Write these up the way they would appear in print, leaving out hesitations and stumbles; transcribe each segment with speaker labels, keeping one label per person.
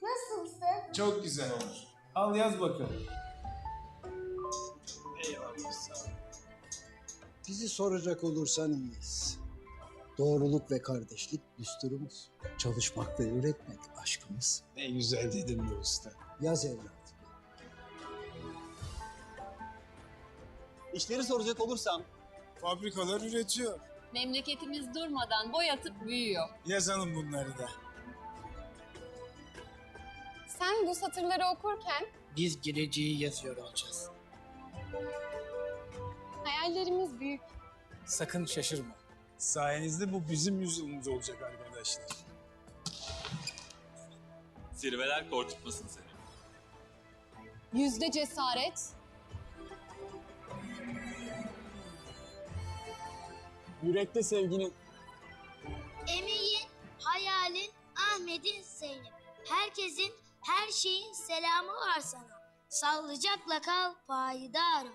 Speaker 1: Nasılsın?
Speaker 2: Çok güzel olur. Al yaz bakalım.
Speaker 3: Eyvallah, sağ ol. Bizi soracak olursan iyiyiz. Doğruluk ve kardeşlik düsturumuz. Çalışmak ve üretmek aşkımız.
Speaker 2: Ne güzel dedin be usta.
Speaker 3: Yaz evladım.
Speaker 4: İşleri soracak olursam
Speaker 2: Fabrikalar üretiyor.
Speaker 5: Memleketimiz durmadan boy atıp büyüyor.
Speaker 2: Yazalım bunları da.
Speaker 6: Sen bu satırları okurken
Speaker 7: Biz geleceği yazıyor olacağız.
Speaker 6: hayallerimiz büyük.
Speaker 7: Sakın şaşırma.
Speaker 2: Sayenizde bu bizim yüzyılımız olacak arkadaşlar.
Speaker 8: Zirveler korkutmasın seni.
Speaker 6: Yüzde cesaret,
Speaker 2: Yürekte sevginin.
Speaker 1: Emeğin, hayalin, Ahmet'in, Zeynep. Herkesin, her şeyin selamı var sana. Sağlıcakla kal, payidar ol.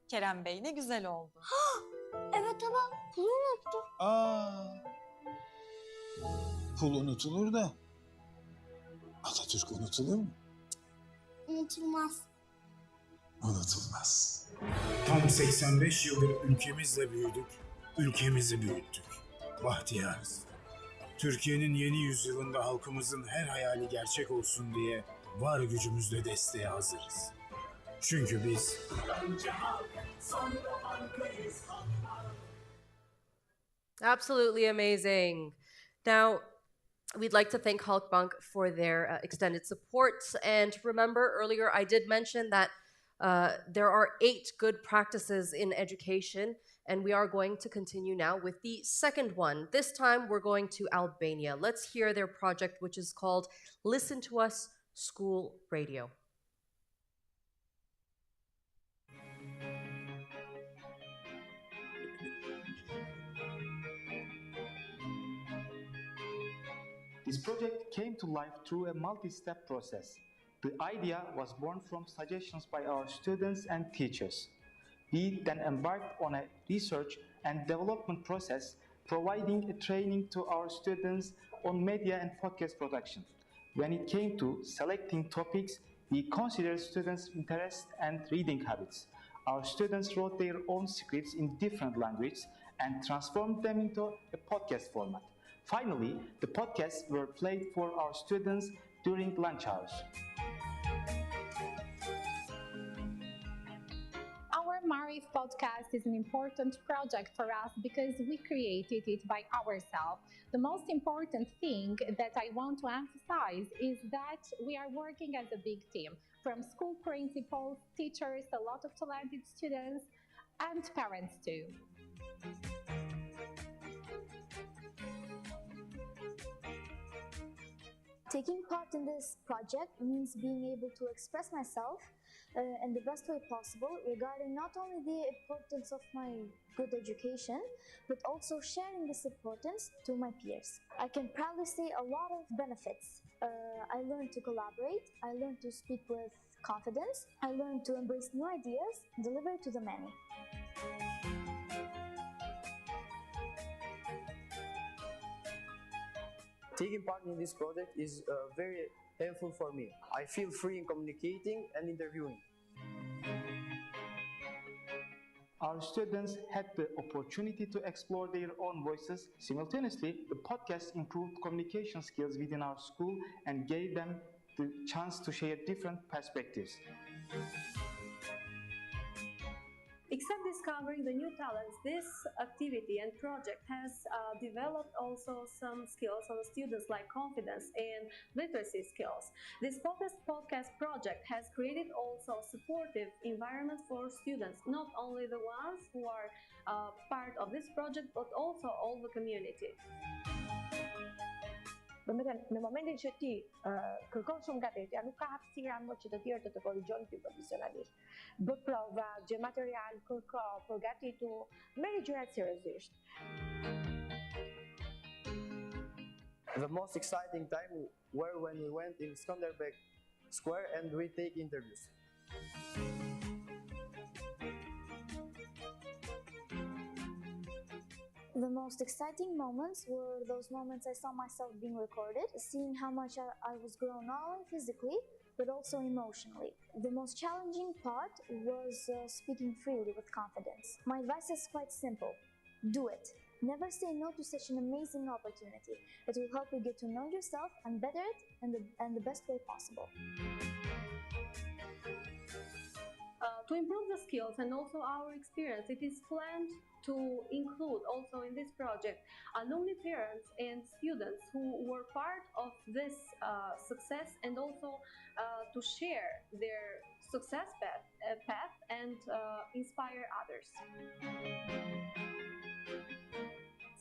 Speaker 9: Kerem Bey ne güzel oldu.
Speaker 1: Evet ama pulu unuttum.
Speaker 2: Pul unutulur da Atatürk unutulur mu?
Speaker 1: Unutulmaz.
Speaker 2: Unutulmaz.
Speaker 10: Tam 85 yıldır ülkemizle büyüdük, ülkemizi büyüttük. Bahtiyarız. Türkiye'nin yeni yüzyılında halkımızın her hayali gerçek olsun diye var gücümüzle desteğe hazırız. Çünkü biz
Speaker 11: Absolutely amazing. Now, we'd like to thank Halkbank for their extended support. And remember, earlier I did mention that there are 8 good practices in education, and we are going to continue now with the second one. This time, we're going to Albania. Let's hear their project, which is called Listen to Us School Radio.
Speaker 12: This project came to life through a multi-step process. The idea was born from suggestions by our students and teachers. We then embarked on a research and development process, providing a training to our students on media and podcast production. When it came to selecting topics, we considered students' interests and reading habits. Our students wrote their own scripts in different languages and transformed them into a podcast format. Finally, the podcasts were played for our students during lunch hours.
Speaker 13: Our Marif podcast is an important project for us because we created it by ourselves. The most important thing that I want to emphasize is that we are working as a big team, from school principals, teachers, a lot of talented students, and parents too.
Speaker 14: Taking part in this project means being able to express myself in the best way possible regarding not only the importance of my good education, but also sharing this importance to my peers. I can proudly say a lot of benefits. I learned to collaborate, I learned to speak with confidence, I learned to embrace new ideas, deliver to the many.
Speaker 15: Taking part in this project is very helpful for me. I feel free in communicating and interviewing.
Speaker 12: Our students had the opportunity to explore their own voices. Simultaneously, the podcast improved communication skills within our school and gave them the chance to share different perspectives.
Speaker 16: Except discovering the new talents, this activity and project has developed also some skills on the students like confidence and literacy skills. This podcast project has created also a supportive environment for students, not only the ones who are part of this project, but also all the community.
Speaker 17: Në momentin që ti kërkon shumë nga vetja, nuk ka hapësira më që të tjerë të korrigjojnë ty profesionalisht. Bë prova, gjë material, kërko, përgatitu, merri gjërat seriozisht.
Speaker 15: The most exciting time were when we went in Skanderbeg Square and we take interviews.
Speaker 14: The most exciting moments were those moments I saw myself being recorded, seeing how much I was grown not only physically, but also emotionally. The most challenging part was speaking freely with confidence. My advice is quite simple. Do it. Never say no to such an amazing opportunity. It will help you get to know yourself and better it in the best way possible.
Speaker 16: To improve the skills and also our experience, it is planned to include also in this project alumni parents and students who were part of this success, and also to share their success path and inspire others.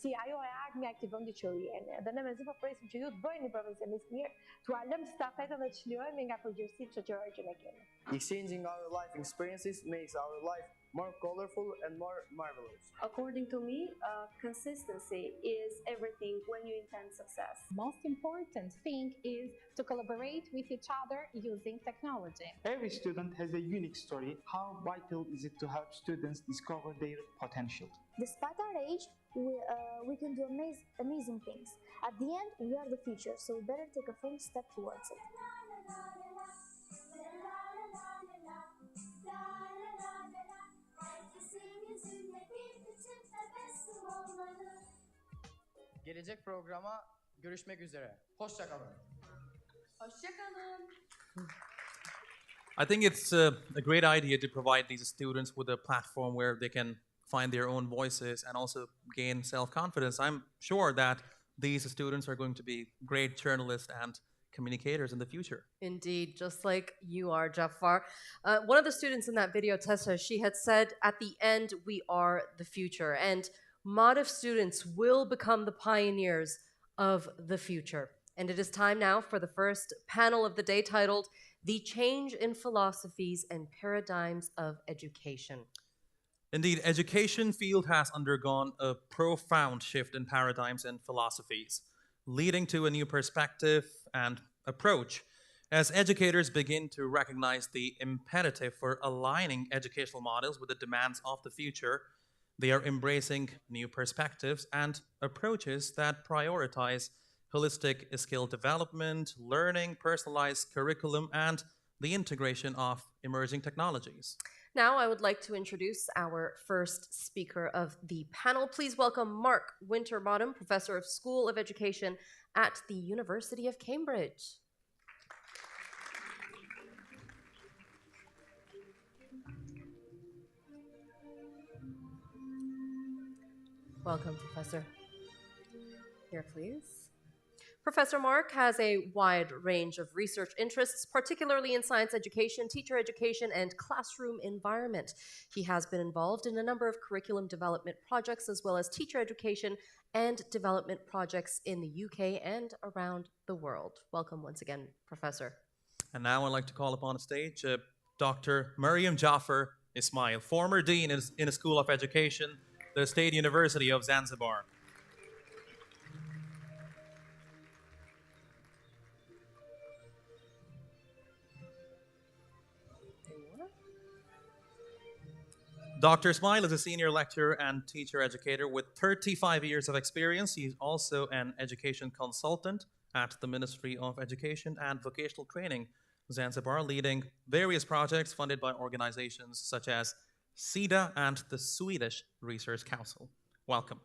Speaker 17: Sì, ajo e ardhmja e këtij vendi që jemi. Dhe ne mezi po presim që ju të bëheni profesionistë mirë, t'u lëmë stafetën dhe të çlirojmë nga përgjegjësitë shoqërore që ne kemi.
Speaker 15: Exchanging our life experiences makes our life more colorful and more marvelous.
Speaker 16: According to me, consistency is everything when you intend success.
Speaker 13: Most important thing is to collaborate with each other using technology.
Speaker 12: Every student has a unique story. How vital is it to help students discover their potential?
Speaker 14: Despite our age, we can do amazing things. At the end, we are the future, so we better take a firm step towards it.
Speaker 15: Gelecek programa görüşmek üzere. Hoşça kalın.
Speaker 9: Hoşça kalın.
Speaker 8: I think it's a great idea to provide these students with a platform where they can find their own voices and also gain self-confidence. I'm sure that these students are going to be great journalists and communicators in the future.
Speaker 11: Indeed, just like you are, Jafar. One of the students in that video, Tessa, she had said, at the end, we are the future. And Maarif students will become the pioneers of the future. And it is time now for the first panel of the day, titled The Change in Philosophies and Paradigms of Education.
Speaker 8: Indeed, education field has undergone a profound shift in paradigms and philosophies, leading to a new perspective and approach as educators begin to recognize the imperative for aligning educational models with the demands of the future. They are embracing new perspectives and approaches that prioritize holistic skill development, learning, personalized curriculum, and the integration of emerging technologies.
Speaker 11: Now, I would like to introduce our first speaker of the panel. Please welcome Mark Winterbottom, Professor of School of Education at the University of Cambridge. Welcome, Professor. Here, please. Professor Mark has a wide range of research interests, particularly in science education, teacher education, and classroom environment. He has been involved in a number of curriculum development projects, as well as teacher education and development projects in the UK and around the world. Welcome once again, Professor.
Speaker 8: And now I'd like to call upon stage Dr. Mariam Jafar Ismail, former dean in the School of Education, the State University of Zanzibar. Dr. Ismail is a senior lecturer and teacher educator with 35 years of experience. He's also an education consultant at the Ministry of Education and Vocational Training, Zanzibar, leading various projects funded by organizations such as SIDA and the Swedish Research Council. Welcome.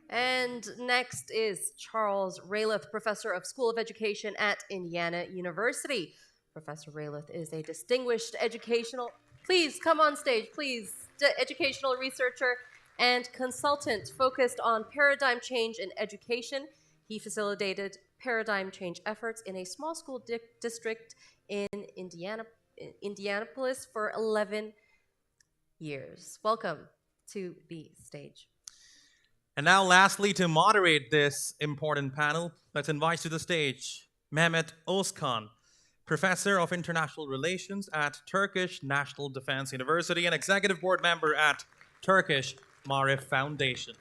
Speaker 11: And next is Charles Raylith, Professor of School of Education at Indiana University. Professor Raylith is a distinguished educational... Please come on stage, please. Educational researcher and consultant focused on paradigm change in education. He facilitated paradigm change efforts in a small school district in Indianapolis for 11 years. Welcome to the stage.
Speaker 8: And now, lastly, to moderate this important panel, let's invite to the stage Mehmet Özkan, Professor of International Relations at Turkish National Defense University and Executive Board Member at Turkish Maarif Foundation.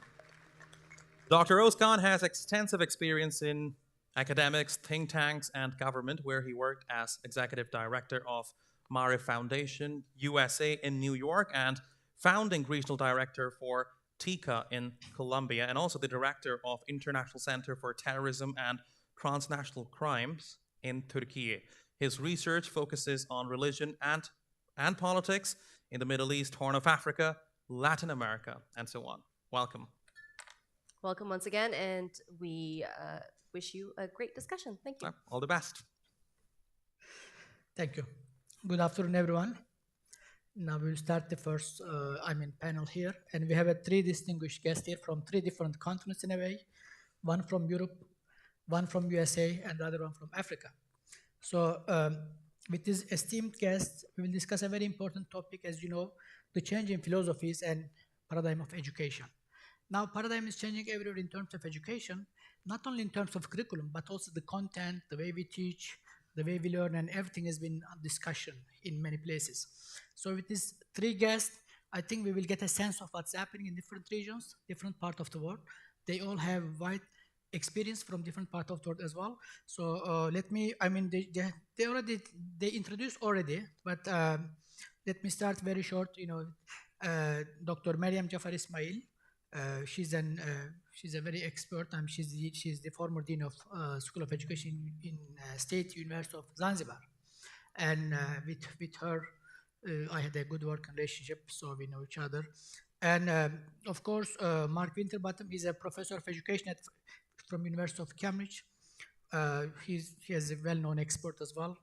Speaker 8: Dr. Özkan has extensive experience in academics, think tanks, and government, where he worked as Executive Director of Maarif Foundation USA in New York and Founding Regional Director for TICA in Colombia, and also the director of International Center for Terrorism and Transnational Crimes in Turkey. His research focuses on religion and politics in the Middle East, Horn of Africa, Latin America, and so on. Welcome.
Speaker 11: Welcome once again, and we wish you a great discussion. Thank you.
Speaker 8: All the best.
Speaker 4: Thank you. Good afternoon, everyone. Now we'll start the first, panel here, and we have 3 distinguished guests here from 3 different continents in a way, one from Europe, one from USA, and the other one from Africa. So with these esteemed guests, we will discuss a very important topic, as you know, the change in philosophies and paradigm of education. Now, paradigm is changing everywhere in terms of education, not only in terms of curriculum, but also the content, the way we teach, the way we learn, and everything has been on discussion in many places. So with these 3 guests, I think we will get a sense of what's happening in different regions, different parts of the world. They all have wide experience from different parts of the world as well. So they introduced already, but let me start very short. Dr. Maryam Jafar Ismail. She's a very expert. She's the former dean of School of Education in State University of Zanzibar, and with her, I had a good working relationship, so we know each other. And of course, Mark Winterbottom is a professor of education from University of Cambridge. He is a well-known expert as well,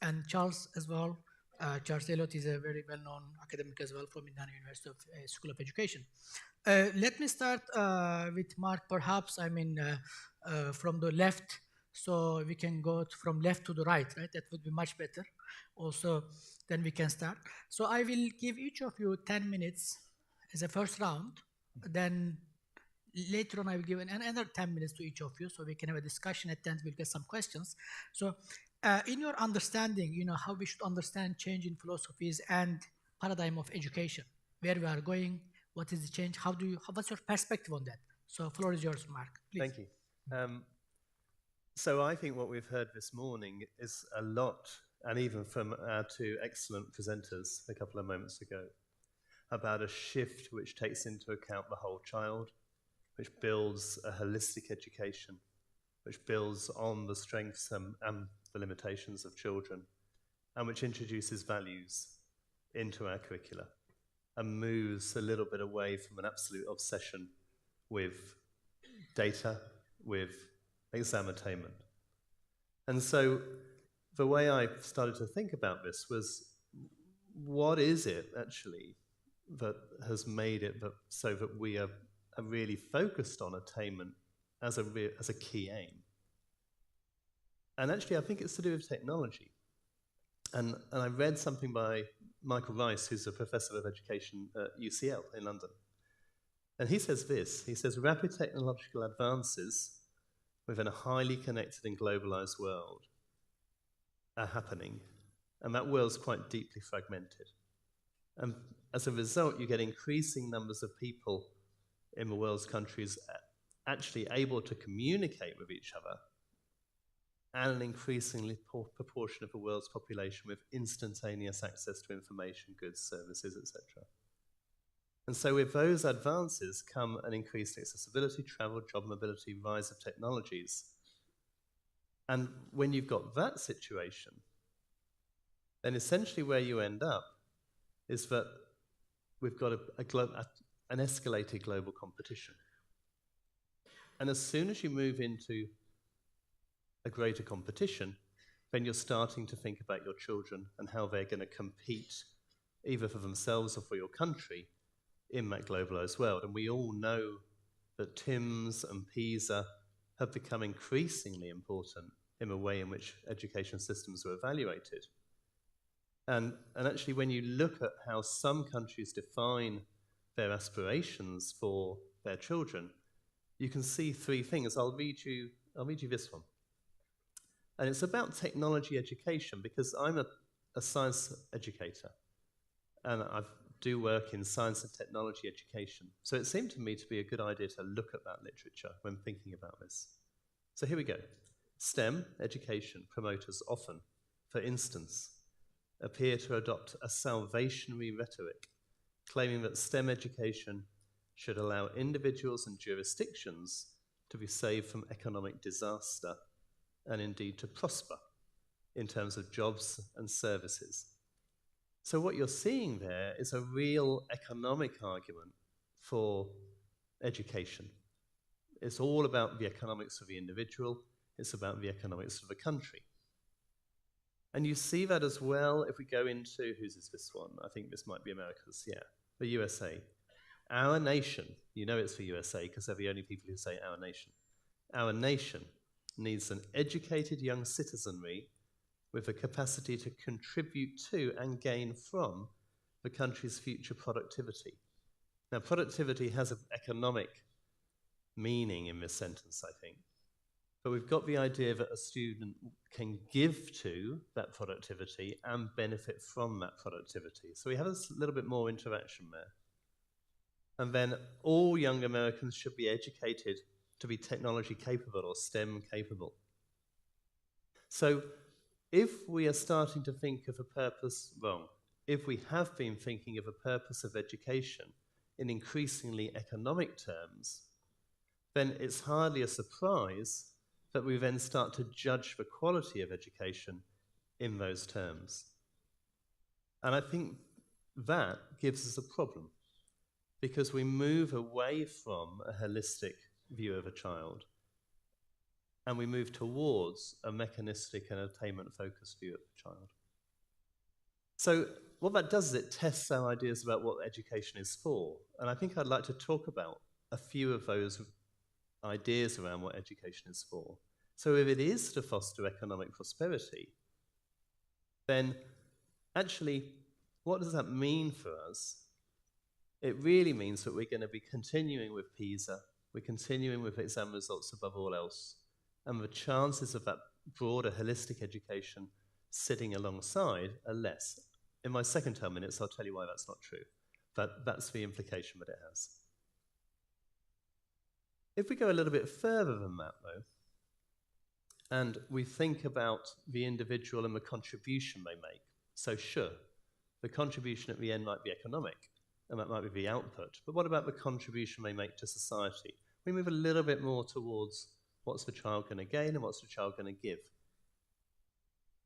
Speaker 4: and Charles as well. Charles Elliott is a very well-known academic as well from Indiana University of School of Education. Let me start with Mark, perhaps, from the left, so we can go from left to the right? That would be much better. Also, then we can start. So I will give each of you 10 minutes as a first round. Then later on, I will give another 10 minutes to each of you, so we can have a discussion. At the end, we'll get some questions. So in your understanding, how we should understand change in philosophies and paradigm of education, where we are going, what is the change? What's your perspective on that? So floor is yours, Mark, please.
Speaker 18: Thank you. So I think what we've heard this morning is a lot, and even from our 2 excellent presenters a couple of moments ago, about a shift which takes into account the whole child, which builds a holistic education, which builds on the strengths and the limitations of children, and which introduces values into our curricula, and moves a little bit away from an absolute obsession with data, with exam attainment. And so the way I started to think about this was, what is it actually that has made it so that we are really focused on attainment as a key aim? And actually, I think it's to do with technology. And I read something by Michael Rice, who's a professor of education at UCL in London. And he says this, he says, rapid technological advances within a highly connected and globalized world are happening. And that world's quite deeply fragmented. And as a result, you get increasing numbers of people in the world's countries actually able to communicate with each other, and an increasingly proportion of the world's population with instantaneous access to information, goods, services, etc. And so with those advances come an increased accessibility, travel, job mobility, rise of technologies. And when you've got that situation, then essentially where you end up is that we've got an escalated global competition. And as soon as you move into a greater competition, then you're starting to think about your children and how they're going to compete either for themselves or for your country in that globalized world. And we all know that TIMSS and PISA have become increasingly important in the way in which education systems are evaluated. And actually, when you look at how some countries define their aspirations for their children, you can see 3 things. I'll read you this one. And it's about technology education, because I'm a science educator, and I do work in science and technology education. So it seemed to me to be a good idea to look at that literature when thinking about this. So here we go. STEM education promoters often, for instance, appear to adopt a salvationary rhetoric, claiming that STEM education should allow individuals and jurisdictions to be saved from economic disaster and indeed to prosper in terms of jobs and services. So what you're seeing there is a real economic argument for education. It's all about the economics of the individual. It's about the economics of the country. And you see that as well if we go into, whose is this one? I think this might be America's, yeah, the USA. Our nation, you know it's the USA because they're the only people who say our nation. Our nation needs an educated young citizenry with the capacity to contribute to and gain from the country's future productivity. Now, productivity has an economic meaning in this sentence, I think. But we've got the idea that a student can give to that productivity and benefit from that productivity. So we have a little bit more interaction there. And then all young Americans should be educated to be technology capable or STEM capable. So if we are starting to think of a purpose, well, if we have been thinking of a purpose of education in increasingly economic terms, then it's hardly a surprise that we then start to judge the quality of education in those terms. And I think that gives us a problem because we move away from a holistic view of a child and we move towards a mechanistic and attainment-focused view of the child. So what that does is it tests our ideas about what education is for. And I think I'd like to talk about a few of those ideas around what education is for. So if it is to foster economic prosperity, then actually, what does that mean for us? It really means that we're going to be continuing with PISA, we're continuing with exam results above all else, and the chances of that broader holistic education sitting alongside are less. In my second 10 minutes, I'll tell you why that's not true, but that's the implication that it has. If we go a little bit further than that, though, and we think about the individual and the contribution they make, so sure, the contribution at the end might be economic, and that might be the output, but what about the contribution they make to society? We move a little bit more towards what's the child going to gain and what's the child going to give.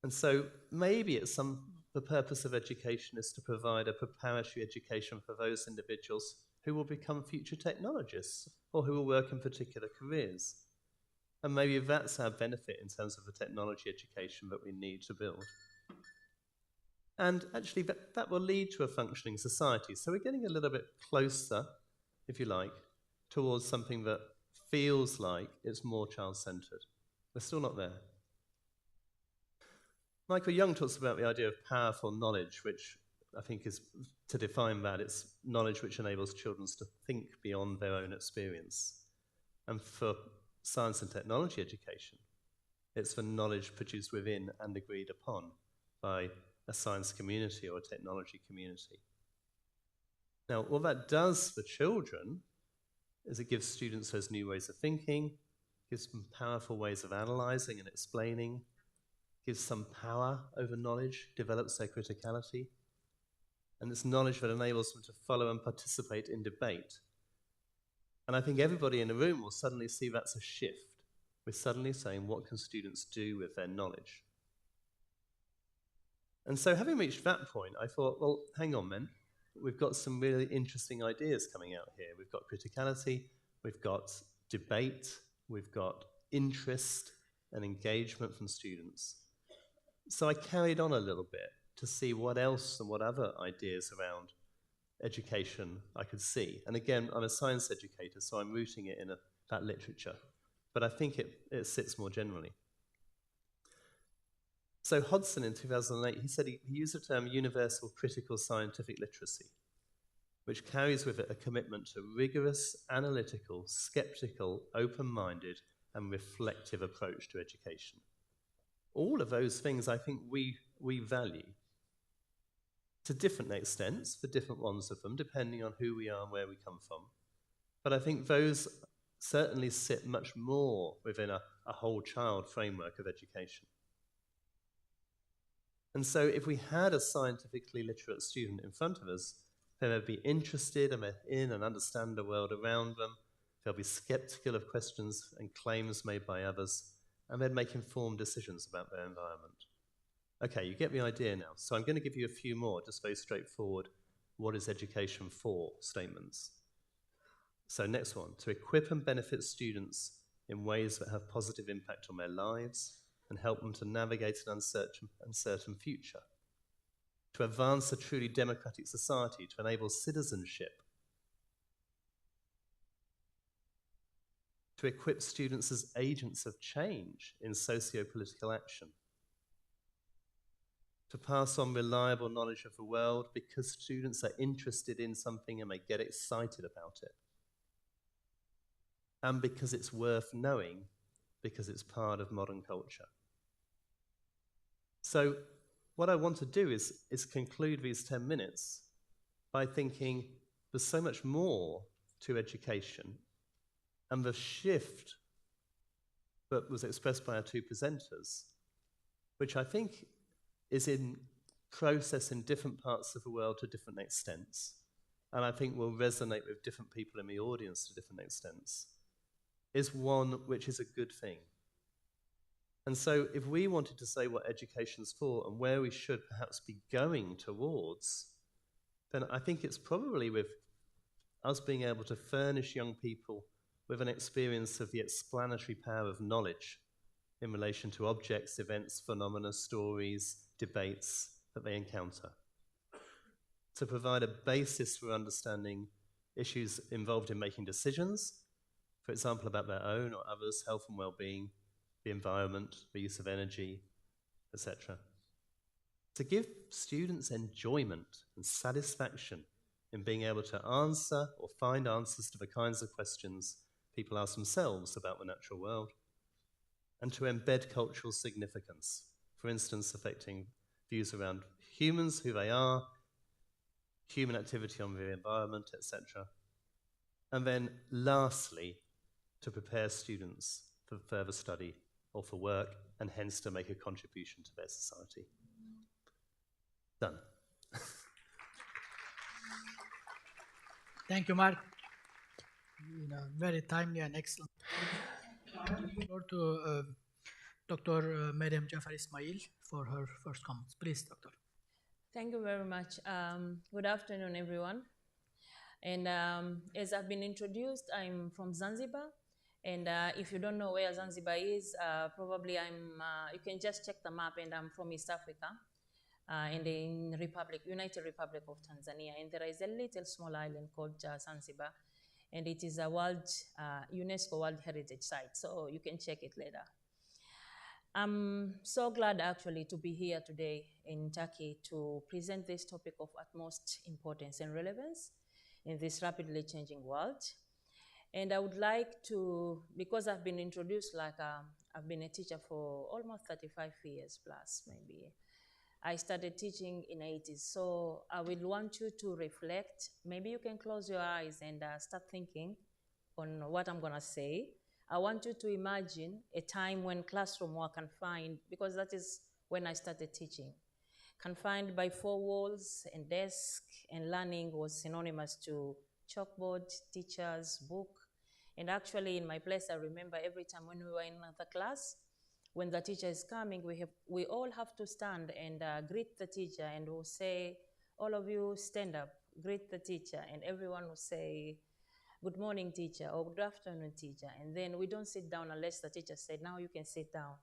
Speaker 18: And so maybe the purpose of education is to provide a preparatory education for those individuals who will become future technologists or who will work in particular careers. And maybe that's our benefit in terms of the technology education that we need to build. And actually, that will lead to a functioning society. So we're getting a little bit closer, if you like, towards something that feels like it's more child-centered. We're still not there. Michael Young talks about the idea of powerful knowledge, which I think is, to define that, it's knowledge which enables children to think beyond their own experience. And for science and technology education, it's the knowledge produced within and agreed upon by a science community or a technology community. Now, what that does for children is it gives students those new ways of thinking, gives them powerful ways of analyzing and explaining, gives some power over knowledge, develops their criticality, and it's knowledge that enables them to follow and participate in debate. And I think everybody in the room will suddenly see that's a shift. We're suddenly saying, what can students do with their knowledge? And so having reached that point, I thought, well, hang on then. We've got some really interesting ideas coming out here. We've got criticality, we've got debate, we've got interest and engagement from students. So I carried on a little bit to see what else and what other ideas around education I could see. And again, I'm a science educator, so I'm rooting it in that literature. But I think it sits more generally. So Hodgson in 2008, he said he used the term universal critical scientific literacy, which carries with it a commitment to rigorous, analytical, skeptical, open-minded, and reflective approach to education. All of those things I think we value to different extents, for different ones of them, depending on who we are and where we come from. But I think those certainly sit much more within a whole child framework of education. And so if we had a scientifically literate student in front of us, They'll be interested in and understand the world around them. They'll be skeptical of questions and claims made by others, and they'll make informed decisions about their environment. Okay, you get the idea now. So I'm going to give you a few more, just very straightforward, what is education for statements. So next one, to equip and benefit students in ways that have positive impact on their lives and help them to navigate an uncertain future. To advance a truly democratic society, to enable citizenship. To equip students as agents of change in socio-political action. To pass on reliable knowledge of the world because students are interested in something and they get excited about it. And because it's worth knowing, because it's part of modern culture. So what I want to do is conclude these 10 minutes by thinking there's so much more to education, and the shift that was expressed by our two presenters, which I think is in process in different parts of the world to different extents, and I think will resonate with different people in the audience to different extents, is one which is a good thing. And so if we wanted to say what education's for and where we should perhaps be going towards, then I think it's probably with us being able to furnish young people with an experience of the explanatory power of knowledge in relation to objects, events, phenomena, stories, debates that they encounter. To provide a basis for understanding issues involved in making decisions, for example, about their own or others' health and well-being, the environment, the use of energy, etc. To give students enjoyment and satisfaction in being able to answer or find answers to the kinds of questions people ask themselves about the natural world, and to embed cultural significance, for instance, affecting views around humans, who they are, human activity on the environment, etc. And then lastly, to prepare students for further study or for work, and hence to make a contribution to their society. Done.
Speaker 4: Thank you, Mark. Very timely and excellent. Floor to Dr. Mariam Jafar Ismail for her first comments. Please, Doctor.
Speaker 19: Thank you very much. Good afternoon, everyone. And as I've been introduced, I'm from Zanzibar. And if you don't know where Zanzibar is, probably you can just check the map, and I'm from East Africa, in the United Republic of Tanzania. And there is a little small island called Zanzibar, and it is a UNESCO World Heritage Site, so you can check it later. I'm so glad actually to be here today in Turkey to present this topic of utmost importance and relevance in this rapidly changing world. And I would like to, because I've been introduced like I've been a teacher for almost 35 years plus maybe. I started teaching in the 80s, so I will want you to reflect. Maybe you can close your eyes and start thinking on what I'm gonna say. I want you to imagine a time when classroom were confined, because that is when I started teaching. Confined by 4 walls and desk, and learning was synonymous to chalkboard, teachers, book. And actually in my place, I remember every time when we were in the class, when the teacher is coming, we all have to stand and greet the teacher, and we'll say, all of you stand up, greet the teacher, and everyone will say, good morning, teacher, or good afternoon, teacher. And then we don't sit down unless the teacher said, now you can sit down.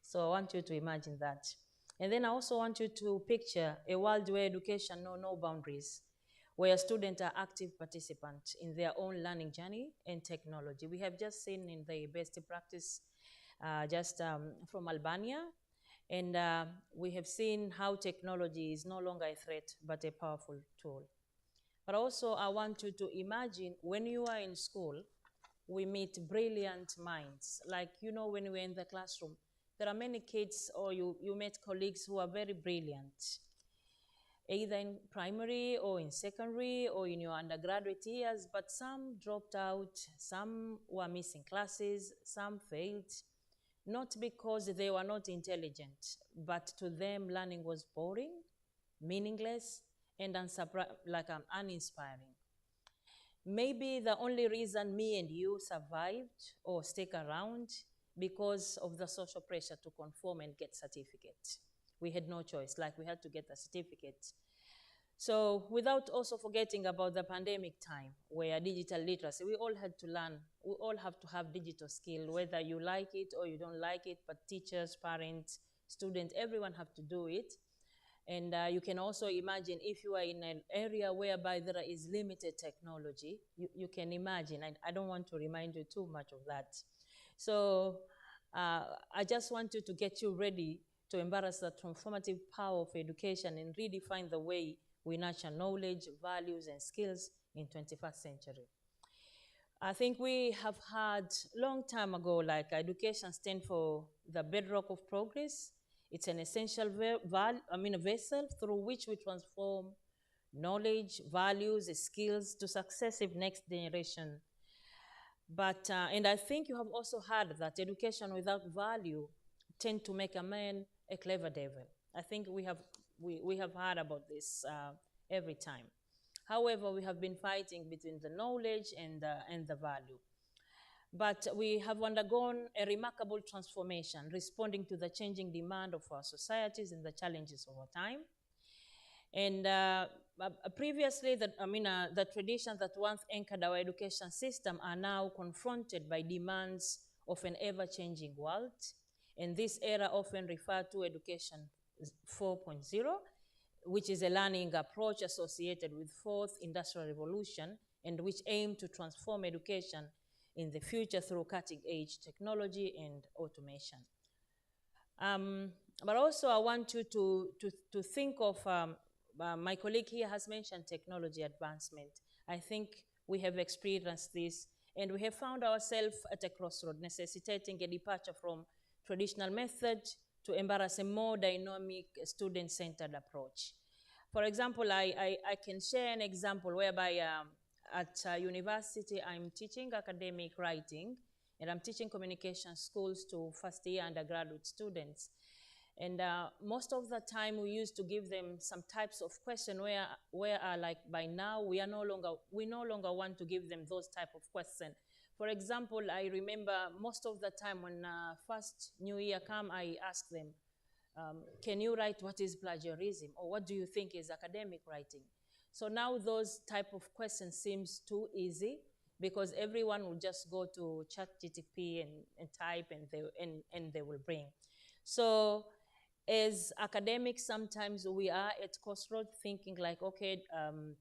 Speaker 19: So I want you to imagine that. And then I also want you to picture a world where education knows no boundaries, where students are active participants in their own learning journey and technology. We have just seen in the best practice from Albania, and we have seen how technology is no longer a threat, but a powerful tool. But also I want you to imagine when you are in school, we meet brilliant minds. Like, when we're in the classroom, there are many kids, or you met colleagues who are very brilliant, either in primary or in secondary or in your undergraduate years, but some dropped out, some were missing classes, some failed, not because they were not intelligent, but to them learning was boring, meaningless, and uninspiring. Maybe the only reason me and you survived or stick around because of the social pressure to conform and get certificate. We had no choice, like we had to get a certificate. So without also forgetting about the pandemic time where digital literacy, we all had to learn, we all have to have digital skill, whether you like it or you don't like it, but teachers, parents, students, everyone have to do it. And you can also imagine if you are in an area whereby there is limited technology, you can imagine, I don't want to remind you too much of that. So I just wanted to get you ready to embrace the transformative power of education and redefine the way we nurture knowledge, values, and skills in 21st century. I think we have had long time ago, like education stand for the bedrock of progress. It's an essential vessel through which we transform knowledge, values, skills to successive next generation. But, and I think you have also heard that education without value tend to make a man a clever devil. I think we have heard about this every time. However, we have been fighting between the knowledge and the value. But we have undergone a remarkable transformation, responding to the changing demand of our societies and the challenges of our time. And previously, the traditions that once anchored our education system are now confronted by demands of an ever-changing world. And this era often referred to Education 4.0, which is a learning approach associated with fourth industrial revolution and which aim to transform education in the future through cutting-edge technology and automation. But also I want you to think of, my colleague here has mentioned technology advancement. I think we have experienced this and we have found ourselves at a crossroad, necessitating a departure from traditional methods to embrace a more dynamic, student-centered approach. For example, I can share an example whereby at university, I'm teaching academic writing, and I'm teaching communication skills to first-year undergraduate students. And most of the time, we used to give them some types of question where like by now, we no longer want to give them those type of question. For example, I remember most of the time when first New Year come, I ask them, can you write what is plagiarism, or what do you think is academic writing? So now those type of questions seems too easy because everyone will just go to ChatGPT and type and they will bring. So as academics, sometimes we are at crossroads thinking like, okay,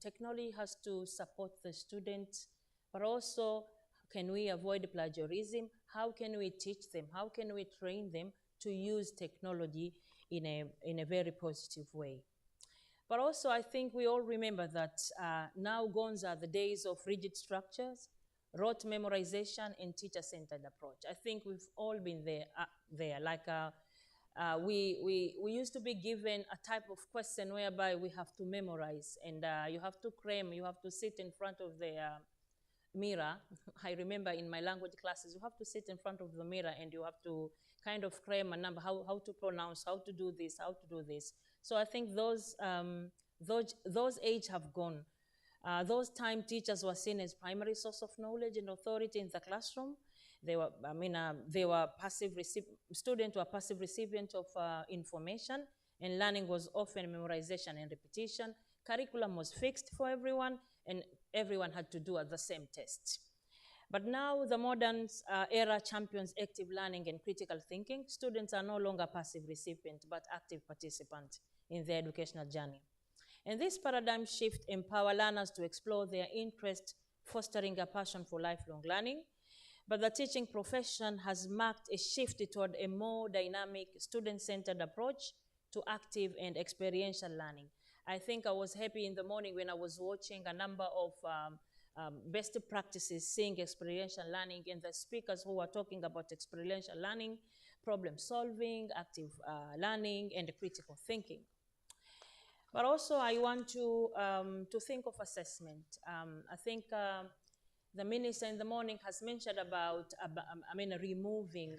Speaker 19: technology has to support the students, but also can we avoid plagiarism? How can we teach them? How can we train them to use technology in a very positive way? But also, I think we all remember that now gone are the days of rigid structures, rote memorization, and teacher-centered approach. I think we've all been there. Like we used to be given a type of question whereby we have to memorize, and you have to cram, you have to sit in front of the mirror. I remember in my language classes, you have to sit in front of the mirror and you have to kind of cram a number, how to pronounce, how to do this, how to do this. So I think those age have gone. Those time teachers were seen as primary source of knowledge and authority in the classroom. They were, they were students were passive recipients of information, and learning was often memorization and repetition. Curriculum was fixed for everyone, and everyone had to do at the same test. But now the modern era champions active learning and critical thinking. Students are no longer passive recipients, but active participants in their educational journey. And this paradigm shift empowers learners to explore their interests, fostering a passion for lifelong learning. But the teaching profession has marked a shift toward a more dynamic, student-centered approach to active and experiential learning. I think I was happy in the morning when I was watching a number of best practices seeing experiential learning, and the speakers who were talking about experiential learning, problem solving, active learning, and critical thinking. But also I want to think of assessment. I think the minister in the morning has mentioned about removing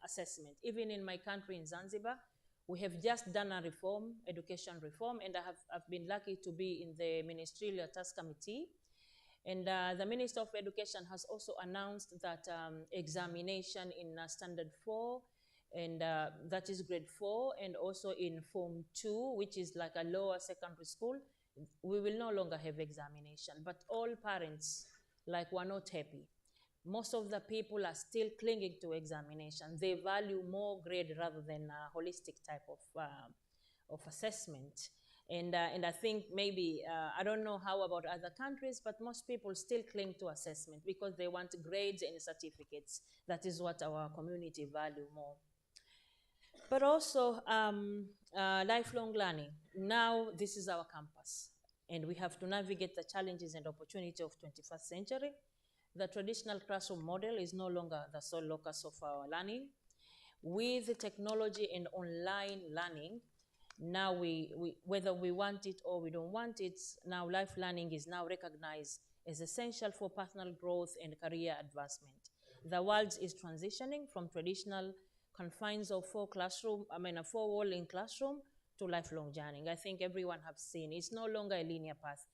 Speaker 19: assessment. Even in my country in Zanzibar, We have just done a reform, education reform, and I've been lucky to be in the Ministerial Task Committee. And the Minister of Education has also announced that examination in Standard 4, and that is grade 4, and also in Form 2, which is like a lower secondary school, we will no longer have examination. But all parents were not happy. Most of the people are still clinging to examination. They value more grade rather than a holistic type of assessment. And I think maybe, I don't know how about other countries, but most people still cling to assessment because they want grades and certificates. That is what our community value more. But also lifelong learning. Now this is our campus, and we have to navigate the challenges and opportunities of 21st century. The traditional classroom model is no longer the sole locus of our learning. With the technology and online learning, now whether we want it or we don't want it, now life learning is now recognized as essential for personal growth and career advancement. The world is transitioning from traditional confines of a four-wall in classroom to lifelong learning. I think everyone has seen it's no longer a linear path.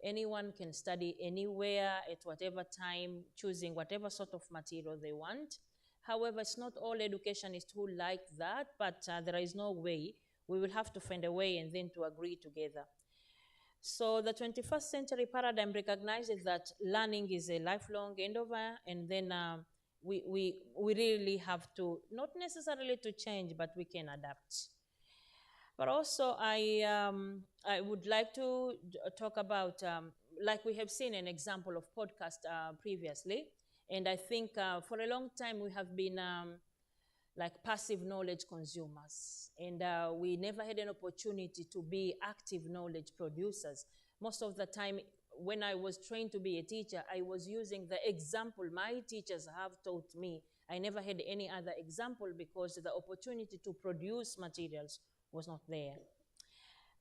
Speaker 19: Anyone can study anywhere at whatever time, choosing whatever sort of material they want. However, it's not all education is too like that, but there is no way. We will have to find a way and then to agree together. So the 21st century paradigm recognizes that learning is a lifelong endeavor, and then we really have to, not necessarily to change, but we can adapt. But also I would like to talk about, like we have seen an example of podcast previously, and I think for a long time we have been like passive knowledge consumers, and we never had an opportunity to be active knowledge producers. Most of the time when I was trained to be a teacher, I was using the example my teachers have taught me. I never had any other example because the opportunity to produce materials was not there.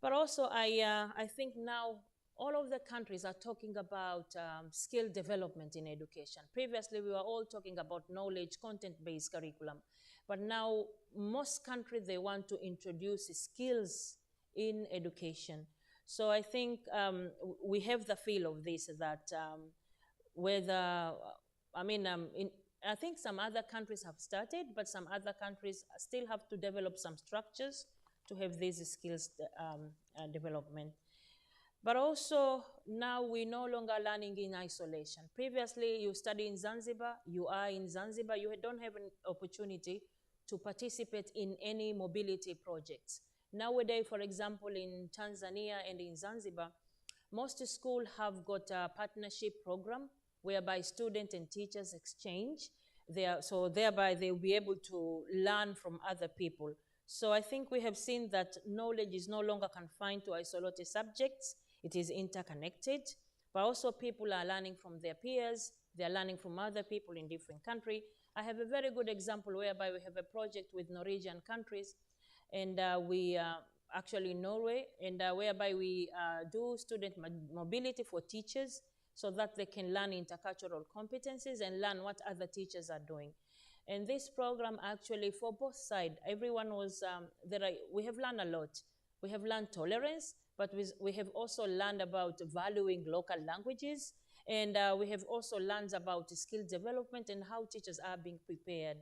Speaker 19: But also I think now all of the countries are talking about skill development in education. Previously, we were all talking about knowledge, content-based curriculum. But now most countries, they want to introduce skills in education. So I think we have the feel of this, that whether, I think some other countries have started, but some other countries still have to develop some structures to have these skills development. But also now we're no longer learning in isolation. Previously, you study in Zanzibar, you are in Zanzibar, you don't have an opportunity to participate in any mobility projects. Nowadays, for example, in Tanzania and in Zanzibar, most schools have got a partnership program whereby students and teachers exchange. So thereby they'll be able to learn from other people. So I think we have seen that knowledge is no longer confined to isolated subjects. It is interconnected, but also people are learning from their peers. They're learning from other people in different countries. I have a very good example whereby we have a project with Norwegian countries, and we actually in Norway, and whereby we do student mobility for teachers so that they can learn intercultural competencies and learn what other teachers are doing. And this program actually for both sides, everyone was, we have learned a lot. We have learned tolerance, but we have also learned about valuing local languages, and we have also learned about skill development and how teachers are being prepared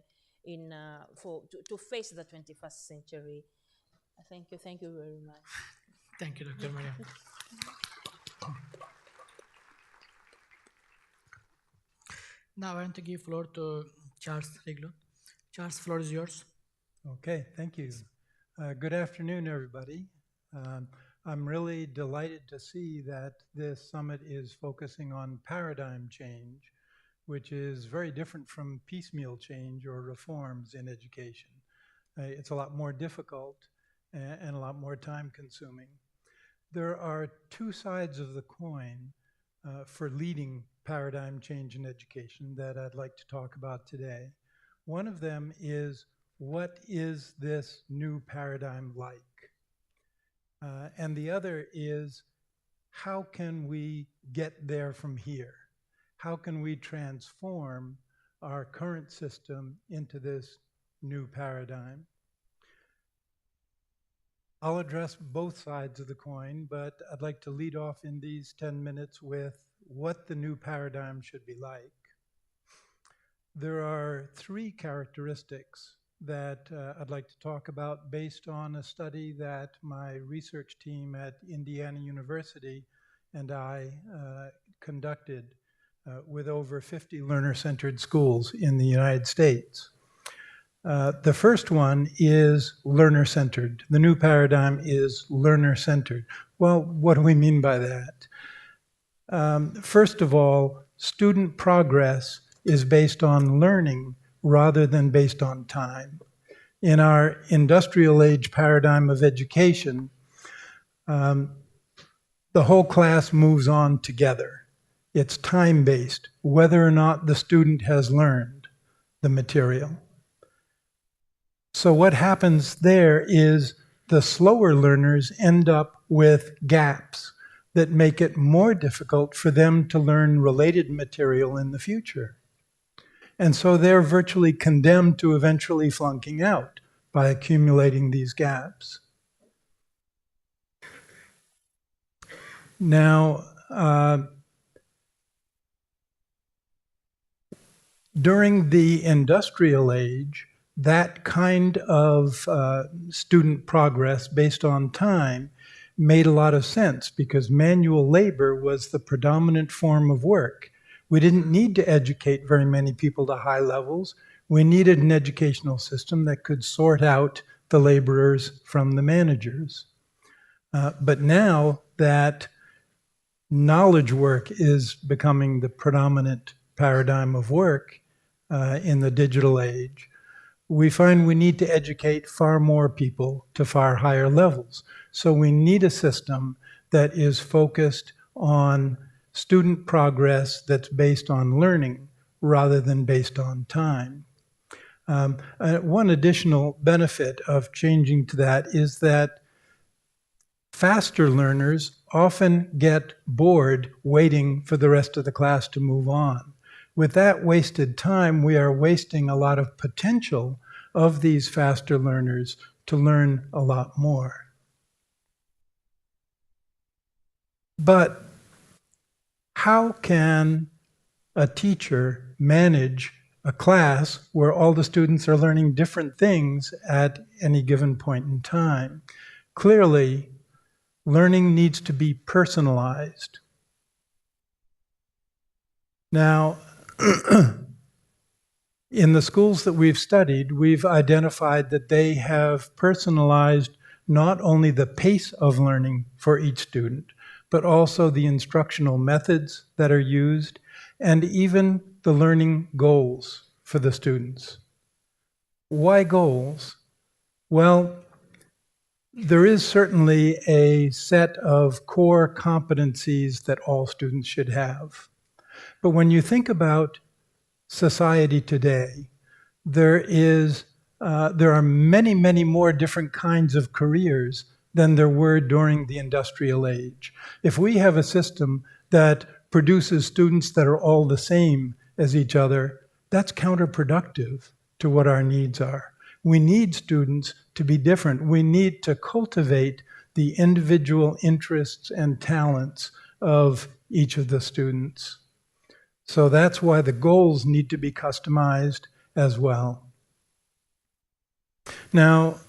Speaker 19: to face the 21st century. Thank you very much.
Speaker 4: Thank you, Dr. Mariam. Now I want to give floor to Charles Riglo. Charles, floor is yours.
Speaker 20: Okay, thank you. Good afternoon, everybody. I'm really delighted to see that this summit is focusing on paradigm change, which is very different from piecemeal change or reforms in education. It's a lot more difficult and a lot more time consuming. There are two sides of the coin for leading paradigm change in education that I'd like to talk about today. One of them is, what is this new paradigm like? And the other is, how can we get there from here? How can we transform our current system into this new paradigm? I'll address both sides of the coin, but I'd like to lead off in these 10 minutes with what the new paradigm should be like. There are three characteristics that I'd like to talk about based on a study that my research team at Indiana University and I conducted with over 50 learner-centered schools in the United States. The first one is learner-centered. The new paradigm is learner-centered. Well, what do we mean by that? First of all, student progress is based on learning rather than based on time. In our industrial age paradigm of education, the whole class moves on together. It's time-based, whether or not the student has learned the material. So what happens there is the slower learners end up with gaps that make it more difficult for them to learn related material in the future. And so they're virtually condemned to eventually flunking out by accumulating these gaps. Now, during the industrial age, that kind of student progress based on time made a lot of sense because manual labor was the predominant form of work. We didn't need to educate very many people to high levels. We needed an educational system that could sort out the laborers from the managers. But now that knowledge work is becoming the predominant paradigm of work in the digital age, we find we need to educate far more people to far higher levels. So we need a system that is focused on student progress that's based on learning rather than based on time. One additional benefit of changing to that is that faster learners often get bored waiting for the rest of the class to move on. With that wasted time, we are wasting a lot of potential of these faster learners to learn a lot more. But how can a teacher manage a class where all the students are learning different things at any given point in time? Clearly, learning needs to be personalized. Now, in the schools that we've studied, we've identified that they have personalized not only the pace of learning for each student, but also the instructional methods that are used, and even the learning goals for the students. Why goals? Well, there is certainly a set of core competencies that all students should have. But when you think about society today, there are many, many more different kinds of careers than there were during the industrial age. If we have a system that produces students that are all the same as each other, that's counterproductive to what our needs are. We need students to be different. We need to cultivate the individual interests and talents of each of the students. So that's why the goals need to be customized as well. Now,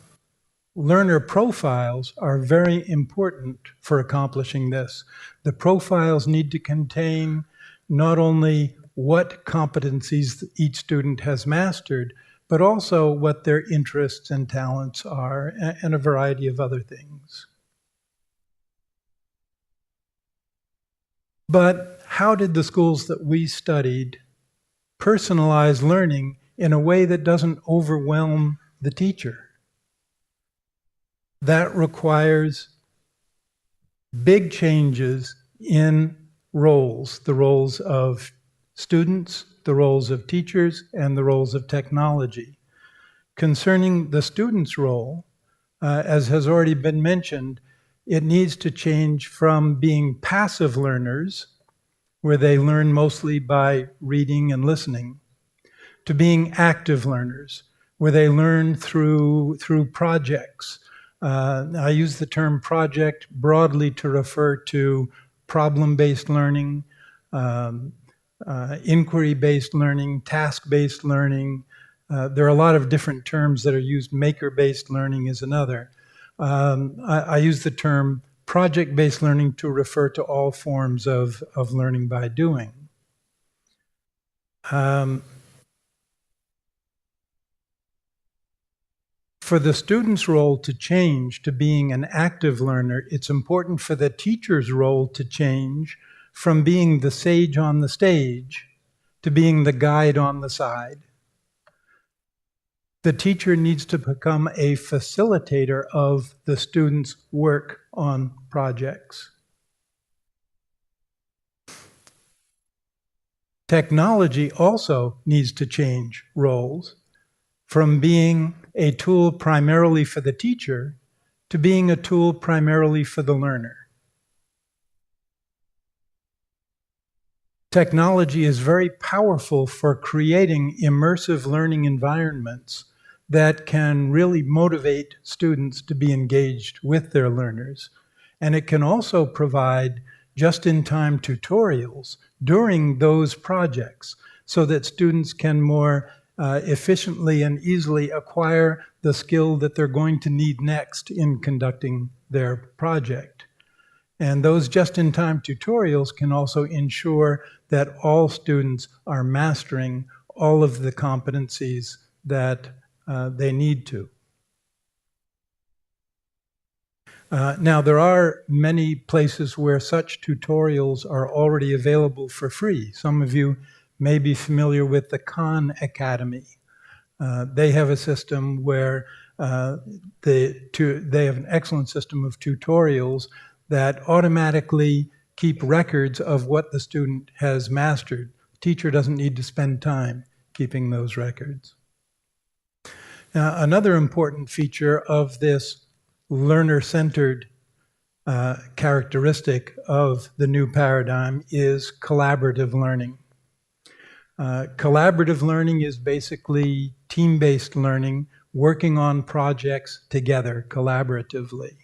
Speaker 20: learner profiles are very important for accomplishing this. The profiles need to contain not only what competencies each student has mastered, but also what their interests and talents are, and a variety of other things. But how did the schools that we studied personalize learning in a way that doesn't overwhelm the teacher? That requires big changes in roles, the roles of students, the roles of teachers, and the roles of technology. Concerning the student's role, as has already been mentioned, it needs to change from being passive learners, where they learn mostly by reading and listening, to being active learners, where they learn through projects, I use the term project broadly to refer to problem-based learning, inquiry-based learning, task-based learning. There are a lot of different terms that are used. Maker-based learning is another. I use the term project-based learning to refer to all forms of learning by doing. For the student's role to change to being an active learner, it's important for the teacher's role to change from being the sage on the stage to being the guide on the side. The teacher needs to become a facilitator of the student's work on projects. Technology also needs to change roles from being a tool primarily for the teacher to being a tool primarily for the learner. Technology is very powerful for creating immersive learning environments that can really motivate students to be engaged with their learners. And it can also provide just-in-time tutorials during those projects so that students can more efficiently and easily acquire the skill that they're going to need next in conducting their project. And those just-in-time tutorials can also ensure that all students are mastering all of the competencies that they need to. Now, there are many places where such tutorials are already available for free. Some of you may be familiar with the Khan Academy. They have a system where they have an excellent system of tutorials that automatically keep records of what the student has mastered. The teacher doesn't need to spend time keeping those records. Now, another important feature of this learner-centered characteristic of the new paradigm is collaborative learning. Collaborative learning is basically team-based learning, working on projects together collaboratively.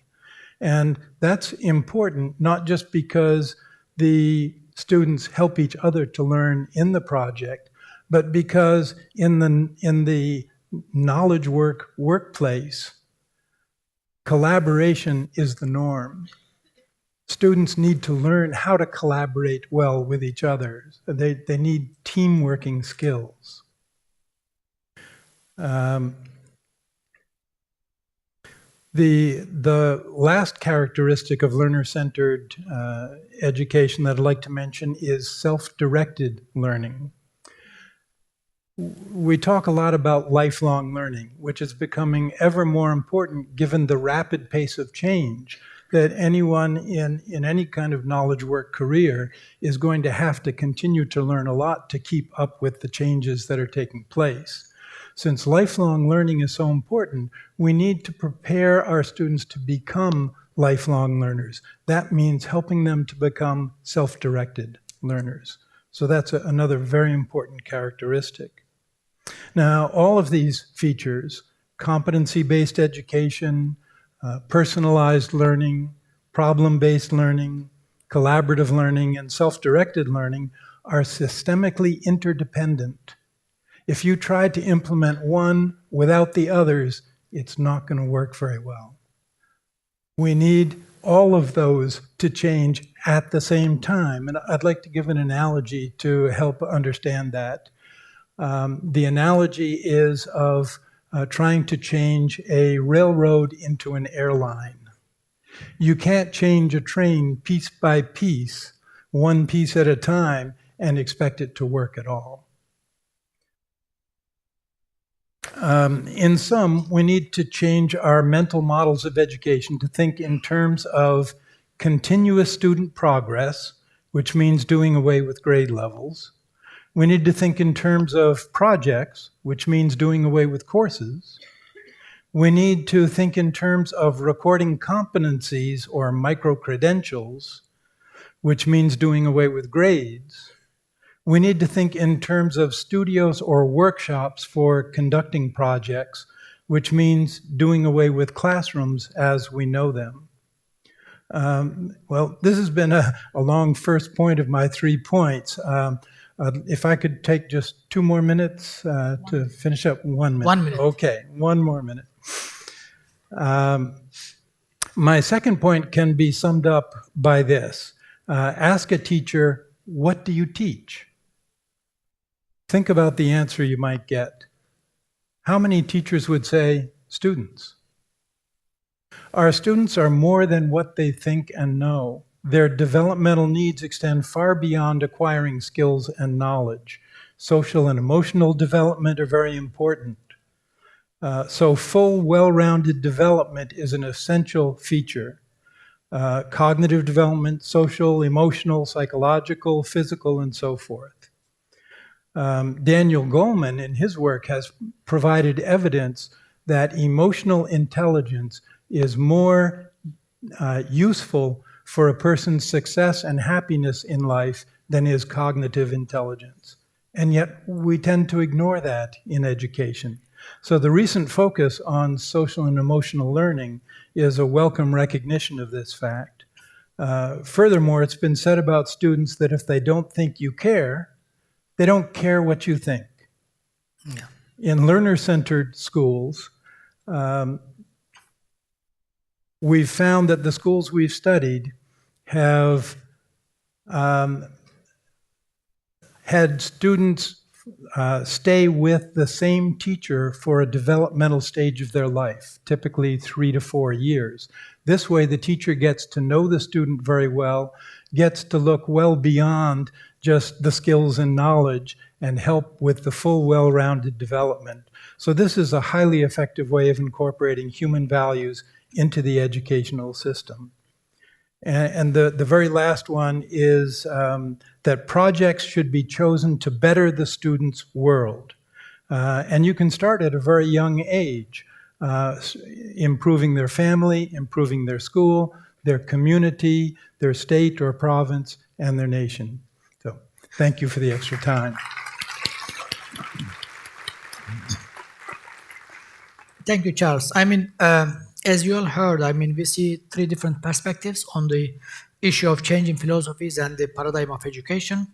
Speaker 20: And that's important, not just because the students help each other to learn in the project, but because in the knowledge workplace, collaboration is the norm. Students need to learn how to collaborate well with each other. They need team working skills. The last characteristic of learner-centered education that I'd like to mention is self-directed learning. We talk a lot about lifelong learning, which is becoming ever more important given the rapid pace of change that anyone in any kind of knowledge work career is going to have to continue to learn a lot to keep up with the changes that are taking place. Since lifelong learning is so important, we need to prepare our students to become lifelong learners. That means helping them to become self-directed learners. So that's another very important characteristic. Now, all of these features, competency-based education, personalized learning, problem-based learning, collaborative learning, and self-directed learning are systemically interdependent. If you try to implement one without the others, it's not going to work very well. We need all of those to change at the same time. And I'd like to give an analogy to help understand that. The analogy is of trying to change a railroad into an airline. You can't change a train piece by piece, one piece at a time, and expect it to work at all. In sum, we need to change our mental models of education to think in terms of continuous student progress, which means doing away with grade levels. We need to think in terms of projects, which means doing away with courses. We need to think in terms of recording competencies or micro-credentials, which means doing away with grades. We need to think in terms of studios or workshops for conducting projects, which means doing away with classrooms as we know them. Well, this has been a long first point of my 3 points. If I could take just 2 more minutes to finish up. 1 minute.
Speaker 4: 1 minute.
Speaker 20: Okay, 1 more minute. My second point can be summed up by this. Ask a teacher, what do you teach? Think about the answer you might get. How many teachers would say, students? Our students are more than what they think and know. Their developmental needs extend far beyond acquiring skills and knowledge. Social and emotional development are very important. So full, well-rounded development is an essential feature. Cognitive development, social, emotional, psychological, physical, and so forth. Daniel Goleman, in his work, has provided evidence that emotional intelligence is more useful for a person's success and happiness in life than is cognitive intelligence. And yet we tend to ignore that in education. So the recent focus on social and emotional learning is a welcome recognition of this fact. Furthermore, it's been said about students that if they don't think you care, they don't care what you think.
Speaker 4: Yeah.
Speaker 20: In learner-centered schools, we've found that the schools we've studied have had students stay with the same teacher for a developmental stage of their life, typically 3 to 4 years. This way, the teacher gets to know the student very well, gets to look well beyond just the skills and knowledge and help with the full, well-rounded development. So this is a highly effective way of incorporating human values into the educational system. And the very last one is that projects should be chosen to better the student's world. And you can start at a very young age, improving their family, improving their school, their community, their state or province, and their nation. So thank you for the extra time.
Speaker 4: Thank you, Charles. As you all heard, we see 3 different perspectives on the issue of changing philosophies and the paradigm of education.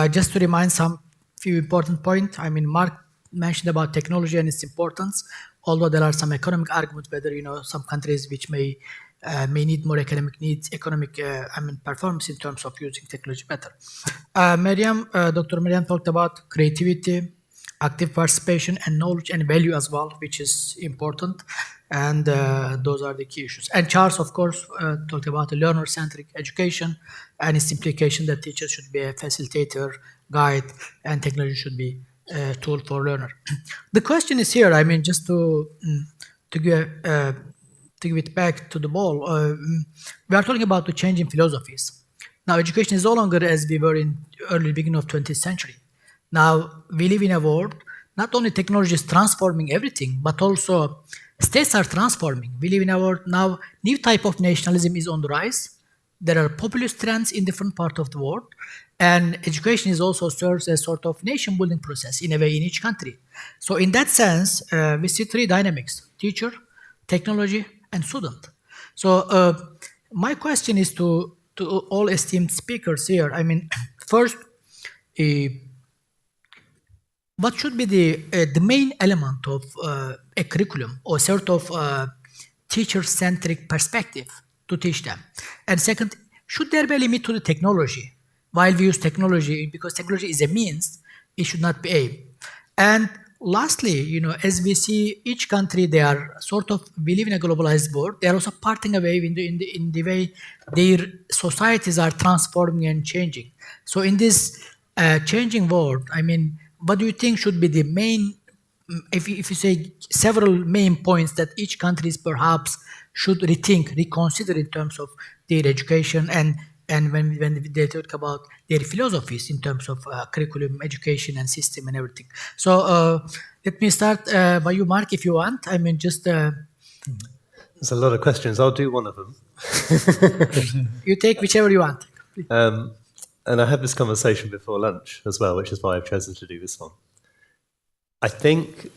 Speaker 4: Just to remind some few important points, Mark mentioned about technology and its importance, although there are some economic arguments whether, some countries which may need more economic performance in terms of using technology better. Dr. Maryam talked about creativity, active participation, and knowledge and value as well, which is important. And those are the key issues. And Charles, of course, talked about a learner-centric education and its implication that teachers should be a facilitator, guide, and technology should be a tool for learner. The question is here, just to give it back to the ball, we are talking about the changing philosophies. Now, education is no longer as we were in early beginning of 20th century. Now, we live in a world, not only technology is transforming everything, but also states are transforming. We live in a world now, new type of nationalism is on the rise. There are populist trends in different parts of the world. And education is also serves as sort of nation building process in a way in each country. So in that sense, we see 3 dynamics: teacher, technology, and student. So my question is to all esteemed speakers here. First, what should be the main element of a curriculum or sort of teacher-centric perspective to teach them? And second, should there be a limit to the technology? While we use technology, because technology is a means, it should not be a. And lastly, as we see each country, they are sort of, we live in a globalized world, they are also parting away in the way their societies are transforming and changing. So in this changing world, what do you think should be the main, if you say several main points that each country perhaps should rethink, reconsider in terms of their education and when they talk about their philosophies in terms of curriculum, education, and system and everything. So let me start by you, Mark, if you want.
Speaker 18: There's a lot of questions. I'll do one of them.
Speaker 4: You take whichever you want.
Speaker 18: And I had this conversation before lunch as well, which is why I've chosen to do this one. I think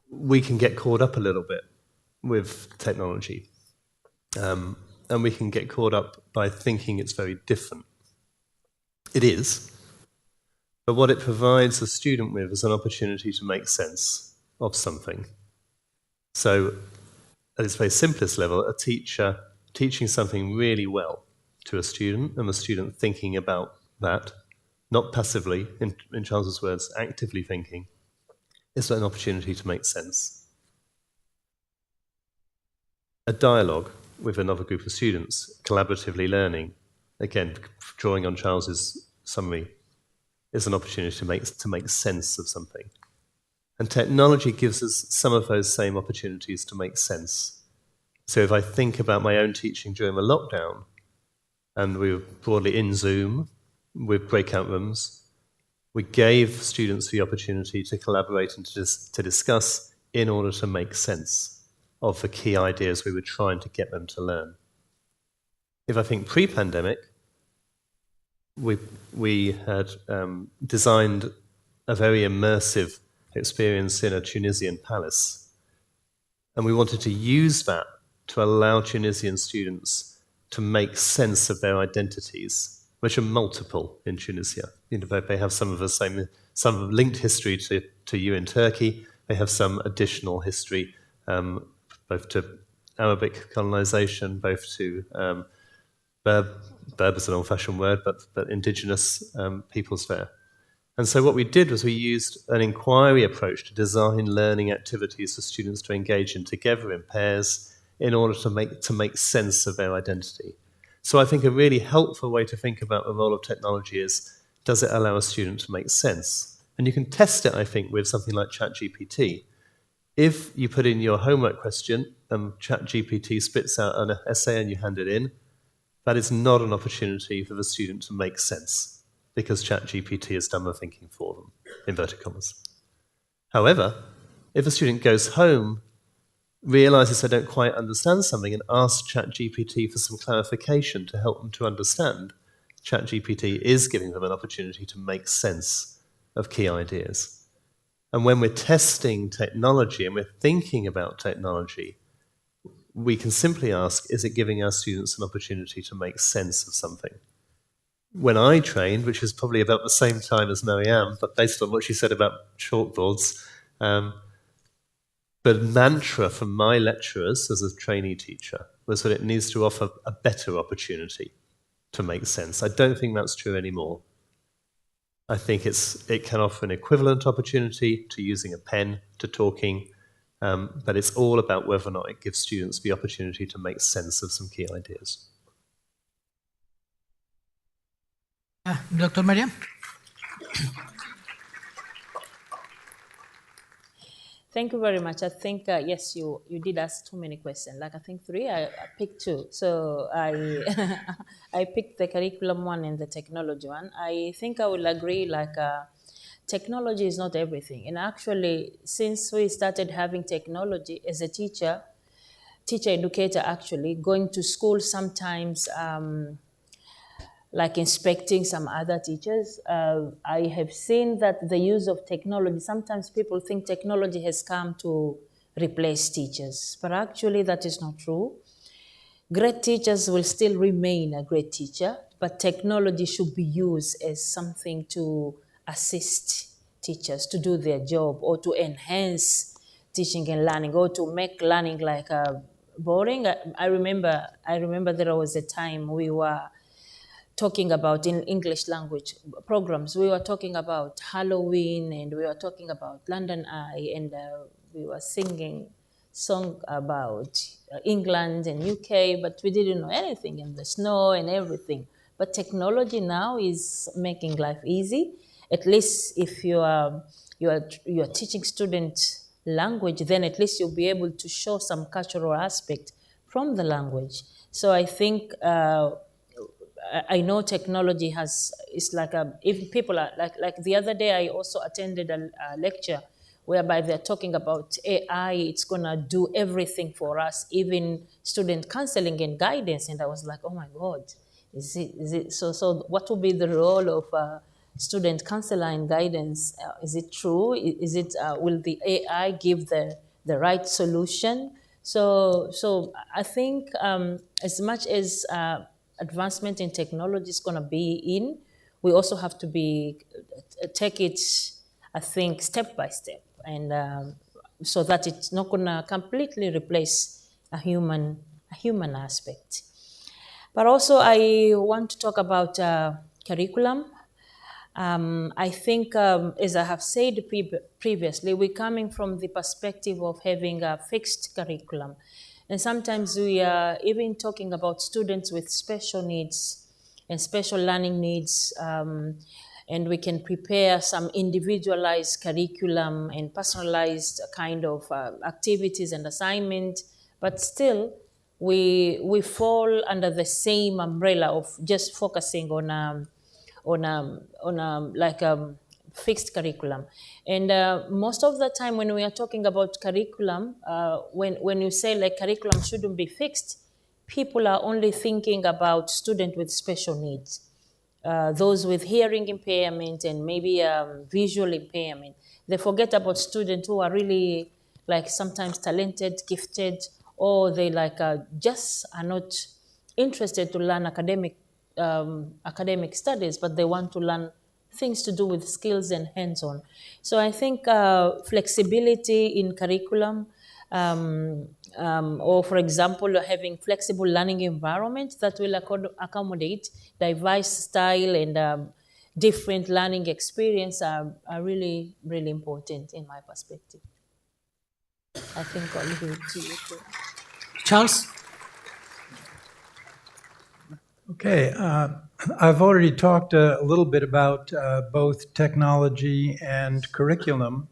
Speaker 18: we can get caught up a little bit with technology. And we can get caught up by thinking it's very different. It is. But what it provides the student with is an opportunity to make sense of something. So, at its very simplest level, a teacher teaching something really well to a student, and the student thinking about that, not passively, in Charles's words, actively thinking, is an opportunity to make sense. A dialogue with another group of students, collaboratively learning, again, drawing on Charles's summary, is an opportunity to make sense of something. And technology gives us some of those same opportunities to make sense. So if I think about my own teaching during the lockdown, and we were broadly in Zoom with breakout rooms, we gave students the opportunity to collaborate and to discuss in order to make sense of the key ideas we were trying to get them to learn. If I think pre-pandemic, we had designed a very immersive experience in a Tunisian palace, and we wanted to use that to allow Tunisian students to make sense of their identities, which are multiple in Tunisia. You know, they have some of the same, some linked history to you in Turkey. They have some additional history, both to Arabic colonization, both to Berber is an old-fashioned word, but indigenous peoples there. And so what we did was we used an inquiry approach to design learning activities for students to engage in together in pairs in order to make sense of their identity. So I think a really helpful way to think about the role of technology is, does it allow a student to make sense? And you can test it, I think, with something like ChatGPT. If you put in your homework question and ChatGPT spits out an essay and you hand it in, that is not an opportunity for the student to make sense, because ChatGPT has done the thinking for them, inverted commas. However, if a student goes home, realizes they don't quite understand something, and asks ChatGPT for some clarification to help them to understand, ChatGPT is giving them an opportunity to make sense of key ideas. And when we're testing technology and we're thinking about technology, we can simply ask, is it giving our students an opportunity to make sense of something? When I trained, which was probably about the same time as Marianne, but based on what she said about chalkboards, the mantra from my lecturers as a trainee teacher was that it needs to offer a better opportunity to make sense. I don't think that's true anymore. I think it can offer an equivalent opportunity to using a pen, to talking, but it's all about whether or not it gives students the opportunity to make sense of some key ideas.
Speaker 4: Dr. Mariam?
Speaker 19: Thank you very much. I think, yes, you did ask too many questions. Like, I think 3, I picked 2. So I picked the curriculum one and the technology one. I think I will agree, like, technology is not everything. And actually, since we started having technology as a teacher educator, actually, going to school sometimes, like inspecting some other teachers, I have seen that the use of technology, sometimes people think technology has come to replace teachers, but actually that is not true. Great teachers will still remain a great teacher, but technology should be used as something to assist teachers to do their job, or to enhance teaching and learning, or to make learning like boring. I remember there was a time we were talking about in English language programs. We were talking about Halloween, and we were talking about London Eye, and we were singing song about England and UK, but we didn't know anything, and the snow and everything. But technology now is making life easy. At least if you are teaching students language, then at least you'll be able to show some cultural aspect from the language. So I think I know technology it's like if people are like the other day, I also attended a lecture whereby they're talking about AI. It's gonna do everything for us, even student counseling and guidance. And I was like, oh my God, is it? So what will be the role of student counselor and guidance. Is it true? Is it will the AI give the right solution? So I think as much as advancement in technology is going to be in, we also have to take it, I think, step by step, and so that it's not going to completely replace a human aspect. But also, I want to talk about curriculum. I think, as I have said previously, we're coming from the perspective of having a fixed curriculum. And sometimes we are even talking about students with special needs and special learning needs, and we can prepare some individualized curriculum and personalized kind of activities and assignment, but still we fall under the same umbrella of just focusing on fixed curriculum. And most of the time when we are talking about curriculum, when you say like curriculum shouldn't be fixed, people are only thinking about students with special needs. Those with hearing impairment and maybe visual impairment. They forget about students who are really like sometimes talented, gifted, or they just are not interested to learn academic studies, but they want to learn things to do with skills and hands-on. So I think flexibility in curriculum, or for example, having flexible learning environment that will accommodate diverse style and different learning experience are really, really important in my perspective. I think I'll leave it to you too.
Speaker 7: Charles?
Speaker 20: Okay, I've already talked a little bit about both technology and curriculum.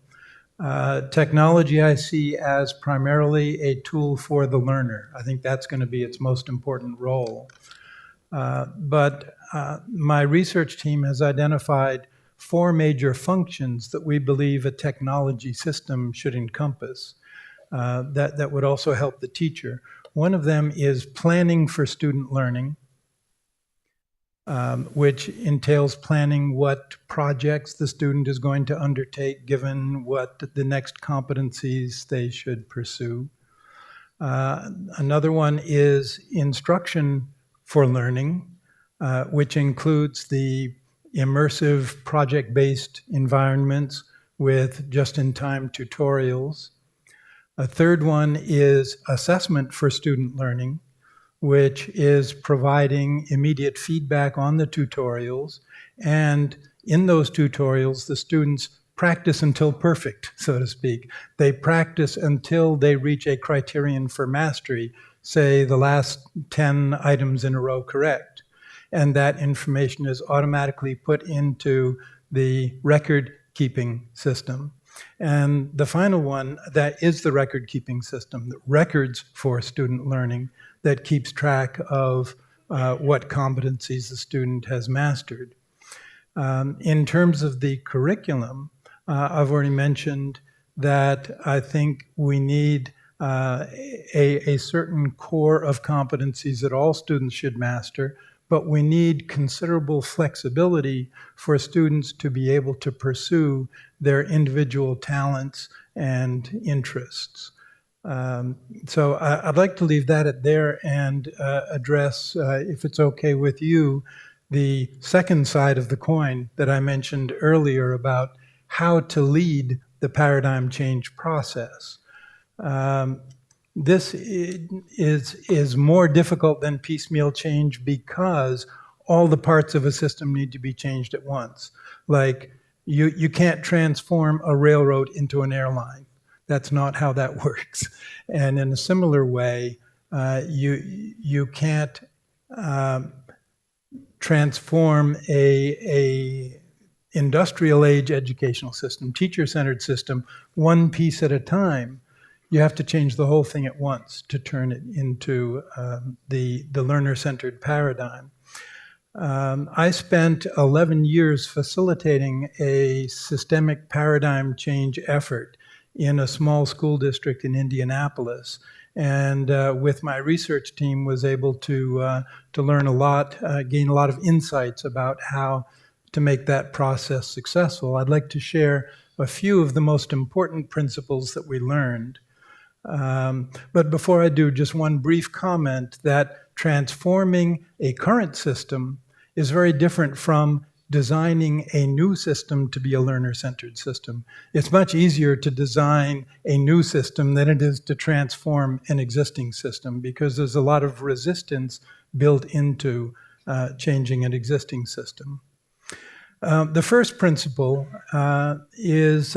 Speaker 20: Technology I see as primarily a tool for the learner. I think that's going to be its most important role. But my research team has identified 4 major functions that we believe a technology system should encompass that would also help the teacher. One of them is planning for student learning, which entails planning what projects the student is going to undertake given what the next competencies they should pursue. Another one is instruction for learning, which includes the immersive project-based environments with just-in-time tutorials. A third one is assessment for student learning, which is providing immediate feedback on the tutorials. And in those tutorials, the students practice until perfect, so to speak. They practice until they reach a criterion for mastery, say the last 10 items in a row correct. And that information is automatically put into the record-keeping system. And the final one, that is the record-keeping system, the records for student learning that keeps track of what competencies the student has mastered. In terms of the curriculum, I've already mentioned that I think we need a certain core of competencies that all students should master, but we need considerable flexibility for students to be able to pursue their individual talents and interests. So I'd like to leave that at there and address, if it's okay with you, the second side of the coin that I mentioned earlier about how to lead the paradigm change process. This is more difficult than piecemeal change because all the parts of a system need to be changed at once. Like you can't transform a railroad into an airline. That's not how that works. And in a similar way, you can't transform a industrial age educational system, teacher-centered system, one piece at a time. You have to change the whole thing at once to turn it into the learner-centered paradigm. I spent 11 years facilitating a systemic paradigm change effort in a small school district in Indianapolis. And with my research team was able to learn a lot, gain a lot of insights about how to make that process successful. I'd like to share a few of the most important principles that we learned. But before I do, just one brief comment that transforming a current system is very different from designing a new system to be a learner-centered system. It's much easier to design a new system than it is to transform an existing system because there's a lot of resistance built into changing an existing system. The first principle is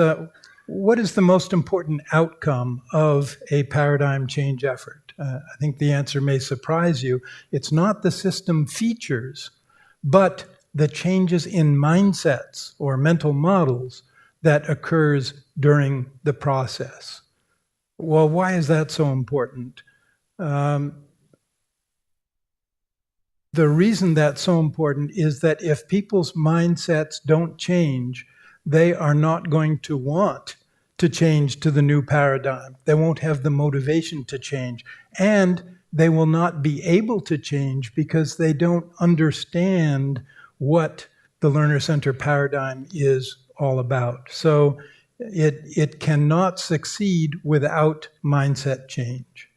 Speaker 20: what is the most important outcome of a paradigm change effort? I think the answer may surprise you. It's not the system features, but the changes in mindsets or mental models that occurs during the process. Well, why is that so important? The reason that's so important is that if people's mindsets don't change, they are not going to want to change to the new paradigm. They won't have the motivation to change. And they will not be able to change because they don't understand what the learner-centered paradigm is all about. So it cannot succeed without mindset change.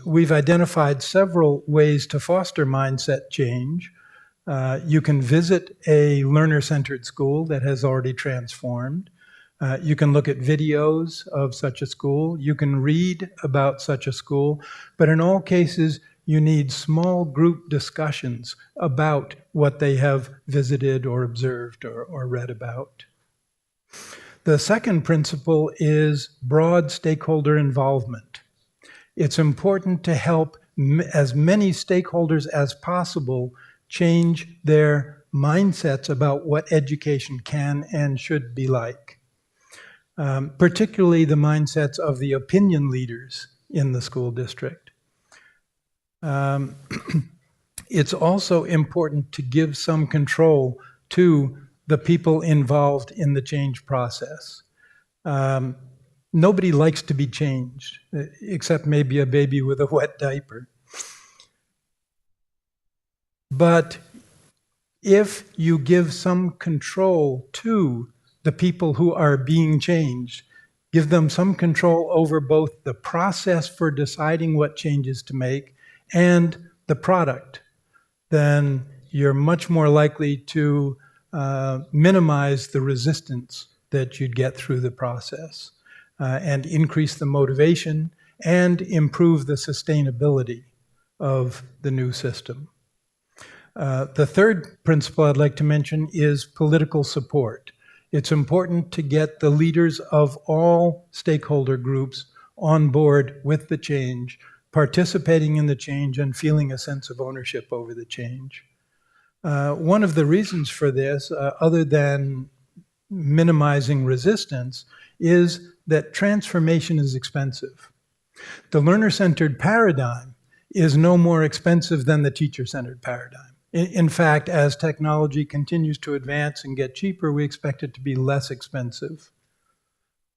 Speaker 20: We've identified several ways to foster mindset change. You can visit a learner-centered school that has already transformed. You can look at videos of such a school. You can read about such a school. But in all cases, you need small group discussions about what they have visited or observed or read about. The second principle is broad stakeholder involvement. It's important to help as many stakeholders as possible change their mindsets about what education can and should be like, particularly the mindsets of the opinion leaders in the school district. It's also important to give some control to the people involved in the change process. Nobody likes to be changed, except maybe a baby with a wet diaper. But if you give some control to the people who are being changed, give them some control over both the process for deciding what changes to make and the product, then you're much more likely to minimize the resistance that you'd get through the process and increase the motivation and improve the sustainability of the new system. The third principle I'd like to mention is political support. It's important to get the leaders of all stakeholder groups on board with the change, participating in the change and feeling a sense of ownership over the change. One of the reasons for this, other than minimizing resistance, is that transformation is expensive. The learner-centered paradigm is no more expensive than the teacher-centered paradigm. In fact, as technology continues to advance and get cheaper, we expect it to be less expensive.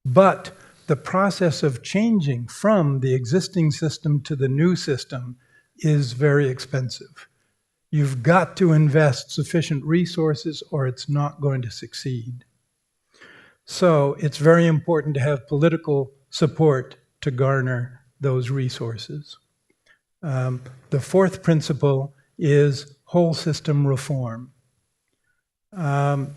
Speaker 20: But the process of changing from the existing system to the new system is very expensive. You've got to invest sufficient resources or it's not going to succeed. So it's very important to have political support to garner those resources. The fourth principle is whole system reform. I've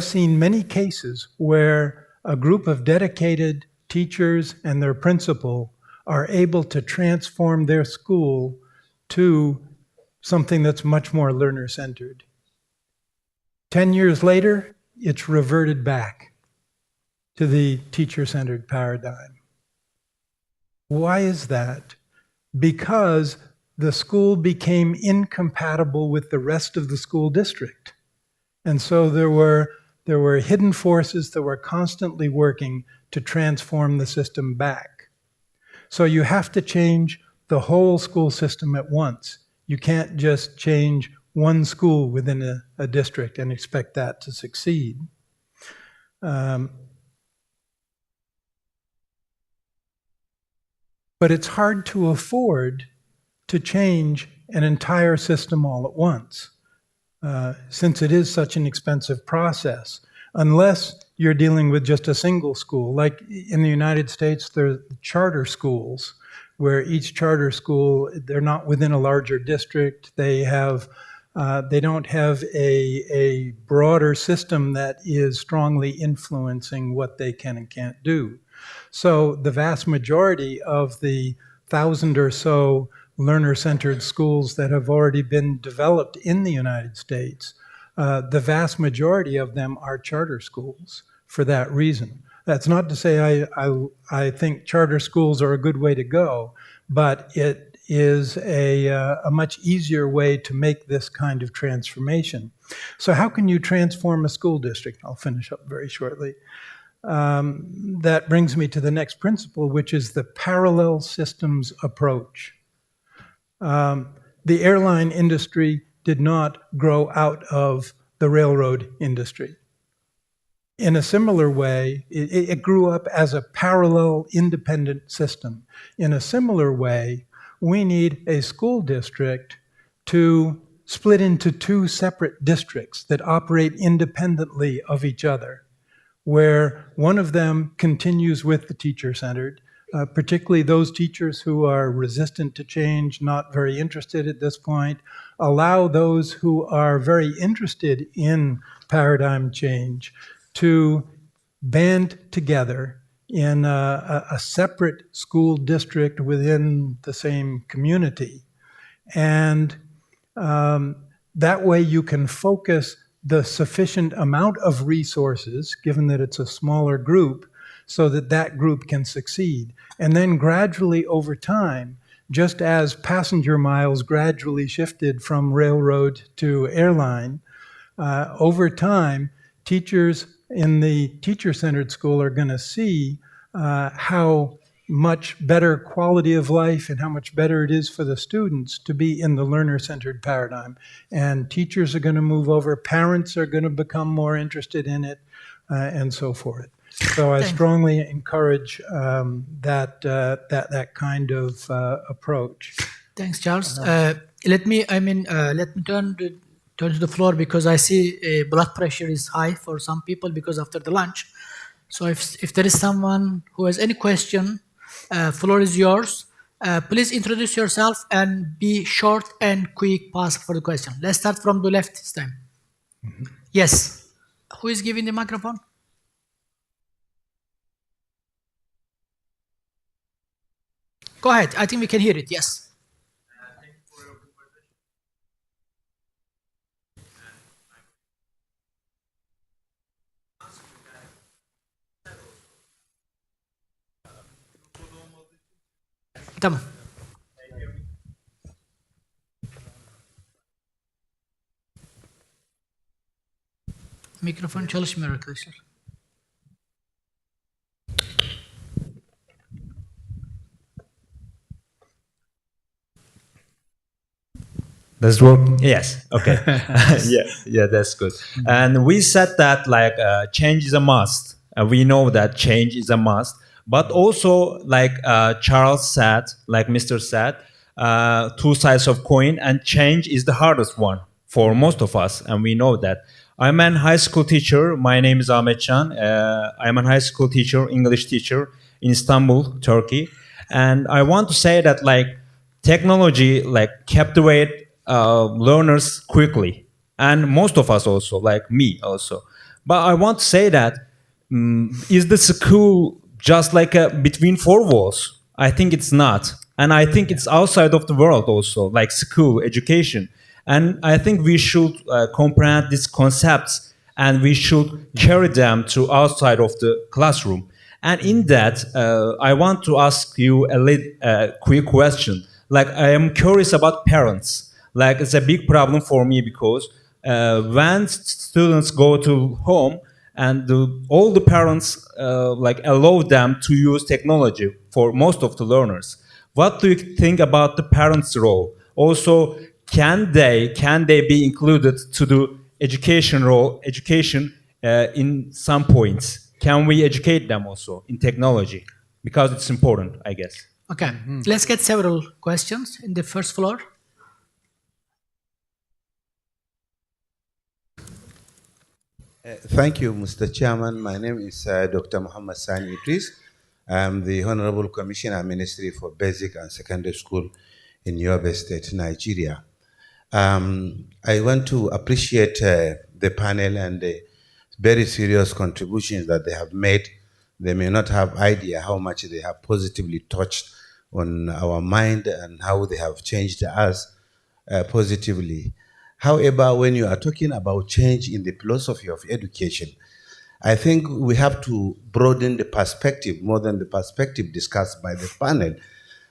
Speaker 20: seen many cases where a group of dedicated teachers and their principal are able to transform their school to something that's much more learner-centered. 10 years later, it's reverted back to the teacher-centered paradigm. Why is that? Because the school became incompatible with the rest of the school district. And so there were hidden forces that were constantly working to transform the system back. So you have to change the whole school system at once. You can't just change one school within a district and expect that to succeed. But it's hard to afford to change an entire system all at once. since it is such an expensive process, unless you're dealing with just a single school. Like in the United States, there are charter schools where each charter school, they're not within a larger district. They don't have a broader system that is strongly influencing what they can and can't do. So the vast majority of the 1,000 or so learner-centered schools that have already been developed in the United States, the vast majority of them are charter schools for that reason. That's not to say I think charter schools are a good way to go, but it is a much easier way to make this kind of transformation. So how can you transform a school district? I'll finish up very shortly. That brings me to the next principle, which is the parallel systems approach. The airline industry did not grow out of the railroad industry. In a similar way, it grew up as a parallel independent system. In a similar way, we need a school district to split into two separate districts that operate independently of each other, where one of them continues with the teacher-centered, particularly those teachers who are resistant to change, not very interested at this point, allow those who are very interested in paradigm change to band together in a separate school district within the same community. And that way you can focus the sufficient amount of resources, given that it's a smaller group, so that that group can succeed. And then gradually over time, just as passenger miles gradually shifted from railroad to airline, over time, teachers in the teacher-centered school are going to see how much better quality of life and how much better it is for the students to be in the learner-centered paradigm. And teachers are going to move over, parents are going to become more interested in it, and so forth. So I strongly encourage that kind of approach.
Speaker 4: Thanks, Charles. Let me turn to the floor because I see blood pressure is high for some people because after the lunch. So if there is someone who has any question, floor is yours. Please introduce yourself and be short and quick pass for the question. Let's start from the left this time. Mm-hmm. Yes. Who is giving the microphone? Go ahead. I think we can hear it. Yes. Tamam. Mikrofon çalışmıyor arkadaşlar.
Speaker 21: Does it work? Yes. Okay. yeah, that's good. And we said that like change is a must. We know that change is a must. But also, like Charles said, like Mr. said, two sides of coin, and change is the hardest one for most of us, and we know that. I'm a high school teacher. My name is Ahmet Can. I'm a high school teacher, English teacher in Istanbul, Turkey. And I want to say that like technology like captivate learners quickly, and most of us also, like me also. But I want to say that is the school just like between four walls? I think it's not, and I think it's outside of the world also, like school education. And I think we should comprehend these concepts, and we should carry them to outside of the classroom. And in that, I want to ask you a quick question. Like, I am curious about parents. Like, it's a big problem for me because when students go to home, and all the parents like allow them to use technology for most of the learners. What do you think about the parents' role? Also, can they be included to the education in some points? Can we educate them also in technology? Because it's important, I guess.
Speaker 4: Okay, let's get several questions in the first floor.
Speaker 3: Thank you, Mr. Chairman. My name is Dr. Muhammad Sani Idris. I'm the Honorable Commissioner Ministry for Basic and Secondary School in Yobe State, Nigeria. I want to appreciate the panel and the very serious contributions that they have made. They may not have idea how much they have positively touched on our mind and how they have changed us positively. However, when you are talking about change in the philosophy of education, I think we have to broaden the perspective more than the perspective discussed by the panel.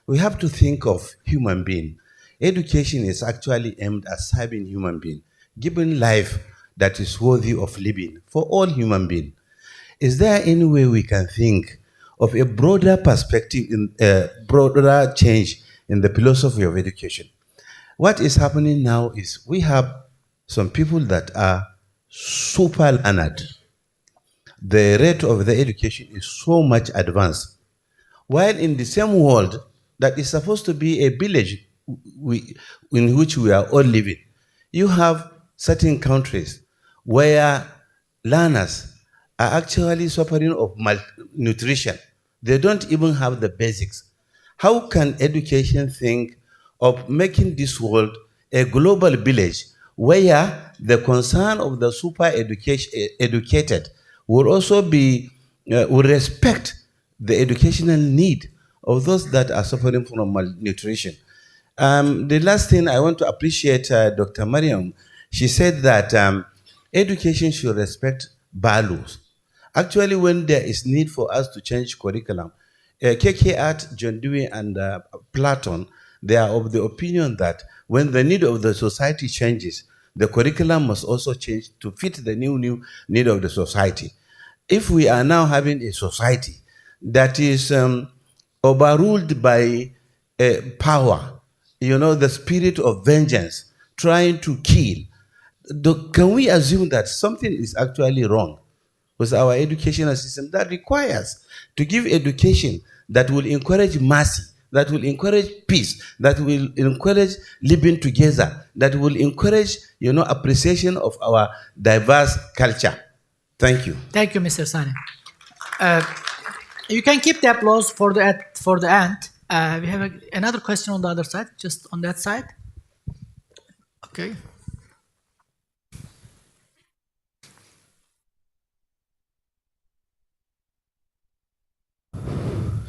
Speaker 3: We have to think of human being. Education is actually aimed at serving human being, giving life that is worthy of living for all human beings. Is there any way we can think of a broader perspective, in broader change in the philosophy of education? What is happening now is we have some people that are super learned. The rate of the education is so much advanced. While in the same world that is supposed to be a village in which we are all living, you have certain countries where learners are actually suffering of malnutrition. They don't even have the basics. How can education think of making this world a global village where the concern of the educated will also be, will respect the educational need of those that are suffering from malnutrition? The last thing I want to appreciate Dr. Mariam, she said that education should respect values. Actually, when there is need for us to change curriculum, KK Art, John Dewey, and Platon, they are of the opinion that when the need of the society changes, the curriculum must also change to fit the new need of the society. If we are now having a society that is overruled by power, you know, the spirit of vengeance, trying to kill, can we assume that something is actually wrong with our educational system that requires to give education that will encourage mercy, that will encourage peace, that will encourage living together, that will encourage, you know, appreciation of our diverse culture? Thank you.
Speaker 4: Thank you, Mr. Sani. You can keep the applause for the end. We have another question on the other side, just on that side. Okay.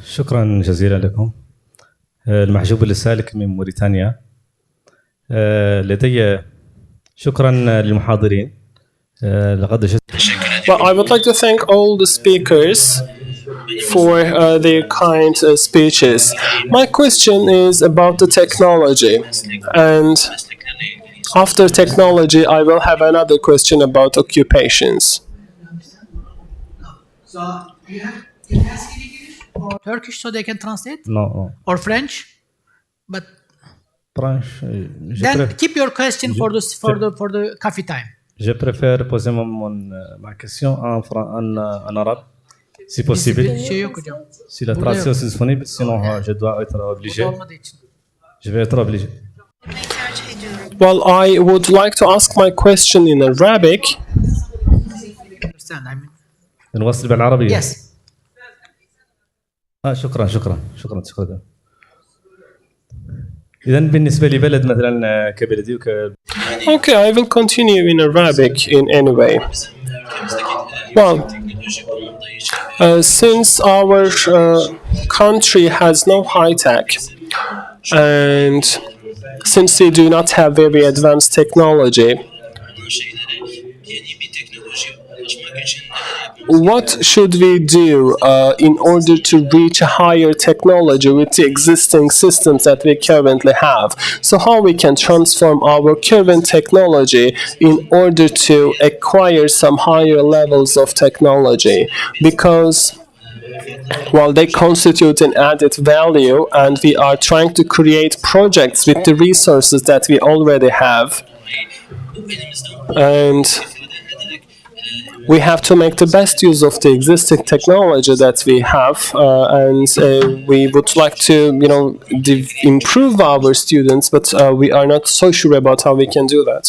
Speaker 22: شكرا جزيلا لكم. المحجوب السالك من موريتانيا. لدي شكرا للمحاضرين. لقد
Speaker 23: Well, I would like to thank all the speakers for their kind speeches. My question is about the technology, and after technology, I will have another question about occupations.
Speaker 4: So you can ask in English or Turkish so they can translate?
Speaker 22: No.
Speaker 4: Or French? But
Speaker 22: French.
Speaker 4: Then keep your question for the coffee time.
Speaker 22: Je préfère poser ma question en arabe, si possible. Si la traduction est disponible, sinon je dois être obligé. Je vais être obligé.
Speaker 23: Well, I would like to ask my question in Arabic.
Speaker 4: Understand? I mean.
Speaker 22: نواصل بالعربية.
Speaker 4: Yes.
Speaker 22: شكرا. إذن بالنسبة لبلد مثلا كبلدي
Speaker 23: Okay, I will continue in Arabic in any way. Well, since our country has no high tech, and since they do not have very advanced technology, what should we do in order to reach a higher technology with the existing systems that we currently have? So how we can transform our current technology in order to acquire some higher levels of technology? Because while they constitute an added value and we are trying to create projects with the resources that we already have, and we have to make the best use of the existing technology that we have, and we would like to, improve our students, but we are not so sure about how we can do that.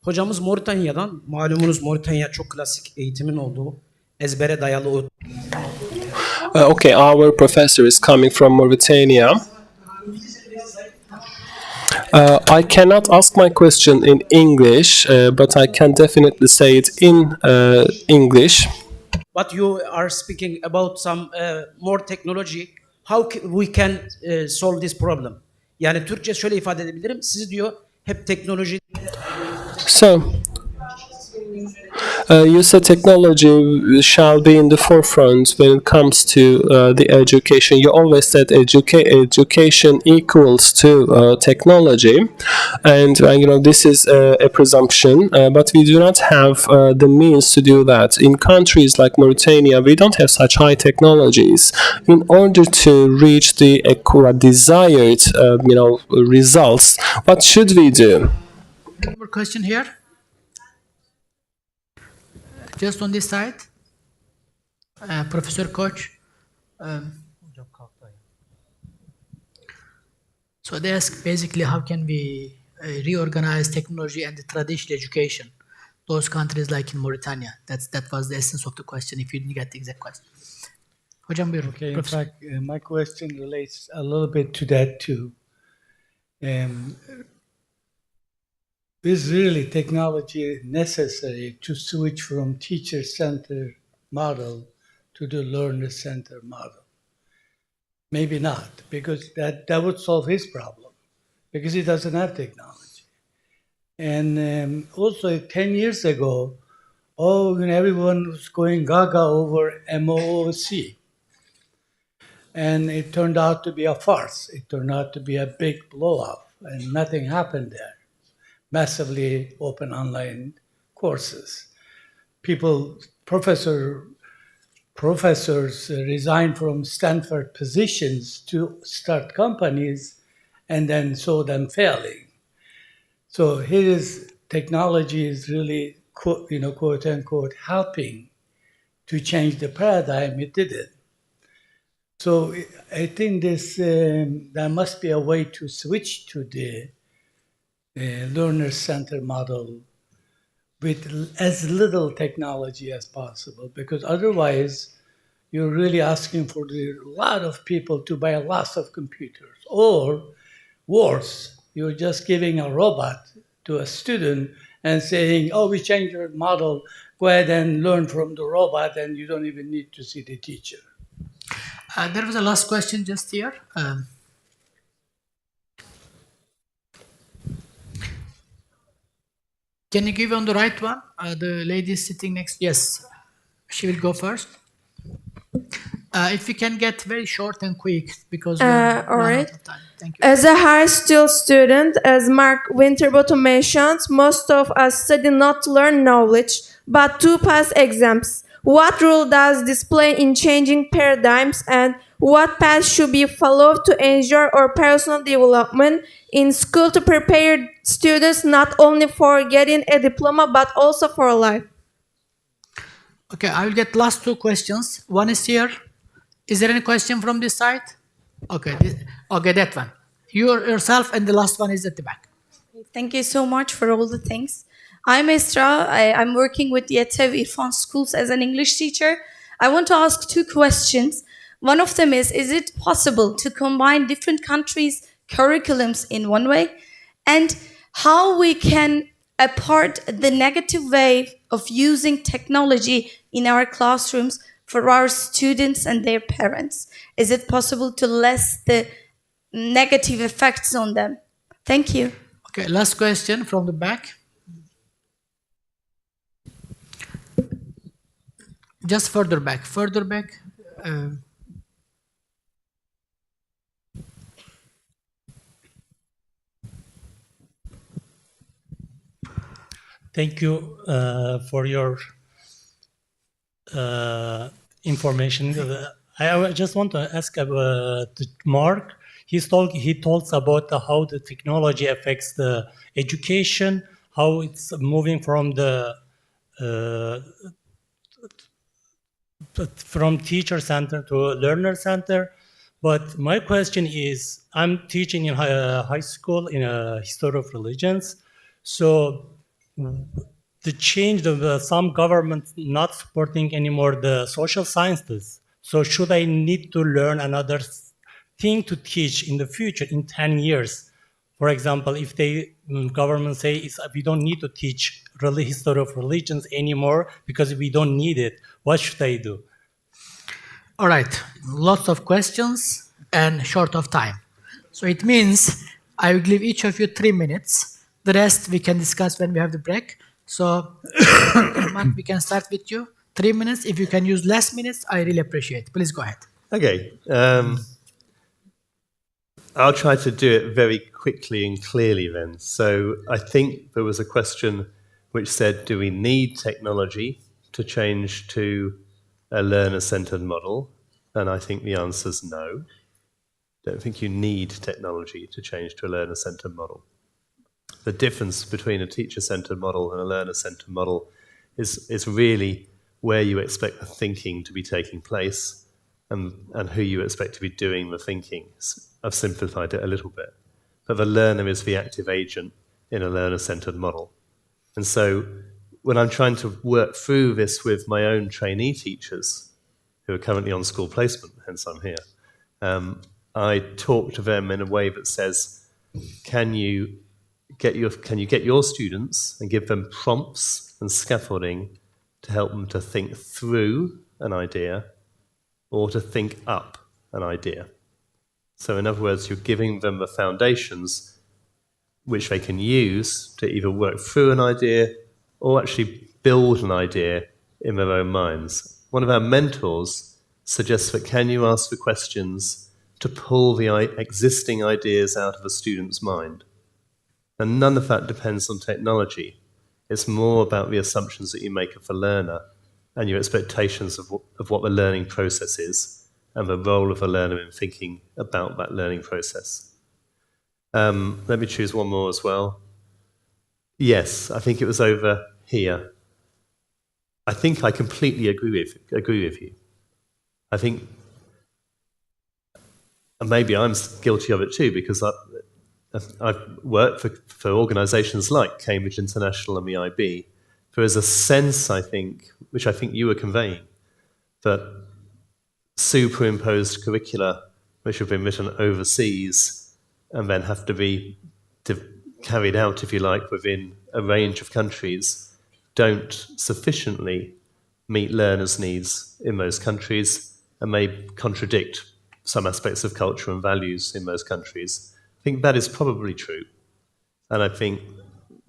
Speaker 1: Hocamız Moritanya'dan, malumunuz Moritanya çok klasik eğitimin olduğu, ezbere dayalı.
Speaker 23: Okay, our professor is coming from Mauritania. I cannot ask my question in English, but I can definitely say it in English.
Speaker 1: But you are speaking about some more technology. How we can solve this problem? Yani Türkçe şöyle ifade edebilirim. Sizi diyor hep teknoloji.
Speaker 23: So, you said technology shall be in the forefront when it comes to the education. You always said education equals to technology, and this is a presumption. But we do not have the means to do that. In countries like Mauritania, we don't have such high technologies. In order to reach the desired, results, what should we do?
Speaker 4: More question here. Just on this side, Professor Koch. So they ask basically how can we reorganize technology and the traditional education, those countries like in Mauritania. That was the essence of the question. If you didn't get the exact question. Hocam buyurun.
Speaker 5: Okay, in fact, my question relates a little bit to that too. Is really technology necessary to switch from teacher-centered model to the learner-centered model? Maybe not, because that would solve his problem, because he doesn't have technology. And also 10 years ago, everyone was going gaga over MOOC. And it turned out to be a farce. It turned out to be a big blow-up, and nothing happened there. Massively open online courses. Professors resigned from Stanford positions to start companies and then saw them failing. So his technology is really, quote unquote, helping to change the paradigm. It didn't. So I think there must be a way to switch to the learner-centered model with as little technology as possible, because otherwise you're really asking for a lot of people to buy lots of computers. Or worse, you're just giving a robot to a student and saying, we changed your model, go ahead and learn from the robot, and you don't even need to see the teacher.
Speaker 4: There was a last question just here. Can you give on the right one? The lady sitting next. Yes, she will go first. If we can get very short and quick, because we are
Speaker 6: all right.
Speaker 4: out of time. Thank you.
Speaker 6: As a high school student, as Mark Winterbottom mentioned, most of us study not to learn knowledge, but to pass exams. What role does this play in changing paradigms, and what path should be followed to ensure our personal development in school to prepare students not only for getting a diploma, but also for life?
Speaker 4: Okay, I will get last two questions. One is here. Is there any question from this side? Okay, okay, that one. Yourself, and the last one is at the back.
Speaker 24: Thank you so much for all the things. I'm Esra. I'm working with Yetev Irfan Schools as an English teacher. I want to ask two questions. One of them is it possible to combine different countries' curriculums in one way? And how we can apart the negative wave of using technology in our classrooms for our students and their parents? Is it possible to lessen the negative effects on them? Thank you.
Speaker 4: Okay, last question from the back. Just further back.
Speaker 25: Thank you for your information. I just want to ask Mark. He talks about how the technology affects the education, how it's moving from the from teacher center to learner center. But my question is, I'm teaching in high school in a history of religions. So the change of some governments not supporting anymore the social sciences. So should I need to learn another thing to teach in the future in 10 years? For example, if they government say we don't need to teach history of religions anymore because we don't need it, what should I do?
Speaker 4: All right, lots of questions and short of time. So it means I will give each of you 3 minutes. The rest we can discuss when we have the break. So Mark, we can start with you. 3 minutes. If you can use less minutes, I really appreciate it. Please go ahead.
Speaker 18: Okay. I'll try to do it very quickly and clearly then. So I think there was a question which said, do we need technology to change to a learner-centered model? And I think the answer is no. Don't think you need technology to change to a learner-centered model. The difference between a teacher-centered model and a learner-centered model is really where you expect the thinking to be taking place and who you expect to be doing the thinking. I've simplified it a little bit. But the learner is the active agent in a learner-centered model. And so when I'm trying to work through this with my own trainee teachers, who are currently on school placement, hence I'm here, I talk to them in a way that says, can you get your students and give them prompts and scaffolding to help them to think through an idea or to think up an idea? So in other words, you're giving them the foundations which they can use to either work through an idea or actually build an idea in their own minds. One of our mentors suggests that can you ask the questions to pull the existing ideas out of a student's mind? And none of that depends on technology. It's more about the assumptions that you make of the learner and your expectations of what the learning process is and the role of the learner in thinking about that learning process. Let me choose one more as well. Yes, I think it was over here. I think I completely agree with you. I think, and maybe I'm guilty of it too, because I've worked for organisations like Cambridge International and the IB. There is a sense, I think, which I think you were conveying, that superimposed curricula, which have been written overseas and then have to be carried out, if you like, within a range of countries, don't sufficiently meet learners' needs in those countries and may contradict some aspects of culture and values in those countries. I think that is probably true. And I think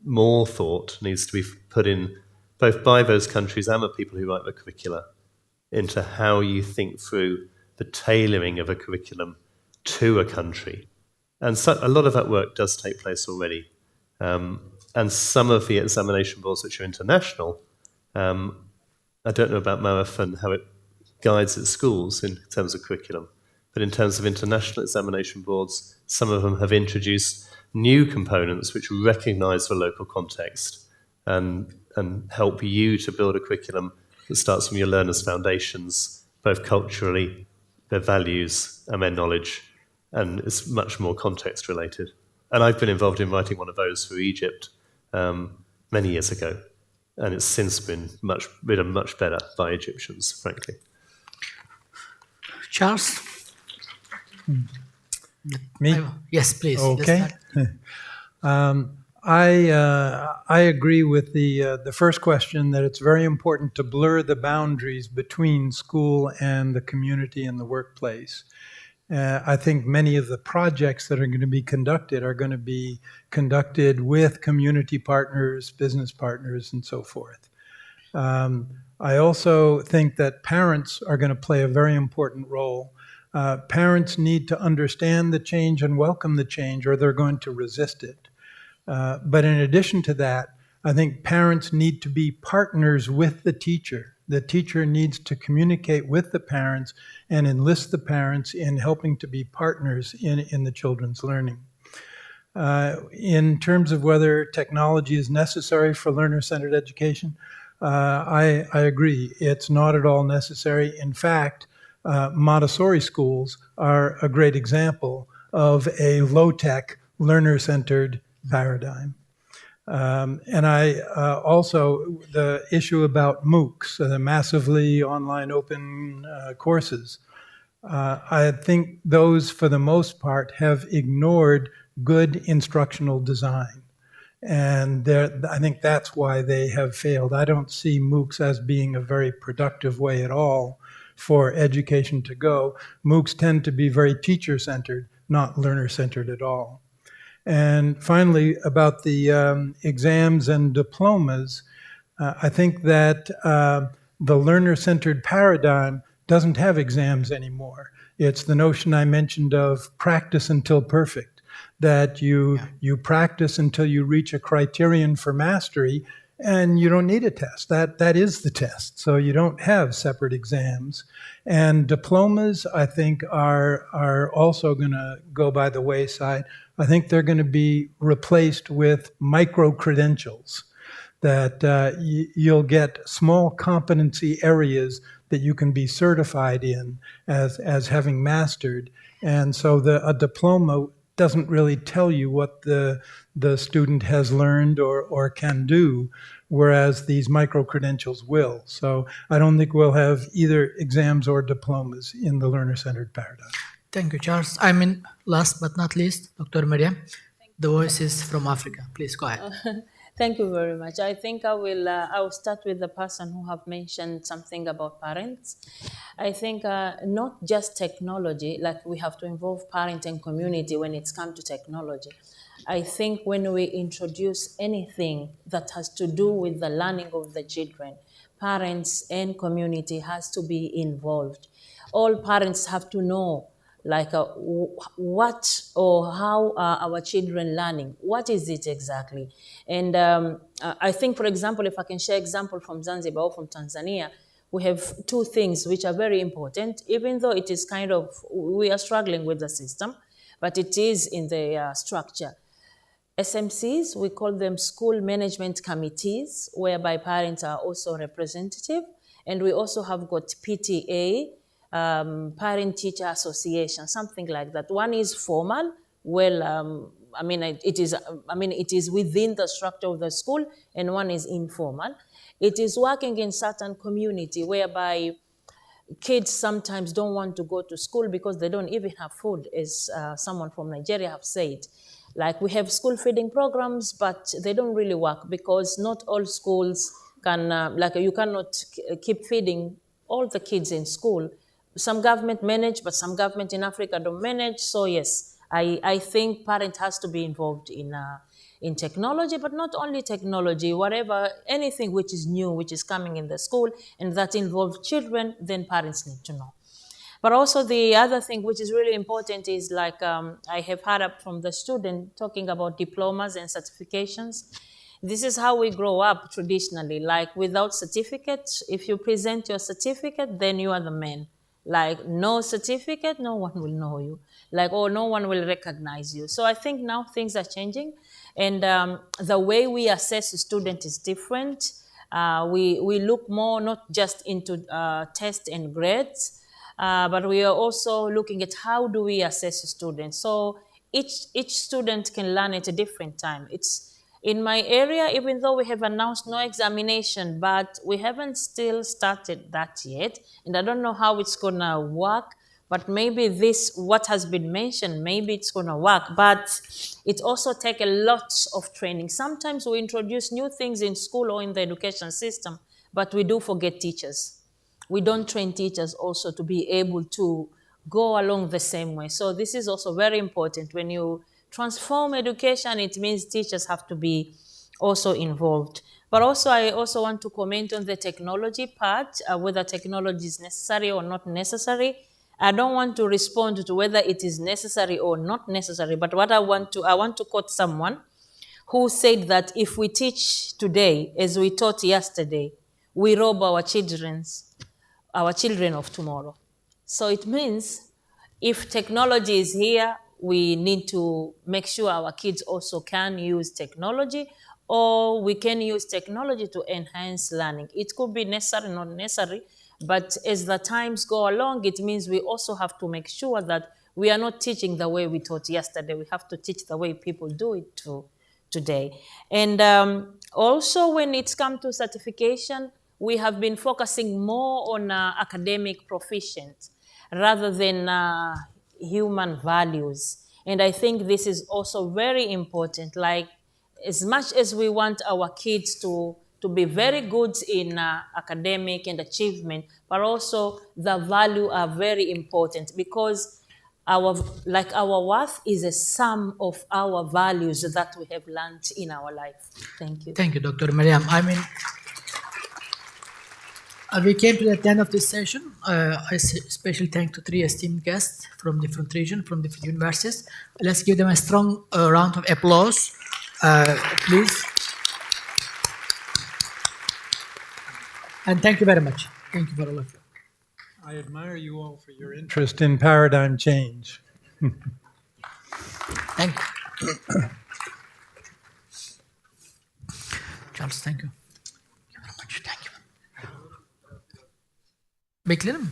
Speaker 18: more thought needs to be put in, both by those countries and the people who write the curricula, into how you think through the tailoring of a curriculum to a country. And so a lot of that work does take place already. And some of the examination boards which are international, I don't know about Marif and how it guides its schools in terms of curriculum, but in terms of international examination boards, some of them have introduced new components which recognise the local context and help you to build a curriculum that starts from your learners' foundations, both culturally, their values and their knowledge, and it's much more context related. And I've been involved in writing one of those for Egypt many years ago, and it's since been written much better by Egyptians, frankly.
Speaker 4: Charles?
Speaker 5: Me?
Speaker 4: Yes, please.
Speaker 5: Okay. I agree with the first question that it's very important to blur the boundaries between school and the community and the workplace. I think many of the projects that are going to be conducted are going to be conducted with community partners, business partners, and so forth. I also think that parents are going to play a very important role. Parents need to understand the change and welcome the change, or they're going to resist it. But in addition to that, I think parents need to be partners with the teacher. The teacher needs to communicate with the parents and enlist the parents in helping to be partners in the children's learning. In terms of whether technology is necessary for learner-centered education, I agree. It's not at all necessary. In fact, Montessori schools are a great example of a low-tech, learner-centered paradigm.
Speaker 20: And I also, the issue about MOOCs, the massively online open courses, I think those, for the most part, have ignored good instructional design. And I think that's why they have failed. I don't see MOOCs as being a very productive way at all for education to go. MOOCs tend to be very teacher-centered, not learner-centered at all. And finally, about the exams and diplomas, I think that the learner-centered paradigm doesn't have exams anymore. It's the notion I mentioned of practice until perfect, that you practice until you reach a criterion for mastery, and you don't need a test. That is the test. So you don't have separate exams. And diplomas, I think, are also going to go by the wayside. I think they're going to be replaced with micro-credentials, that you'll get small competency areas that you can be certified in as having mastered. And so a diploma doesn't really tell you what the student has learned or can do, whereas these micro-credentials will. So I don't think we'll have either exams or diplomas in the learner-centered paradigm.
Speaker 4: Thank you, Charles. I mean, last but not least, Dr. Mariam, the voice is from Africa. Please go ahead.
Speaker 19: Thank you very much. I think I will start with the person who have mentioned something about parents. I think not just technology, like we have to involve parent and community when it's come to technology. I think when we introduce anything that has to do with the learning of the children, parents and community has to be involved. All parents have to know like what or how are our children learning? What is it exactly? And I think, for example, if I can share example from Zanzibar or from Tanzania, we have two things which are very important, even though it is kind of, we are struggling with the system, but it is in the structure. SMCs, we call them school management committees, whereby parents are also representative. And we also have got PTA, parent-teacher association, something like that. One is formal, well, it is within the structure of the school, and one is informal. It is working in certain community whereby kids sometimes don't want to go to school because they don't even have food, as someone from Nigeria have said. Like we have school feeding programs, but they don't really work because not all schools can, you cannot keep feeding all the kids in school. Some government manage, but some government in Africa don't manage. So yes, I think parent has to be involved in technology, but not only technology, whatever, anything which is new, which is coming in the school and that involves children, then parents need to know. But also the other thing which is really important is like I have heard up from the student talking about diplomas and certifications. This is how we grow up traditionally, like without certificate. If you present your certificate, then you are the man. Like no certificate, no one will know you. Like, or no one will recognize you. So I think now things are changing. And the way we assess a student is different. We look more not just into tests and grades, but we are also looking at how do we assess students. So each student can learn at a different time. It's in my area, even though we have announced no examination, but we haven't still started that yet. And I don't know how it's gonna work, but maybe this, what has been mentioned, maybe it's gonna work, but it also takes a lot of training. Sometimes we introduce new things in school or in the education system, but we do forget teachers. We don't train teachers also to be able to go along the same way. So this is also very important. When you transform education, it means teachers have to be also involved. But also, I also want to comment on the technology part, whether technology is necessary or not necessary. I don't want to respond to whether it is necessary or not necessary, but what I want to quote someone who said that if we teach today as we taught yesterday, we rob our children of tomorrow. So it means if technology is here, we need to make sure our kids also can use technology, or we can use technology to enhance learning. It could be necessary, not necessary, but as the times go along, it means we also have to make sure that we are not teaching the way we taught yesterday. We have to teach the way people do it today. And also when it's come to certification, we have been focusing more on academic proficiency rather than human values. And I think this is also very important. Like, as much as we want our kids to be very good in academic and achievement, but also the value are very important, because our worth is a sum of our values that we have learned in our life. Thank you.
Speaker 4: Thank you, Dr. Mariam. I mean, we came to the end of this session. I special thank to 3 esteemed guests from different regions, from different universities. Let's give them a strong round of applause, please. And thank you very much. Thank you for all of you.
Speaker 20: I admire you all for your interest in paradigm change.
Speaker 4: Thank you. Charles, thank you. Thank you very much. Thank you. Beklerim.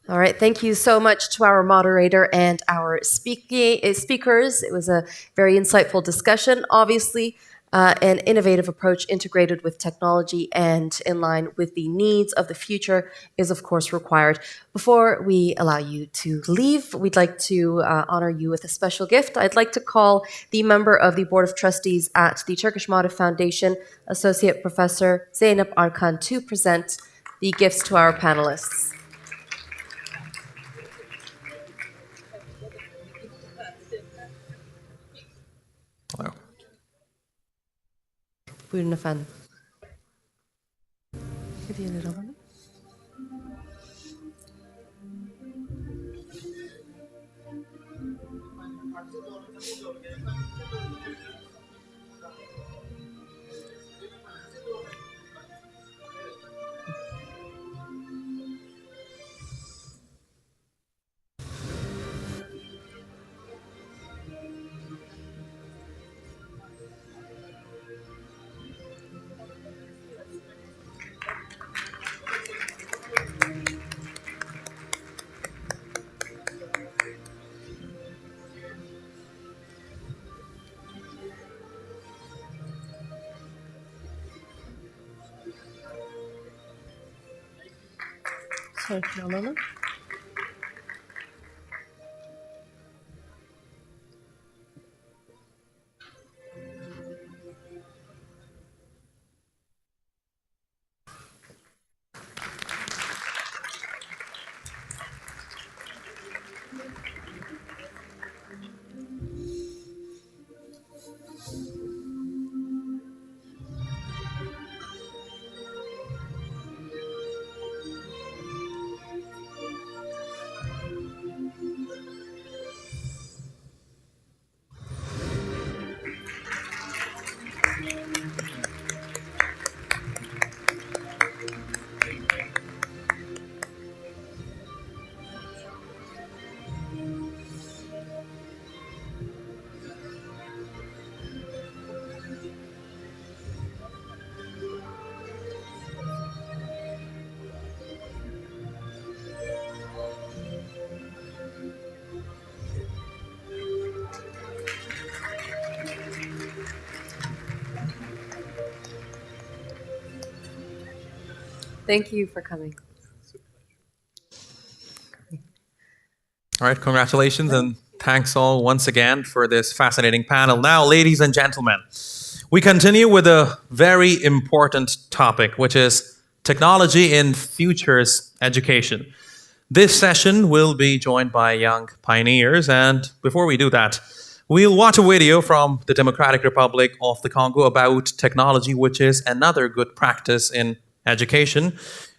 Speaker 11: All right, thank you so much to our moderator and our speakers. It was a very insightful discussion. Obviously, an innovative approach integrated with technology and in line with the needs of the future is, of course, required. Before we allow you to leave, we'd like to honor you with a special gift. I'd like to call the member of the Board of Trustees at the Turkish Maarif Foundation, Associate Professor Zeynep Arkan, to present the gifts to our panelists.
Speaker 8: Hello.
Speaker 11: Buyurun efendim. Hediyeleri alalım. Şöyle alalım. Thank you for coming.
Speaker 8: All right, congratulations and thanks all once again for this fascinating panel. Now, ladies and gentlemen, we continue with a very important topic, which is technology in futures education. This session will be joined by young pioneers, and before we do that, we'll watch a video from the Democratic Republic of the Congo about technology, which is another good practice in education.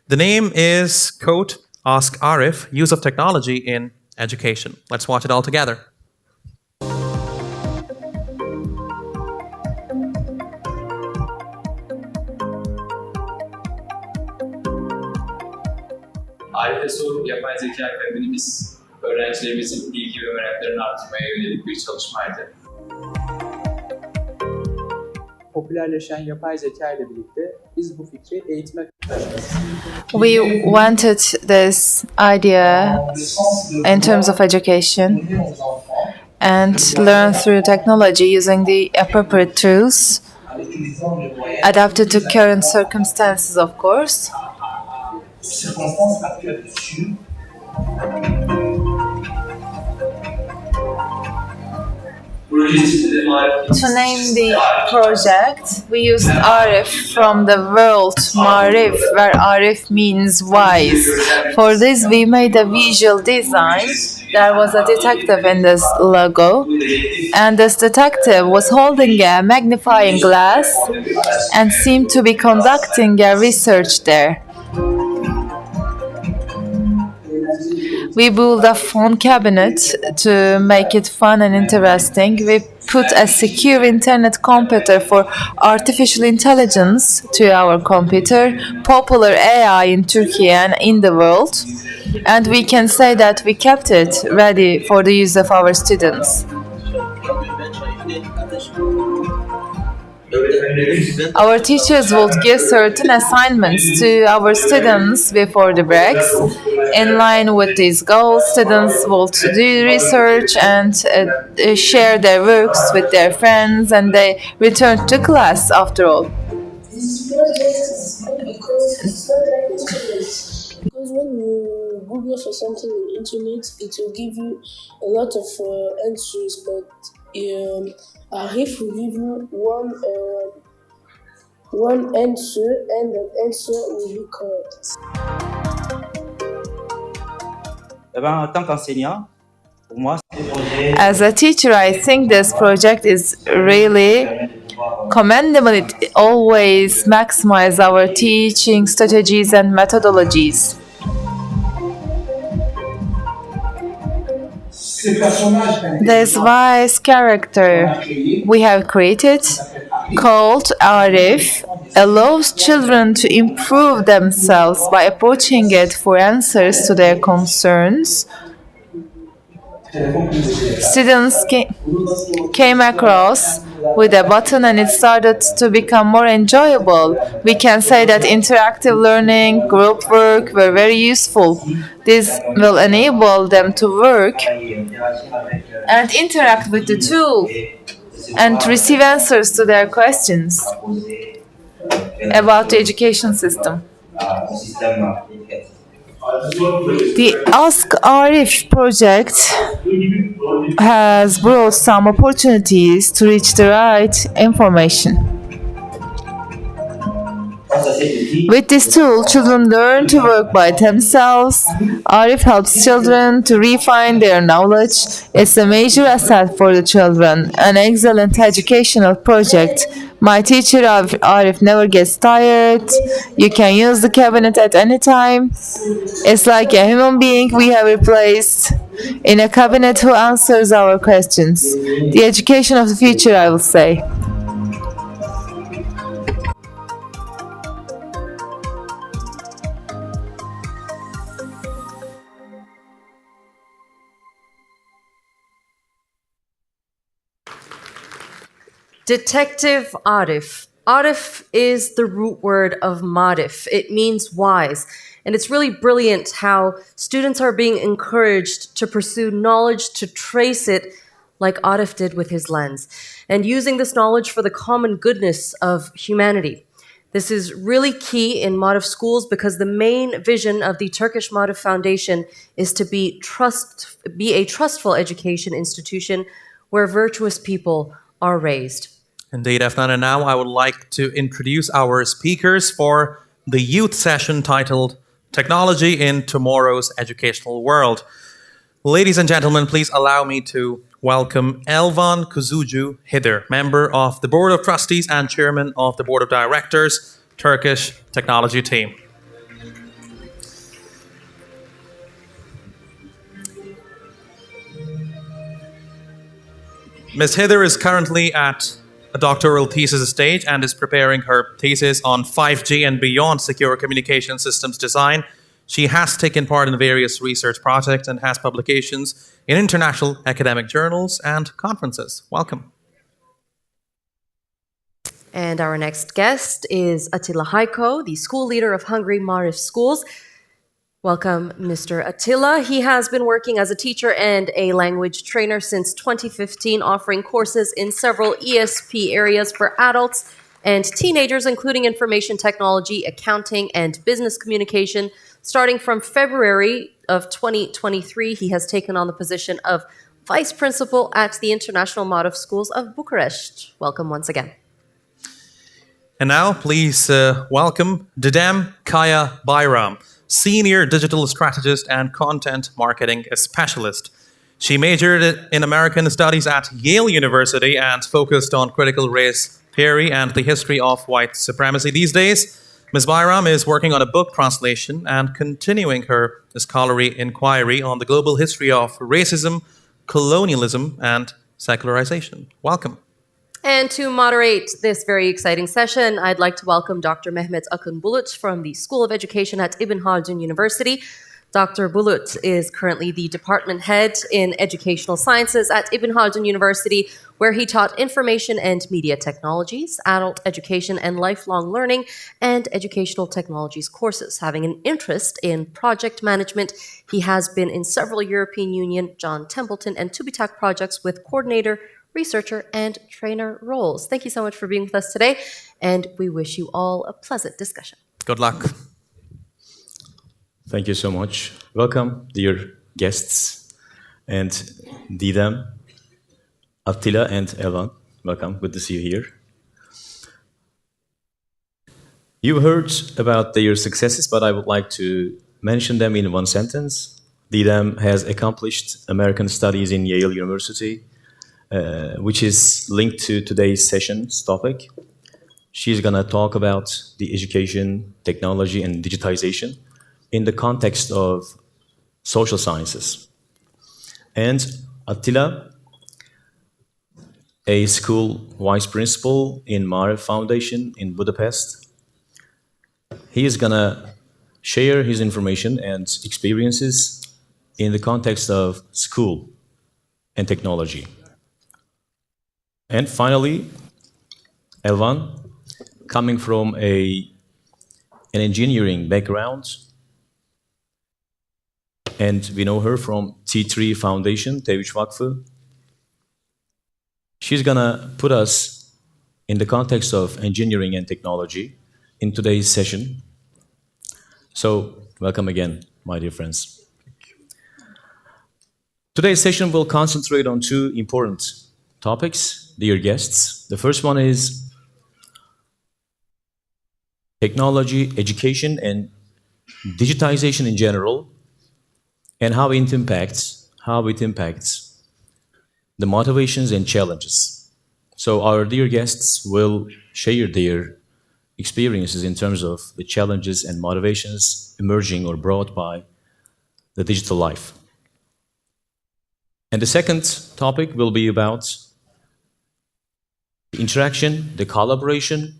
Speaker 8: The name is quote, Ask Arif, Use of Technology in Education. Let's watch it all together.
Speaker 2: Arif'e Soru Yapay Zeka Akademimiz öğrencilerimizin bilgi ve meraklarını artırmaya yönelik bir çalışmaydı.
Speaker 10: Popülerleşen yapay zeka ile birlikte biz bu fikri eğitime taşıdık.
Speaker 13: We wanted this idea in terms of education
Speaker 12: and learn through technology using the appropriate tools, adapted to current circumstances, of course. To name the project, we used Arif from the word Marif, where Arif means wise. For this, we made a visual design. There was a detective in this logo, and this detective was holding a magnifying glass and seemed to be conducting a research there. We built a phone cabinet to make it fun and interesting. We put a secure internet computer for artificial intelligence to our computer, popular AI in Turkey and in the world. And we can say that we kept it ready for the use of our students. Our teachers would give certain assignments to our students before the breaks. In line with these goals, students would do research and share their works with their friends, and they return to class after all.
Speaker 13: This project is good because it's not like internet. Because when you Google for something on internet, it will give you a lot of answers, but if we give you one answer, and that answer will be correct.
Speaker 12: As a teacher, I think this project is really commendable. It always maximizes our teaching strategies and methodologies. This wise character we have created, called Arif, allows children to improve themselves by approaching it for answers to their concerns. Students came across with a button and it started to become more enjoyable. We can say that interactive learning, group work were very useful. This will enable them to work and interact with the tool and receive answers to their questions about the education system. The Ask Arif project has brought some opportunities to reach the right information. With this tool, children learn to work by themselves. Arif helps children to refine their knowledge. It's a major asset for the children, an excellent educational project. My teacher Arif never gets tired. You can use the cabinet at any time. It's like a human being we have replaced in a cabinet who answers our questions. The education of the future, I will say.
Speaker 11: Detective Arif. Arif is the root word of Marif. It means wise. And it's really brilliant how students are being encouraged to pursue knowledge, to trace it like Arif did with his lens, and using this knowledge for the common goodness of humanity. This is really key in Marif schools because the main vision of the Turkish Marif Foundation is to be a trustful education institution where virtuous people are raised.
Speaker 8: Indeed, Efnan, and now I would like to introduce our speakers for the youth session titled Technology in Tomorrow's Educational World. Ladies and gentlemen, please allow me to welcome Elvan Kuzucu Hidir, member of the Board of Trustees and Chairman of the Board of Directors, Turkish Technology Team. Ms. Hidir is currently at a doctoral thesis stage and is preparing her thesis on 5G and beyond secure communication systems design. She has taken part in various research projects and has publications in international academic journals and conferences. Welcome.
Speaker 11: And our next guest is Attila Haiko, the school leader of Hungary Marif Schools. Welcome, Mr. Attila. He has been working as a teacher and a language trainer since 2015, offering courses in several ESP areas for adults and teenagers, including information technology, accounting, and business communication. Starting from February of 2023, he has taken on the position of Vice Principal at the International Model Schools of Bucharest. Welcome once again.
Speaker 8: And now, please welcome Didem Kaya Bayram, Senior Digital Strategist and Content Marketing Specialist. She majored in American Studies at Yale University and focused on critical race theory and the history of white supremacy. These days, Ms. Bayram is working on a book translation and continuing her scholarly inquiry on the global history of racism, colonialism, and secularization. Welcome.
Speaker 11: And to moderate this very exciting session, I'd like to welcome Dr. Mehmet Akın Bulut from the School of Education at Ibn Khaldun University. Dr. Bulut is currently the department head in educational sciences at Ibn Khaldun University, where he taught information and media technologies, adult education and lifelong learning, and educational technologies courses. Having an interest in project management, he has been in several European Union, John Templeton, and TÜBİTAK projects with coordinator, researcher, and trainer roles. Thank you so much for being with us today, and we wish you all a pleasant discussion.
Speaker 8: Good luck.
Speaker 22: Thank you so much. Welcome, dear guests, and Didem, Attila, and Elvan. Welcome, good to see you here. You heard about their successes, but I would like to mention them in one sentence. Didem has accomplished American studies in Yale University, which is linked to today's session's topic. She's going to talk about the education, technology, and digitization in the context of social sciences. And Attila, a school vice principal in Marif Foundation in Budapest, he is going to share his information and experiences in the context of school and technology. And finally, Elvan, coming from an engineering background, and we know her from T3 Foundation, Teviç Vakfı. She's gonna put us in the context of engineering and technology in today's session. So, welcome again, my dear friends. Today's session will concentrate on two important topics, dear guests. The first one is technology, education, and digitization in general, and how it impacts the motivations and challenges. So our dear guests will share their experiences in terms of the challenges and motivations emerging or brought by the digital life. And the second topic will be about the interaction, the collaboration,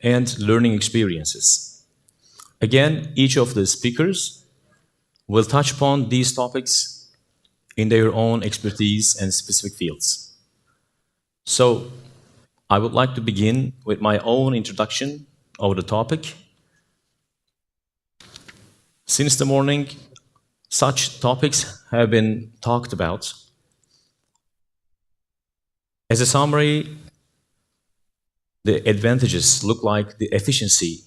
Speaker 22: and learning experiences. Again, each of the speakers will touch upon these topics in their own expertise and specific fields. So, I would like to begin with my own introduction of the topic. Since the morning, such topics have been talked about. As a summary, the advantages look like the efficiency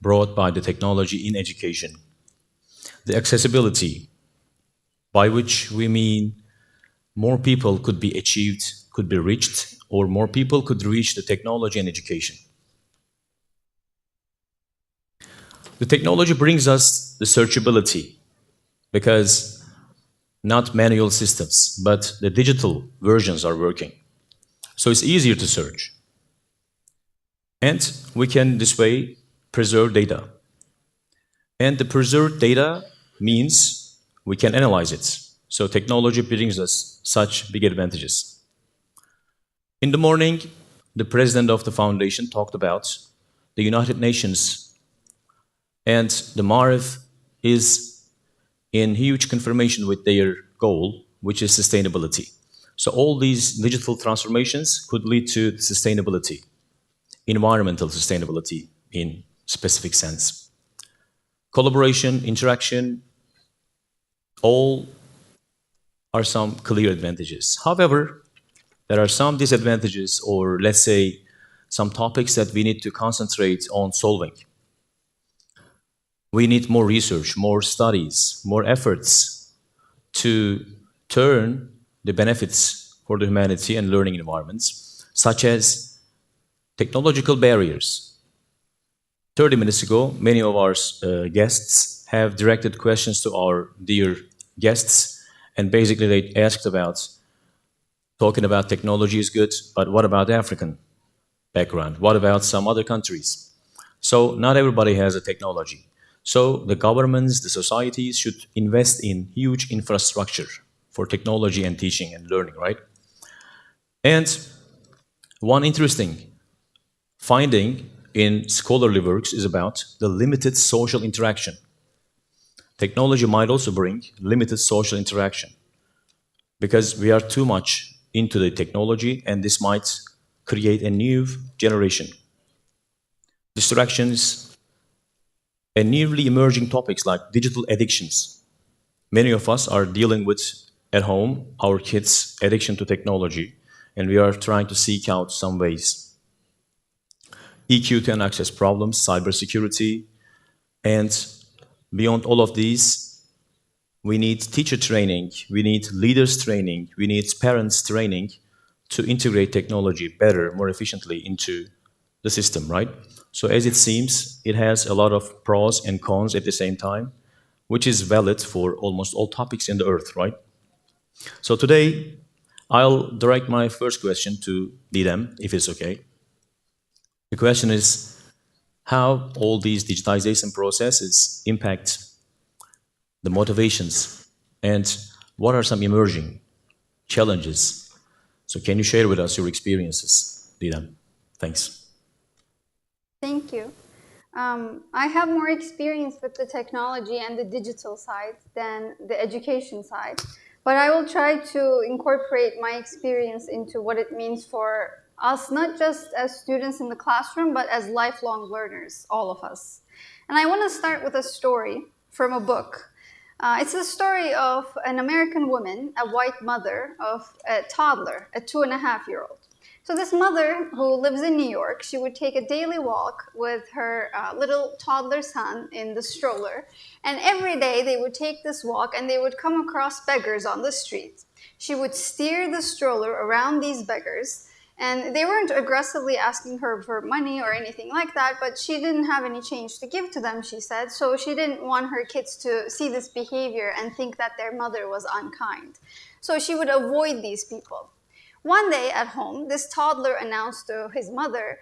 Speaker 22: brought by the technology in education, the accessibility, by which we mean more people could be achieved, could be reached, or more people could reach the technology and education. The technology brings us the searchability, because not manual systems, but the digital versions are working. So it's easier to search. And we can this way preserve data. And the preserved data means we can analyze it. So technology brings us such big advantages. In the morning, the president of the foundation talked about the United Nations, and the Marif is in huge confirmation with their goal, which is sustainability. So all these digital transformations could lead to sustainability, environmental sustainability in specific sense. Collaboration, interaction,
Speaker 9: all are some clear advantages. However, there are some disadvantages, or let's say some topics that we need to concentrate on solving. We need more research, more studies, more efforts to turn the benefits for the humanity and learning environments, such as technological barriers. 30 minutes ago, many of our guests have directed questions to our dear guests, and basically they asked about, talking about technology is good, but what about African background? What about some other countries? So not everybody has a technology. So the governments, the societies should invest in huge infrastructure for technology and teaching and learning, right? And one interesting finding in scholarly works is about the limited social interaction. Technology might also bring limited social interaction because we are too much into the technology, and this might create a new generation. Distractions and newly emerging topics like digital addictions. Many of us are dealing with at home our kids' addiction to technology, and we are trying to seek out some ways. EQ and access problems, cybersecurity, and beyond all of these, we need teacher training, we need leaders training, we need parents training to integrate technology better, more efficiently into the system, right? So as it seems, it has a lot of pros and cons at the same time, which is valid for almost all topics in the earth, right? So today, I'll direct my first question to Didem, if it's okay. The question is how all these digitization processes impact the motivations, and what are some emerging challenges? So can you share with us your experiences, Didem? Thanks.
Speaker 14: Thank you. I have more experience with the technology and the digital side than the education side, but I will try to incorporate my experience into what it means for us, not just as students in the classroom, but as lifelong learners, all of us. And I want to start with a story from a book. It's the story of an American woman, a white mother of a toddler, a 2.5-year-old. So this mother who lives in New York, she would take a daily walk with her little toddler son in the stroller. And every day they would take this walk and they would come across beggars on the street. She would steer the stroller around these beggars. And they weren't aggressively asking her for money or anything like that, but she didn't have any change to give to them, she said. So she didn't want her kids to see this behavior and think that their mother was unkind. So she would avoid these people. One day at home, this toddler announced to his mother,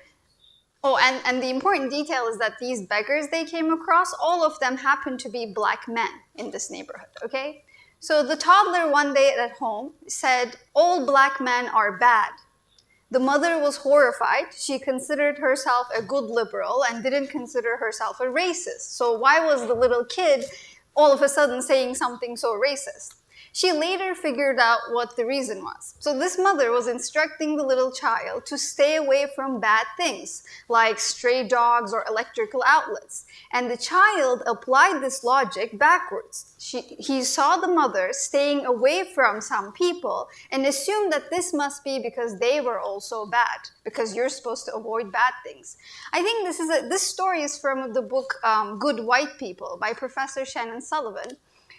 Speaker 14: oh, and the important detail is that these beggars they came across, all of them happened to be black men in this neighborhood, okay? So the toddler one day at home said, all black men are bad. The mother was horrified. She considered herself a good liberal and didn't consider herself a racist. So why was the little kid all of a sudden saying something so racist? She later figured out what the reason was. So this mother was instructing the little child to stay away from bad things, like stray dogs or electrical outlets. And the child applied this logic backwards. He saw the mother staying away from some people and assumed that this must be because they were also bad, because you're supposed to avoid bad things. I think this story is from the book Good White People by Professor Shannon Sullivan.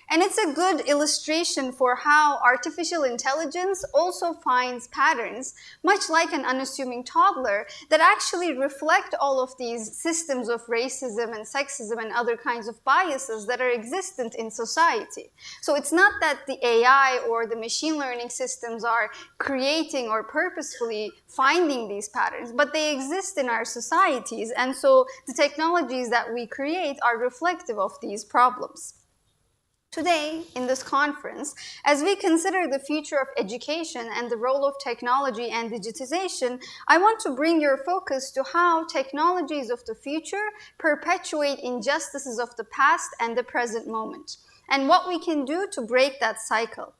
Speaker 14: And it's a good illustration for how artificial intelligence also finds patterns, much like an unassuming toddler, that actually reflect all of these systems of racism and sexism and other kinds of biases that are existent in society. So it's not that the AI or the machine learning systems are creating or purposefully finding these patterns, but they exist in our societies, and so the technologies that we create are reflective of these problems. Today, in this conference, as we consider the future of education and the role of technology and digitization, I want to bring your focus to how technologies of the future perpetuate injustices of the past and the present moment, and what we can do to break that cycle.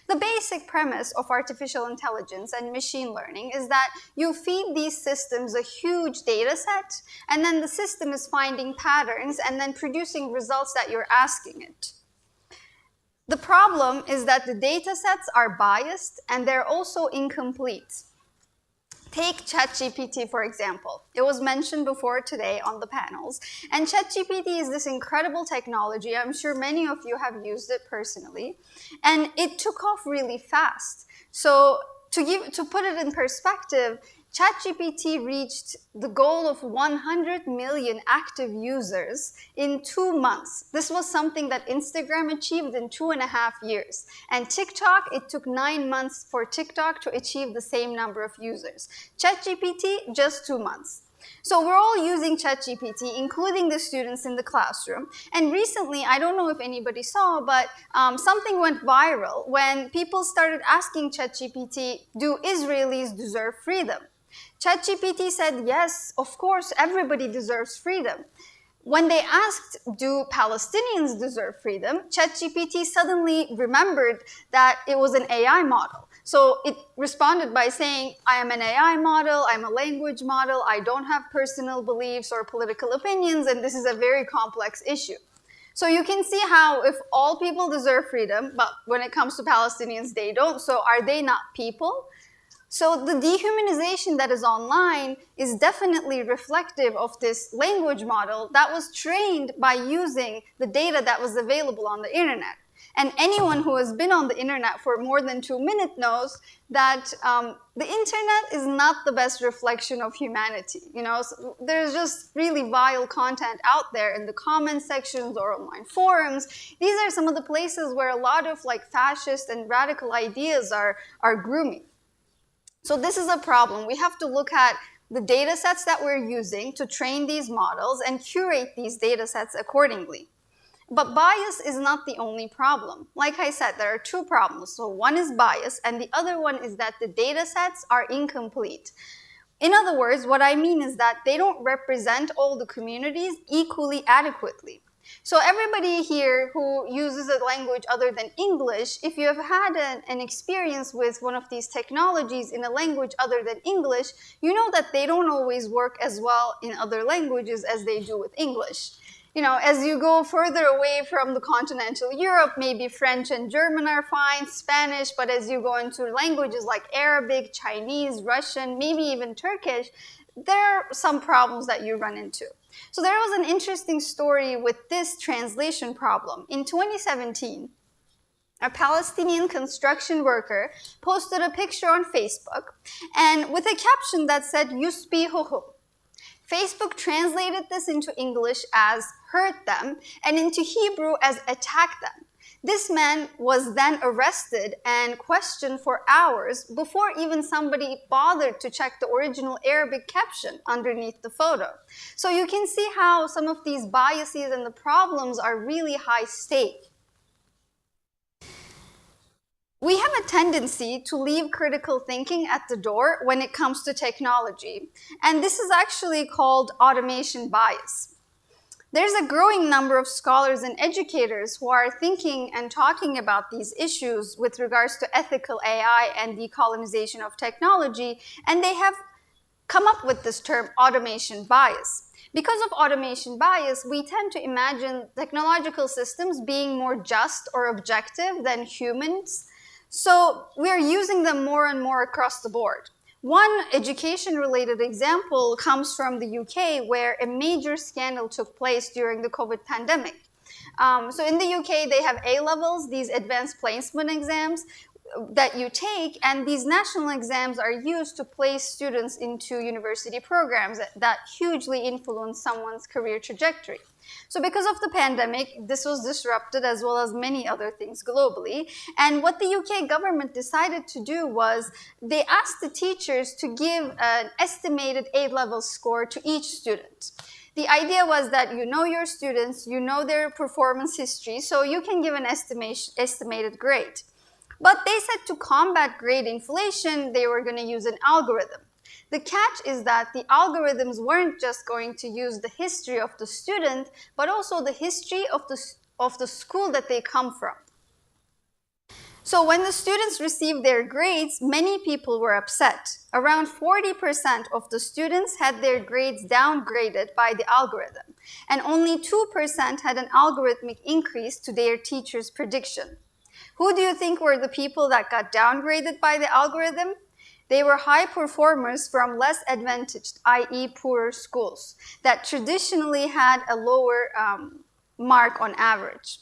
Speaker 14: The basic premise of artificial intelligence and machine learning is that you feed these systems a huge data set, and then the system is finding patterns and then producing results that you're asking it. The problem is that the data sets are biased and they're also incomplete. Take ChatGPT, for example. It was mentioned before today on the panels. And ChatGPT is this incredible technology. I'm sure many of you have used it personally. And it took off really fast. So to put it in perspective, ChatGPT reached the goal of 100 million active users in 2 months. This was something that Instagram achieved in 2.5 years. And TikTok, it took 9 months for TikTok to achieve the same number of users. ChatGPT, just 2 months. So we're all using ChatGPT, including the students in the classroom. And recently, I don't know if anybody saw, but something went viral when people started asking ChatGPT, do Israelis deserve freedom? ChatGPT said, yes, of course, everybody deserves freedom. When they asked, do Palestinians deserve freedom, ChatGPT suddenly remembered that it was an AI model. So it responded by saying, I am an AI model, I'm a language model, I don't have personal beliefs or political opinions, and this is a very complex issue. So you can see how if all people deserve freedom, but when it comes to Palestinians, they don't, so are they not people? So the dehumanization that is online is definitely reflective of this language model that was trained by using the data that was available on the internet. And anyone who has been on the internet for more than 2 minutes knows that the internet is not the best reflection of humanity. So there's just really vile content out there in the comment sections or online forums. These are some of the places where a lot of fascist and radical ideas are grooming. So this is a problem. We have to look at the data sets that we're using to train these models and curate these data sets accordingly. But bias is not the only problem. Like I said, there are 2 problems. So one is bias, and the other one is that the data sets are incomplete. In other words, what I mean is that they don't represent all the communities equally adequately. So everybody here who uses a language other than English, if you have had an experience with one of these technologies in a language other than English, you know that they don't always work as well in other languages as they do with English. As you go further away from the continental Europe, maybe French and German are fine, Spanish, but as you go into languages like Arabic, Chinese, Russian, maybe even Turkish, there are some problems that you run into. So there was an interesting story with this translation problem. In 2017, a Palestinian construction worker posted a picture on Facebook and with a caption that said, "Yusbihuhum." Facebook translated this into English as hurt them and into Hebrew as attack them. This man was then arrested and questioned for hours before even somebody bothered to check the original Arabic caption underneath the photo. So you can see how some of these biases and the problems are really high stake. We have a tendency to leave critical thinking at the door when it comes to technology, and this is actually called automation bias. There's a growing number of scholars and educators who are thinking and talking about these issues with regards to ethical AI and decolonization of technology, and they have come up with this term automation bias. Because of automation bias, we tend to imagine technological systems being more just or objective than humans. So we're using them more and more across the board. One education-related example comes from the UK, where a major scandal took place during the COVID pandemic. So in the UK, they have A-levels, these advanced placement exams that you take, and these national exams are used to place students into university programs that hugely influence someone's career trajectory. So because of the pandemic, this was disrupted as well as many other things globally. And what the UK government decided to do was they asked the teachers to give an estimated A-level score to each student. The idea was that you know your students, you know their performance history, so you can give an estimated grade. But they said to combat grade inflation, they were going to use an algorithm. The catch is that the algorithms weren't just going to use the history of the student, but also the history of the school that they come from. So when the students received their grades, many people were upset. Around 40% of the students had their grades downgraded by the algorithm, and only 2% had an algorithmic increase to their teacher's prediction. Who do you think were the people that got downgraded by the algorithm? They were high performers from less advantaged, i.e. poorer schools, that traditionally had a lower mark on average.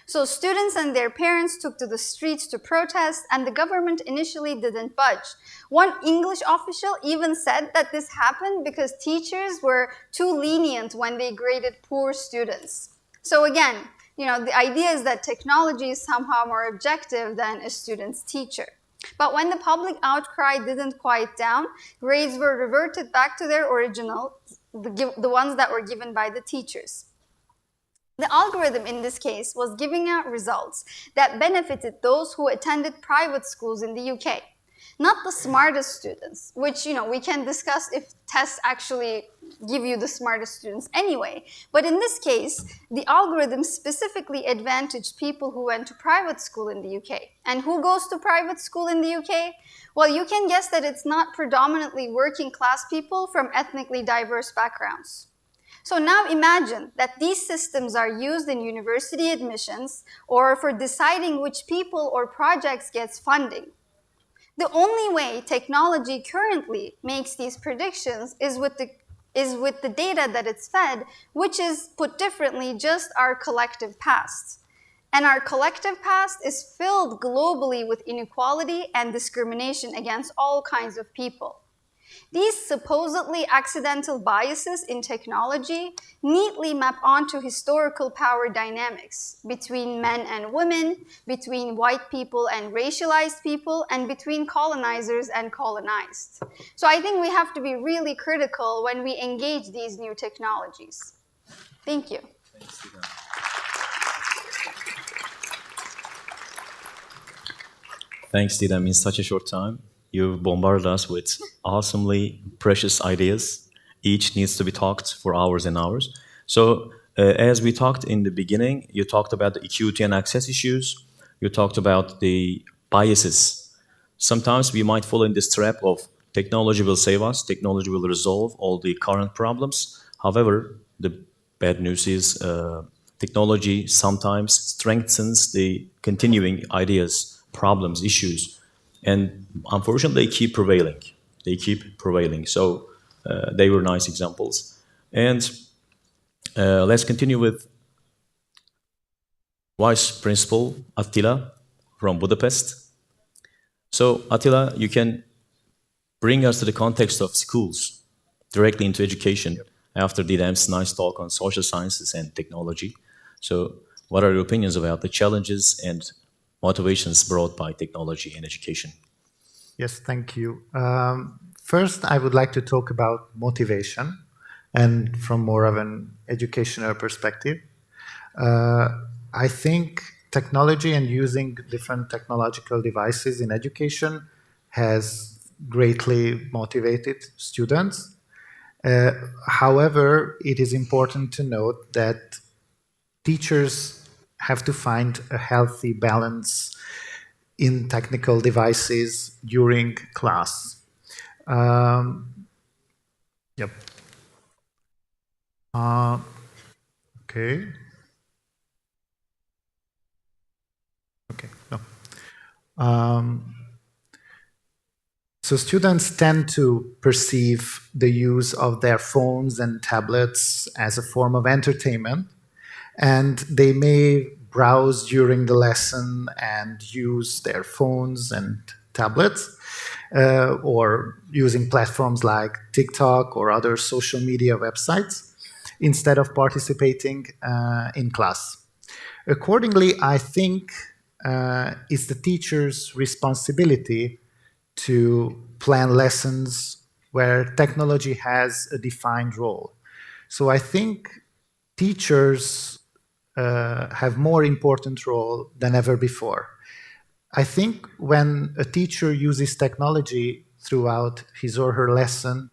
Speaker 14: So students and their parents took to the streets to protest, and the government initially didn't budge. One English official even said that this happened because teachers were too lenient when they graded poor students. So again, the idea is that technology is somehow more objective than a student's teacher. But when the public outcry didn't quiet down, grades were reverted back to their original, the ones that were given by the teachers. The algorithm in this case was giving out results that benefited those who attended private schools in the UK. Not the smartest students, which we can discuss if tests actually give you the smartest students anyway. But in this case, the algorithm specifically advantaged people who went to private school in the UK. And who goes to private school in the UK? Well, you can guess that it's not predominantly working class people from ethnically diverse backgrounds. So now imagine that these systems are used in university admissions or for deciding which people or projects gets funding. The only way technology currently makes these predictions is with the data that it's fed, which is, put differently, just our collective past. And our collective past is filled globally with inequality and discrimination against all kinds of people. These supposedly accidental biases in technology neatly map onto historical power dynamics between men and women, between white people and racialized people, and between colonizers and colonized. So I think we have to be really critical when we engage these new technologies. Thank you.
Speaker 9: Thanks, Didam. In such a short time, you've bombarded us with awesomely precious ideas. Each needs to be talked for hours and hours. So, as we talked in the beginning, you talked about the equity and access issues. You talked about the biases. Sometimes we might fall in this trap of technology will save us, technology will resolve all the current problems. However, the bad news is technology sometimes strengthens the continuing ideas, problems, issues, and unfortunately they keep prevailing. They keep prevailing. So they were nice examples. And let's continue with Vice Principal Attila from Budapest. So Attila, you can bring us to the context of schools, directly into education, after Didem's nice talk on social sciences and technology. So what are your opinions about the challenges and motivations brought by technology in education?
Speaker 7: Yes, thank you. First, I would like to talk about motivation, and from more of an educational perspective. I think technology and using different technological devices in education has greatly motivated students. However, it is important to note that teachers have to find a healthy balance in technical devices during class. Yep. Okay. Okay, no. So students tend to perceive the use of their phones and tablets as a form of entertainment, and they may browse during the lesson and use their phones and tablets, or using platforms like TikTok or other social media websites, instead of participating in class. Accordingly, I think it's the teacher's responsibility to plan lessons where technology has a defined role. So I think teachers have more important role than ever before. I think when a teacher uses technology throughout his or her lesson,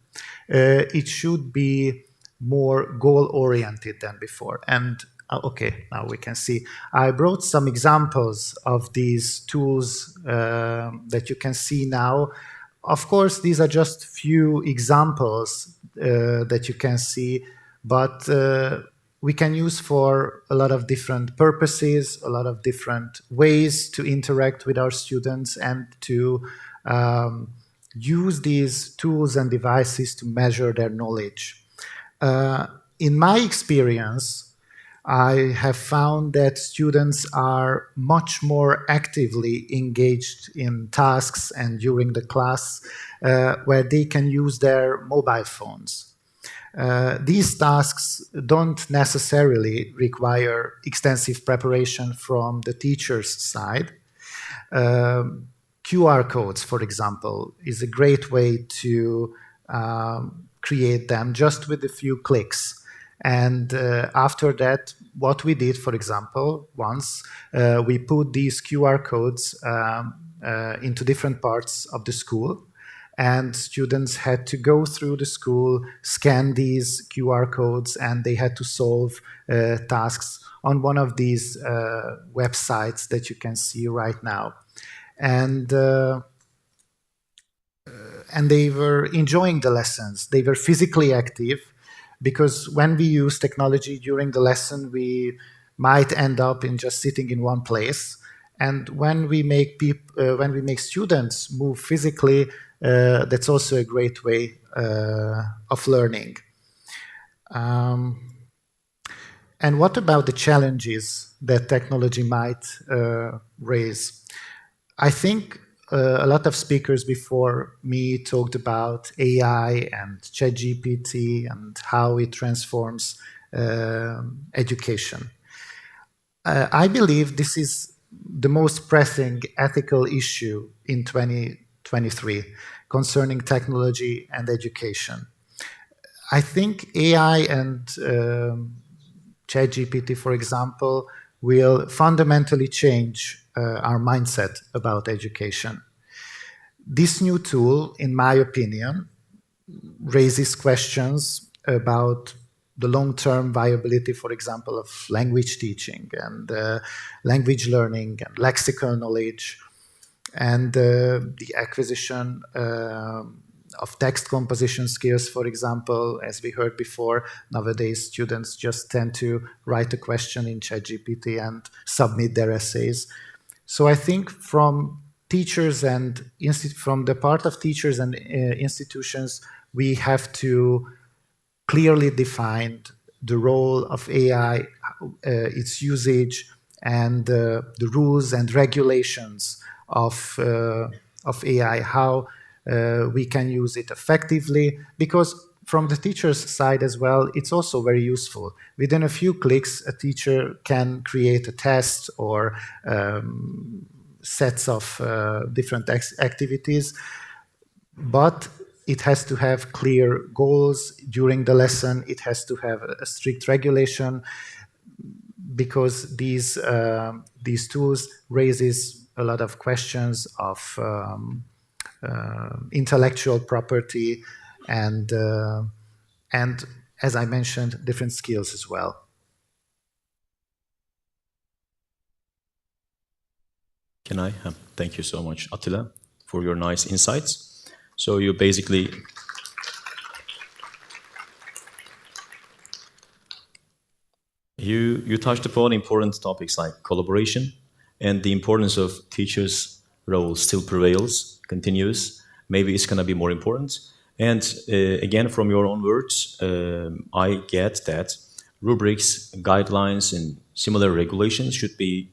Speaker 7: it should be more goal-oriented than before. And okay, now we can see. I brought some examples of these tools that you can see now. Of course, these are just few examples that you can see, but we can use for a lot of different purposes, a lot of different ways to interact with our students and to use these tools and devices to measure their knowledge. In my experience, I have found that students are much more actively engaged in tasks and during the class where they can use their mobile phones. These tasks don't necessarily require extensive preparation from the teacher's side. QR codes, for example, is a great way to create them just with a few clicks. And after that, what we did, for example, once we put these QR codes into different parts of the school, and students had to go through the school, scan these QR codes, and they had to solve tasks on one of these websites that you can see right now. And they were enjoying the lessons. They were physically active, because when we use technology during the lesson, we might end up in just sitting in one place. And when we make students move physically, that's also a great way of learning. And what about the challenges that technology might raise? I think a lot of speakers before me talked about AI and ChatGPT and how it transforms education. I believe this is the most pressing ethical issue in 2023 concerning technology and education. I think AI and ChatGPT, for example, will fundamentally change our mindset about education. This new tool, in my opinion, raises questions about the long-term viability, for example, of language teaching and language learning and lexical knowledge, and the acquisition of text composition skills, for example. As we heard before, nowadays students just tend to write a question in ChatGPT and submit their essays. So I think from teachers and from the part of teachers and institutions, we have to clearly define the role of AI, its usage, and the rules and regulations of AI, how we can use it effectively, because from the teacher's side as well, it's also very useful. Within a few clicks, a teacher can create a test or sets of different activities, but it has to have clear goals during the lesson. It has to have a strict regulation, because these tools raises a lot of questions of intellectual property and as I mentioned, different skills as well.
Speaker 9: Can I? Thank you so much, Attila, for your nice insights. So you basically you touched upon important topics like collaboration, and the importance of teachers' role still prevails, continues. Maybe it's going to be more important. And again, from your own words, I get that rubrics, guidelines, and similar regulations should be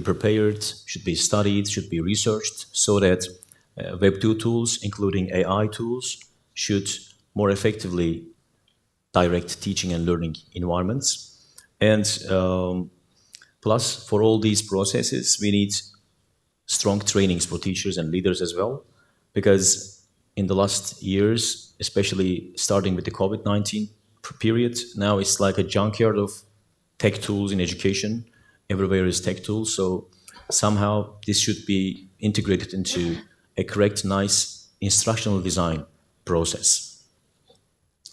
Speaker 9: prepared, should be studied, should be researched, so that Web2 tools, including AI tools, should more effectively direct teaching and learning environments. And plus, for all these processes, we need strong trainings for teachers and leaders as well, because in the last years, especially starting with the COVID-19 period, now it's like a junkyard of tech tools in education. Everywhere is tech tools, so somehow this should be integrated into a correct, nice instructional design process.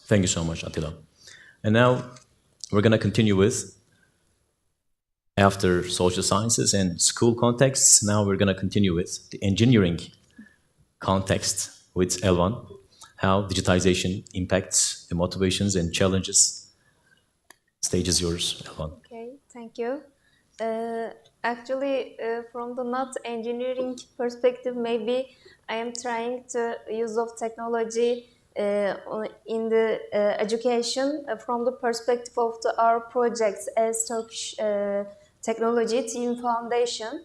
Speaker 9: Thank you so much, Attila. And now we're going to continue with, after social sciences and school contexts, now we're going to continue with the engineering context with Elvan. how digitization impacts the motivations and challenges. Stage is yours, Elvan.
Speaker 3: Okay, thank you. Uh, Actually, from the not engineering perspective, maybe I am trying to use of technology in the education from the perspective of our projects as Turkish Technology Team Foundation.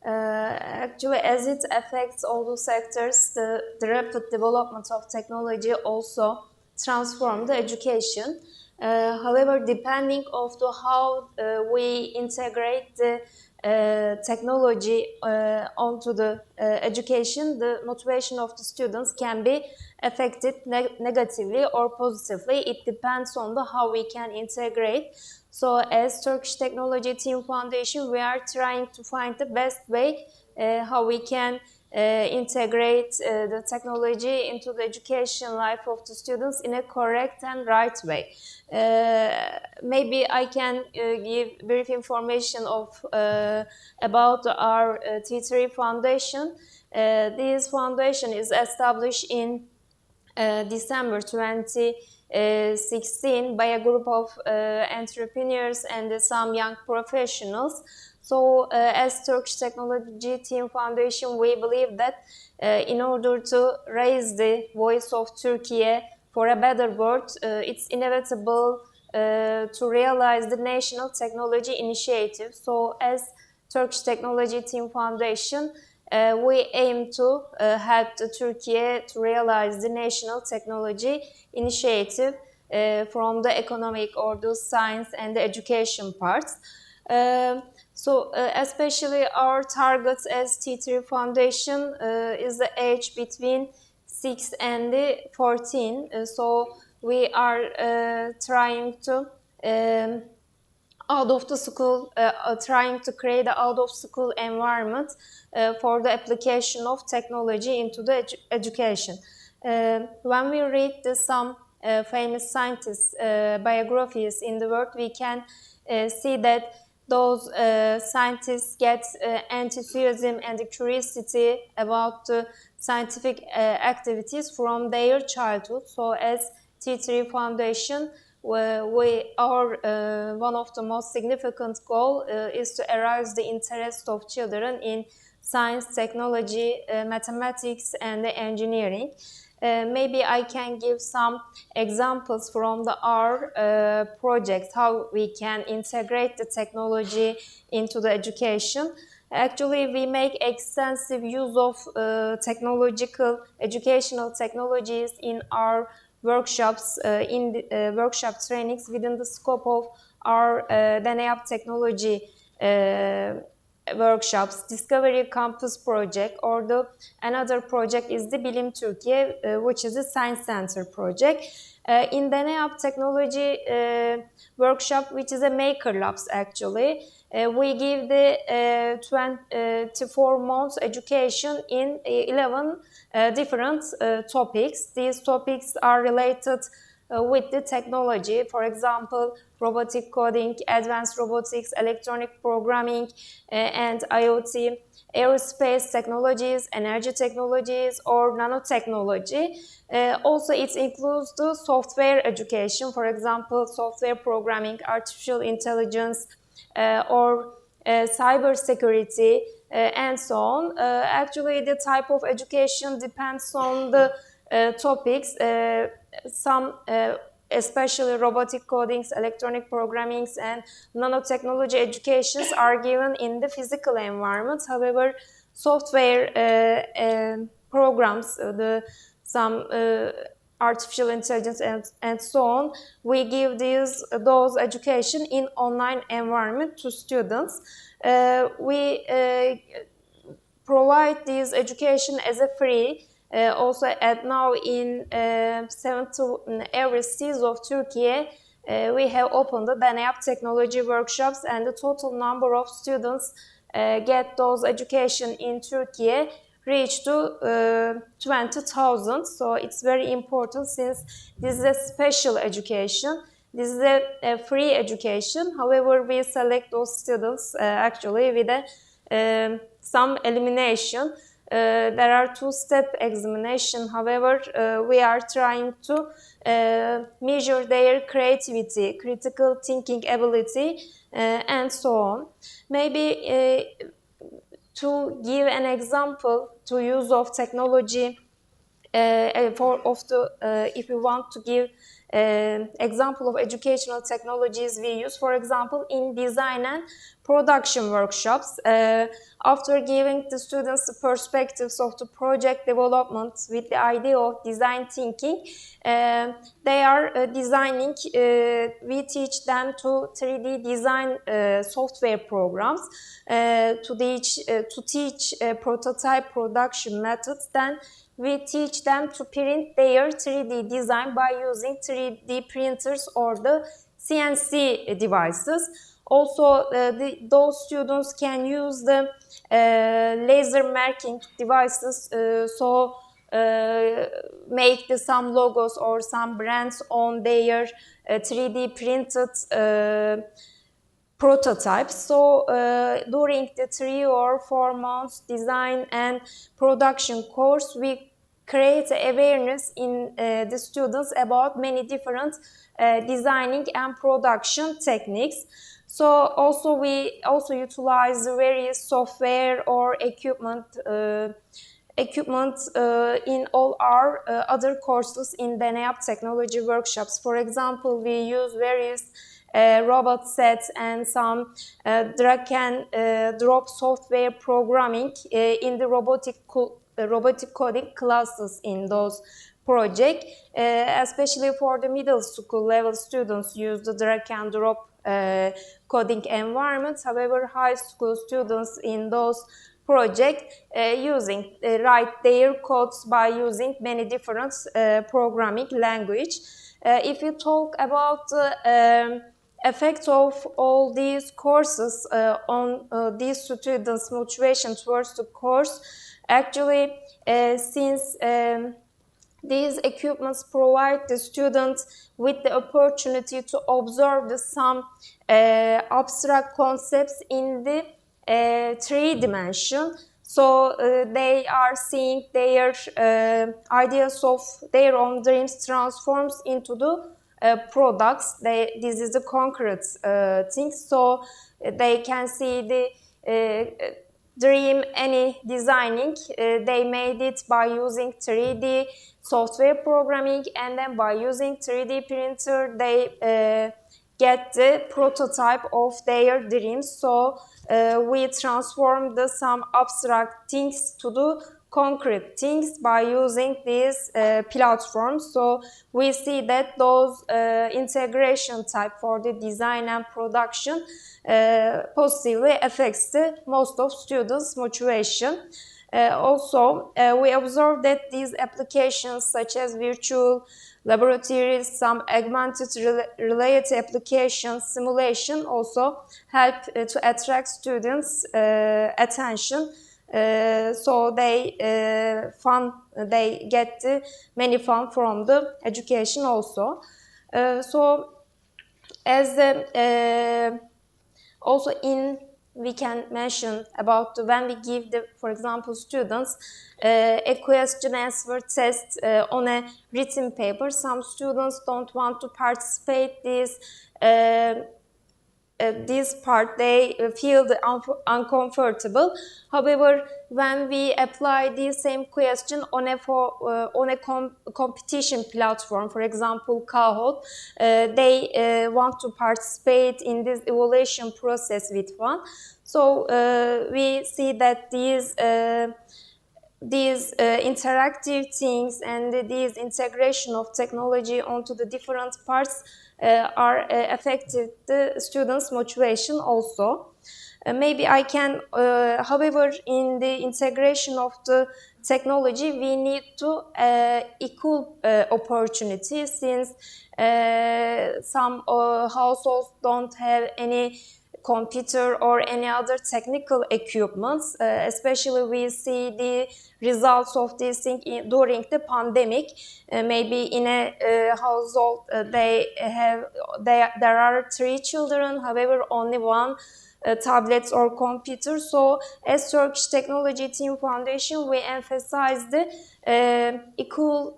Speaker 3: Actually, as it affects all the sectors, the rapid development of technology also transform the education. However, depending of the how we integrate the technology onto the education, the motivation of the students can be affected negatively or positively. It depends on the how we can integrate. So as Turkish Technology Team Foundation, we are trying to find the best way how we can integrate the technology into the education life of the students in a correct and right way. Maybe I can give brief information of about our T3 Foundation. This foundation is established in December 2016 by a group of entrepreneurs and some young professionals. So as Turkish Technology Team Foundation, we believe that in order to raise the voice of Turkey for a better world, it's inevitable to realize the National Technology Initiative. So as Turkish Technology Team Foundation, we aim to help Turkey to realize the National Technology Initiative from the economic or the science and the education parts. So especially our targets as T3 Foundation is the age between 6 and 14. So we are trying to out of the school, trying to create an out of school environment for the application of technology into the education. When we read some famous scientists' biographies in the world, we can see that those scientists get enthusiasm and curiosity about scientific activities from their childhood. So as T3 Foundation, our one of the most significant goal is to arouse the interest of children in science, technology, mathematics, and engineering. Maybe I can give some examples from our project, how we can integrate the technology into the education. Actually, we make extensive use of technological, educational technologies in our workshops, in the, workshop trainings within the scope of our DNAP technology workshops, Discovery Campus project, or the another project is the Bilim Türkiye, which is a science center project. In DNAP technology workshop, which is a maker labs actually, we give the 24 months education in 11 different topics. These topics are related with the technology, for example, robotic coding, advanced robotics, electronic programming, and IoT, aerospace technologies, energy technologies, or nanotechnology. Also, it includes the software education, for example, software programming, artificial intelligence, or cyber security, and so on. Actually, the type of education depends on the topics. Some especially robotic codings, electronic programmings, and nanotechnology educations are given in the physical environment. However, software programs, some artificial intelligence and so on, we give those education in online environment to students. We provide this education as a free. Also, at now in 70 every cities of Turkey, we have opened the DNAP technology workshops, and the total number of students get those education in Turkey reach to 20,000. So it's very important, since this is a special education. This is a free education. However, we select those students actually with some elimination. there are two-step examination. However, we are trying to measure their creativity, critical thinking ability, and so on. Maybe to give an example to use of technology, if you want to give example of educational technologies we use, for example, in design and production workshops, after giving the students the perspectives of the project development with the idea of design thinking, they are designing, we teach them to 3D design software programs to teach prototype production methods. Then we teach them to print their 3D design by using 3D printers or the CNC devices. Also, those students can use the laser marking devices, make some logos or some brands on their 3D printed prototypes. So during the 3 or 4 months design and production course, we create awareness in the students about many different designing and production techniques. So also we also utilize various software or equipment in all our other courses in DNAP technology workshops. For example, we use various robot sets and some drag and drop software programming in the robotic coding classes in those projects, especially for the middle school level students use the drag and drop coding environments. However, high school students in those project write their codes by using many different programming language. If you talk about the effect of all these courses on these students' motivation towards the course, actually, since these equipments provide the students with the opportunity to observe some abstract concepts in the 3 dimension. So they are seeing their ideas of their own dreams transforms into the products. This is the concrete thing. So they can see the dream any designing. They made it by using 3D software programming, and then by using 3D printer, they get the prototype of their dreams. So we transform some abstract things to do concrete things by using these platforms. So we see that those integration type for the design and production positively affects the most of students' motivation. Also, we observe that these applications such as virtual laboratories, some augmented reality applications, simulation also help to attract students' attention. So they get many fun from the education also. So as the also we can mention about when we give for example, students a question answer test on a written paper. Some students don't want to participate this part, they feel uncomfortable. However, when we apply the same question on a competition platform, for example, Kahoot, they want to participate in this evaluation process with one. So we see that these interactive things and these integration of technology onto the different parts are affected the students' motivation also. Maybe I can, however, in the integration of the technology, we need to equal opportunities, since some households don't have any computer or any other technical equipments. Especially we see the results of this thing during the pandemic. Maybe in a household there are 3 children, however only one tablets or computers. So as Turkish Technology Team Foundation, we emphasize the equal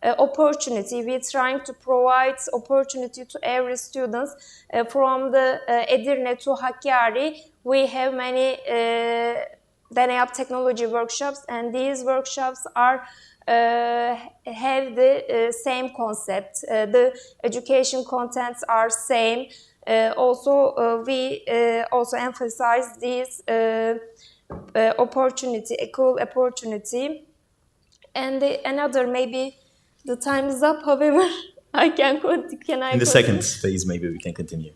Speaker 3: opportunity. We're trying to provide opportunity to every student. From the Edirne to Hakkari, we have many Deneyap technology workshops, and these workshops are have the same concept. The education contents are same. Also, we also emphasize this opportunity, equal opportunity. And another, maybe the time is up. However, I can continue. Can I
Speaker 9: In the
Speaker 3: continue?
Speaker 9: second phase, maybe we can continue.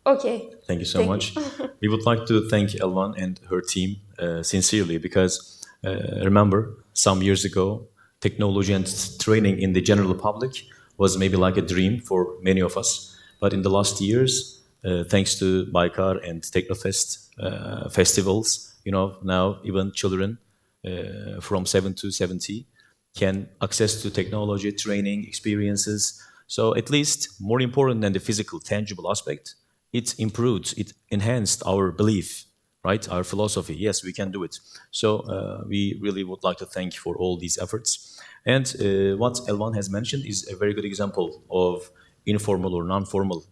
Speaker 3: Okay.
Speaker 9: Thank you so much. We would like to thank Elvan and her team sincerely because remember, some years ago, technology and training in the general public was maybe like a dream for many of us. But in the last years, thanks to Baykar and Technofest festivals, now even children from 7 to 70 can access to technology, training, experiences. So at least more important than the physical, tangible aspect, it improved, it enhanced our belief, right? Our philosophy. Yes, we can do it. So we really would like to thank you for all these efforts. And what Elvan has mentioned is a very good example of informal or non-formal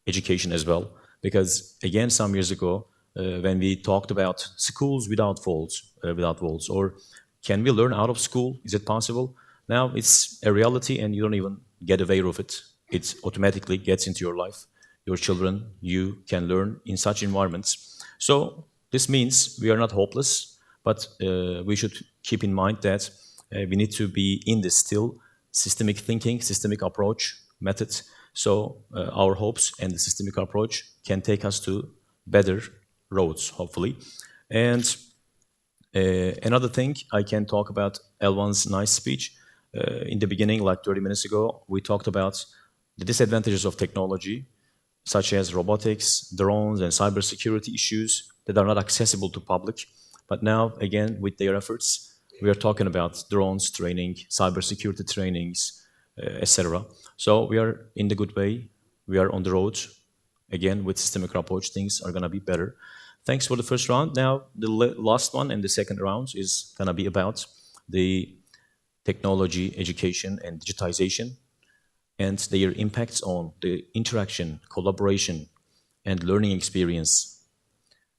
Speaker 9: education as well. Because again, some years ago, when we talked about schools without walls, or can we learn out of school? Is it possible? Now it's a reality, and you don't even get aware of it. It automatically gets into your life. Your children, you can learn in such environments. So this means we are not hopeless, but we should keep in mind that we need to be in this still systemic thinking, systemic approach method. So our hopes and the systemic approach can take us to better roads, hopefully. And another thing I can talk about Elvan's nice speech. In the beginning, like 30 minutes ago, we talked about the disadvantages of technology, such as robotics, drones, and cybersecurity issues that are not accessible to public. But now, again, with their efforts, we are talking about drones training, cybersecurity trainings, etc. So we are in the good way. We are on the road. Again, with systemic approach, things are going to be better. Thanks for the first round. Now, the last one and the second round is going to be about the technology, education, and digitization, and their impacts on the interaction, collaboration, and learning experience.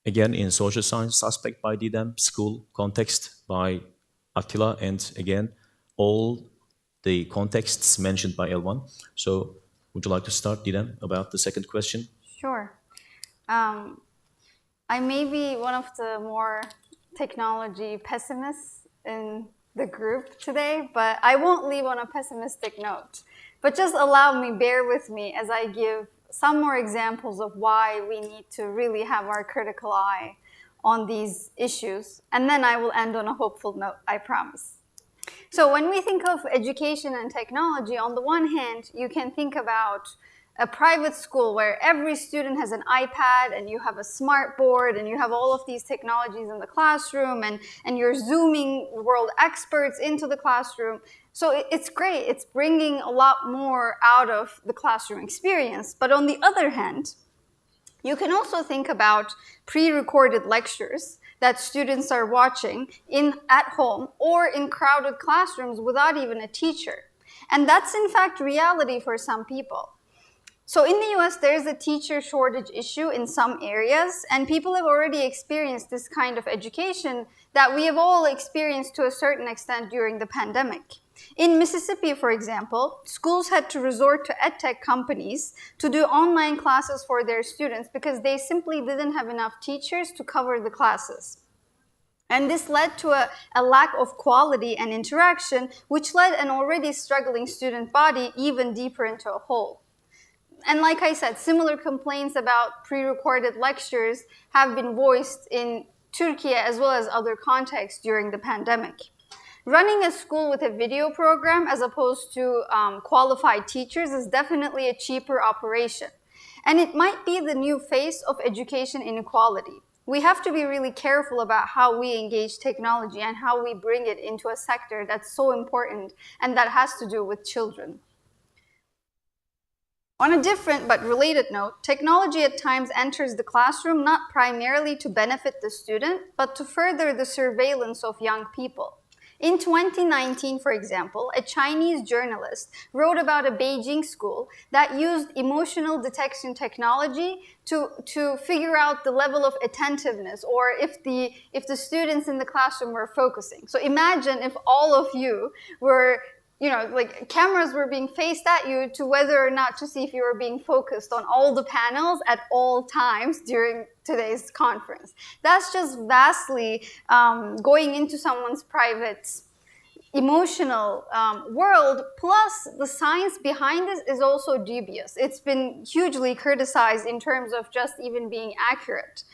Speaker 9: Again, in social science aspect by Didem, school context by Attila, and again, all the contexts mentioned by Elvan. So would you like to start, Didem, about the second question?
Speaker 14: Sure. I may be one of the more technology pessimists in the group today, but I won't leave on a pessimistic note. But just allow me, bear with me as I give some more examples of why we need to really have our critical eye on these issues. And then I will end on a hopeful note, I promise. So when we think of education and technology, on the one hand, you can think about a private school where every student has an iPad and you have a smart board and you have all of these technologies in the classroom and you're zooming world experts into the classroom. So it's great. It's bringing a lot more out of the classroom experience. But on the other hand, you can also think about pre-recorded lectures that students are watching at home or in crowded classrooms without even a teacher. And that's in fact reality for some people. So in the US, there's a teacher shortage issue in some areas, and people have already experienced this kind of education that we have all experienced to a certain extent during the pandemic. In Mississippi, for example, schools had to resort to edtech companies to do online classes for their students because they simply didn't have enough teachers to cover the classes. And this led to a lack of quality and interaction, which led an already struggling student body even deeper into a hole. And like I said, similar complaints about pre-recorded lectures have been voiced in Turkey as well as other contexts during the pandemic. Running a school with a video program as opposed to qualified teachers is definitely a cheaper operation. And it might be the new face of education inequality. We have to be really careful about how we engage technology and how we bring it into a sector that's so important and that has to do with children. On a different but related note, technology at times enters the classroom not primarily to benefit the student, but to further the surveillance of young people. In 2019, for example, a Chinese journalist wrote about a Beijing school that used emotional detection technology to figure out the level of attentiveness or if the students in the classroom were focusing. So imagine if all of you were, like cameras were being faced at you to whether or not to see if you were being focused on all the panels at all times during today's conference. That's just vastly going into someone's private emotional world, plus the science behind this is also dubious. It's been hugely criticized in terms of just even being accurate.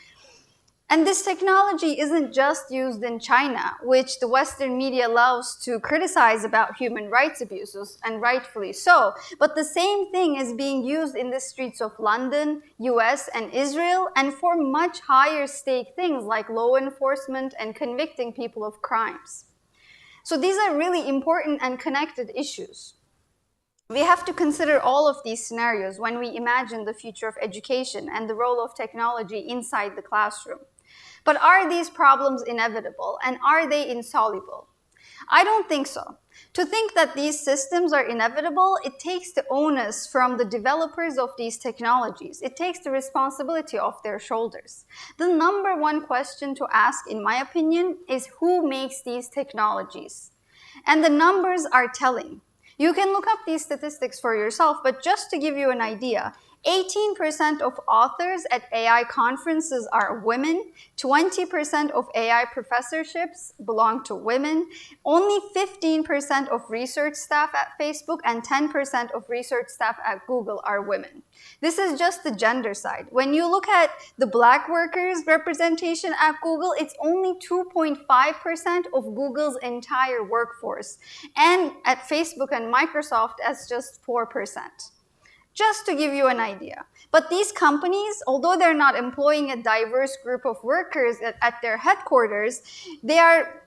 Speaker 14: And this technology isn't just used in China, which the Western media loves to criticize about human rights abuses, and rightfully so, but the same thing is being used in the streets of London, US, and Israel, and for much higher stake things like law enforcement and convicting people of crimes. So these are really important and connected issues. We have to consider all of these scenarios when we imagine the future of education and the role of technology inside the classroom. But are these problems inevitable and are they insoluble? I don't think so. To think that these systems are inevitable, it takes the onus from the developers of these technologies. It takes the responsibility off their shoulders. The number one question to ask, in my opinion, is who makes these technologies? And the numbers are telling. You can look up these statistics for yourself, but just to give you an idea, 18% of authors at AI conferences are women, 20% of AI professorships belong to women, only 15% of research staff at Facebook and 10% of research staff at Google are women. This is just the gender side. When you look at the Black workers' representation at Google, it's only 2.5% of Google's entire workforce, and at Facebook and Microsoft, as just 4%. Just to give you an idea. But these companies, although they're not employing a diverse group of workers at their headquarters, they are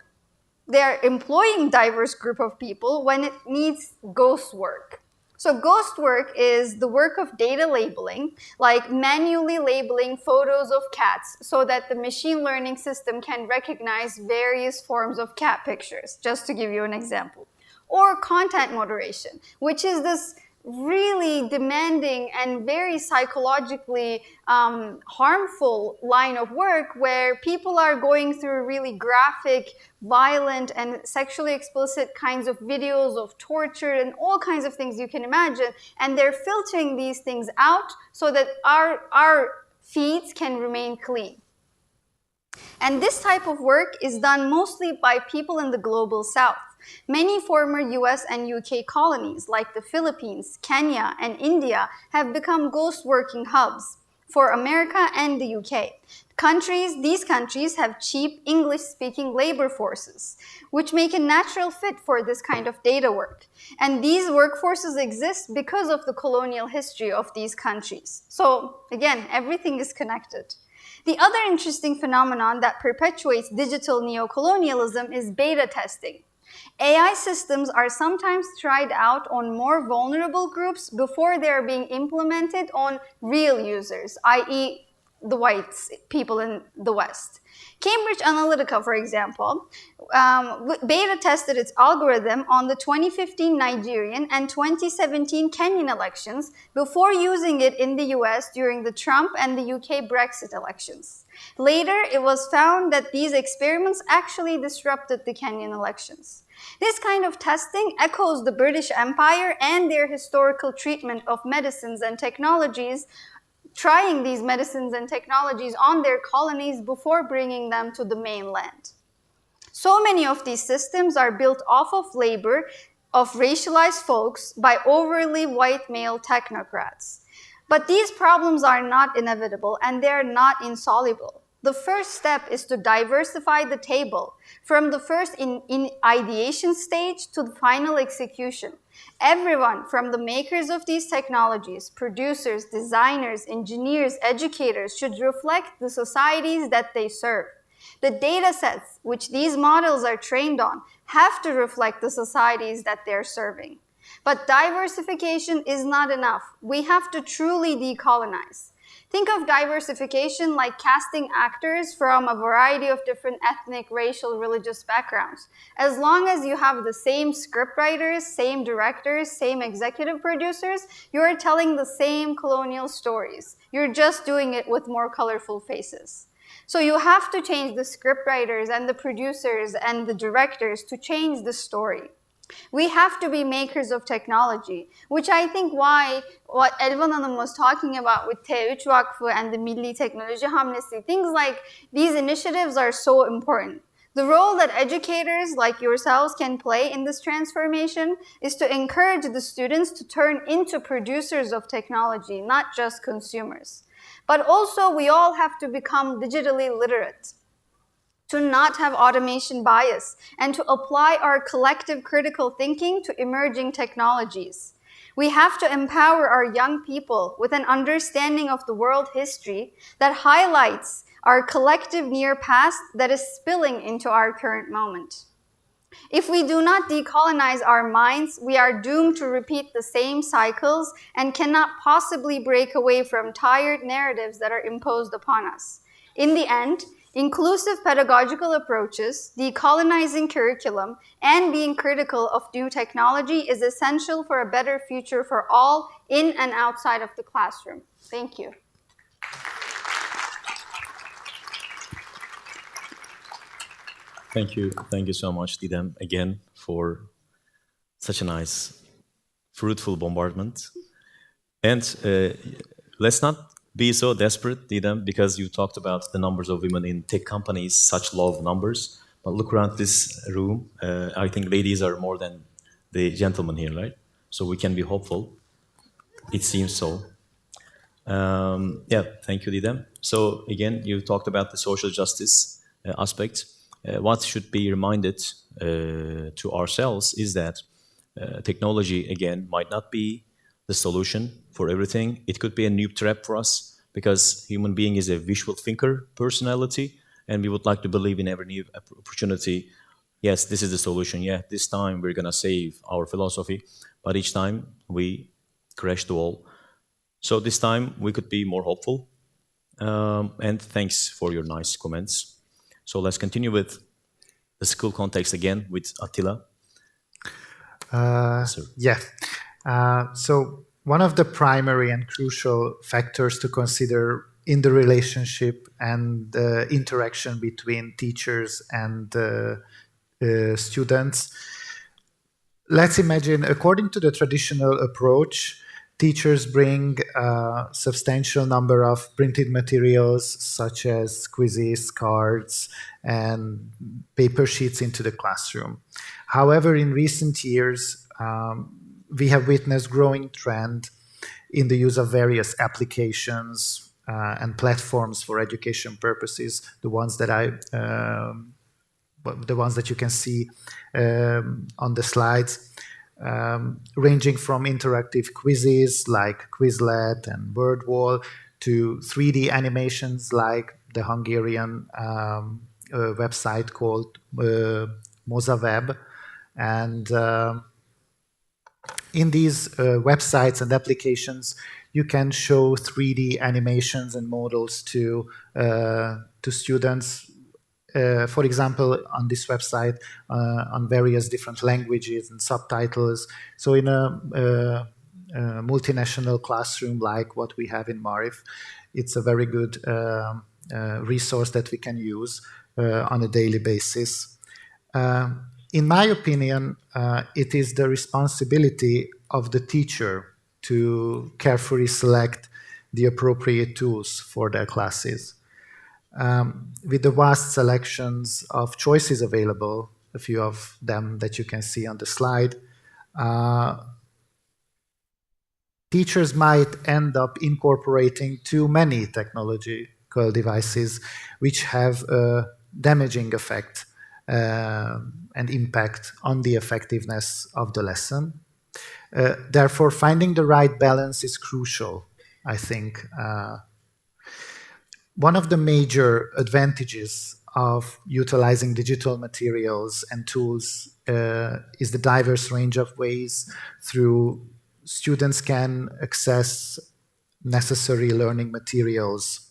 Speaker 14: employing diverse group of people when it needs ghost work. So ghost work is the work of data labeling, like manually labeling photos of cats so that the machine learning system can recognize various forms of cat pictures, just to give you an example. Or content moderation, which is this really demanding and very psychologically harmful line of work where people are going through really graphic, violent, and sexually explicit kinds of videos of torture and all kinds of things you can imagine, and they're filtering these things out so that our feeds can remain clean. And this type of work is done mostly by people in the global south. Many former US and UK colonies, like the Philippines, Kenya, and India, have become ghost working hubs for America and the UK. These countries have cheap English-speaking labor forces, which make a natural fit for this kind of data work. And these workforces exist because of the colonial history of these countries. So again, everything is connected. The other interesting phenomenon that perpetuates digital neocolonialism is beta testing. AI systems are sometimes tried out on more vulnerable groups before they are being implemented on real users, i.e., the whites, people in the West. Cambridge Analytica, for example, beta tested its algorithm on the 2015 Nigerian and 2017 Kenyan elections before using it in the US during the Trump and the UK Brexit elections. Later, it was found that these experiments actually disrupted the Kenyan elections. This kind of testing echoes the British Empire and their historical treatment of medicines and technologies, trying these medicines and technologies on their colonies before bringing them to the mainland. So many of these systems are built off of labor of racialized folks by overly white male technocrats. But these problems are not inevitable and they're not insoluble. The first step is to diversify the table from the first in ideation stage to the final execution. Everyone from the makers of these technologies, producers, designers, engineers, educators should reflect the societies that they serve. The data sets which these models are trained on have to reflect the societies that they're serving. But diversification is not enough. We have to truly decolonize. Think of diversification like casting actors from a variety of different ethnic, racial, religious backgrounds. As long as you have the same scriptwriters, same directors, same executive producers, you are telling the same colonial stories. You're just doing it with more colorful faces. So you have to change the scriptwriters and the producers and the directors to change the story. We have to be makers of technology, which I think why what Elvan Hanım was talking about with T3 Vakfı and the Milli Teknoloji Hamlesi, things like these initiatives are so important. The role that educators like yourselves can play in this transformation is to encourage the students to turn into producers of technology, not just consumers. But also we all have to become digitally literate, to not have automation bias, and to apply our collective critical thinking to emerging technologies. We have to empower our young people with an understanding of the world history that highlights our collective near past that is spilling into our current moment. If we do not decolonize our minds, we are doomed to repeat the same cycles and cannot possibly break away from tired narratives that are imposed upon us. In the end, inclusive pedagogical approaches, decolonizing curriculum, and being critical of new technology is essential for a better future for all in and outside of the classroom. Thank you.
Speaker 9: Thank you so much, Didem, again for such a nice, fruitful bombardment. And let's not be so desperate, Didem, because you talked about the numbers of women in tech companies, such low numbers. But look around this room. I think ladies are more than the gentlemen here, right? So we can be hopeful. It seems so. Yeah, thank you, Didem. So again, you talked about the social justice aspect. What should be reminded to ourselves is that technology, again, might not be the solution for everything. It could be a noob trap for us because human being is a visual thinker personality, and we would like to believe in every new opportunity. Yes, this is the solution. Yeah, this time we're gonna save our philosophy, but each time we crash the wall. So this time we could be more hopeful. And thanks for your nice comments. So let's continue with the school context again with Attila.
Speaker 7: Yeah. So one of the primary and crucial factors to consider in the relationship and the interaction between teachers and students. Let's imagine, according to the traditional approach, teachers bring a substantial number of printed materials such as quizzes, cards, and paper sheets into the classroom. However, in recent years, we have witnessed growing trend in the use of various applications and platforms for education purposes, the ones that you can see on the slides. Ranging from interactive quizzes like Quizlet and WordWall to 3D animations like the Hungarian website called MozaWeb. And in these websites and applications, you can show 3D animations and models to students. For example, on this website, on various different languages and subtitles. So in a multinational classroom like what we have in Marif, it's a very good resource that we can use on a daily basis. In my opinion, it is the responsibility of the teacher to carefully select the appropriate tools for their classes. With the vast selections of choices available, a few of them that you can see on the slide, teachers might end up incorporating too many technological devices which have a damaging effect and impact on the effectiveness of the lesson. Therefore, finding the right balance is crucial, I think. One of the major advantages of utilizing digital materials and tools is the diverse range of ways through students can access necessary learning materials.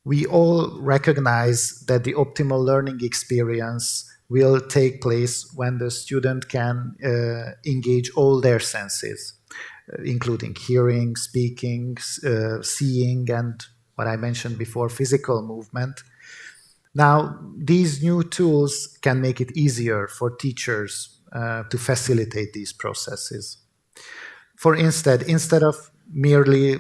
Speaker 7: We all recognize that the optimal learning experience will take place when the student can engage all their senses, including hearing, speaking, seeing, and what I mentioned before, physical movement. Now, these new tools can make it easier for teachers to facilitate these processes. For instance, instead of merely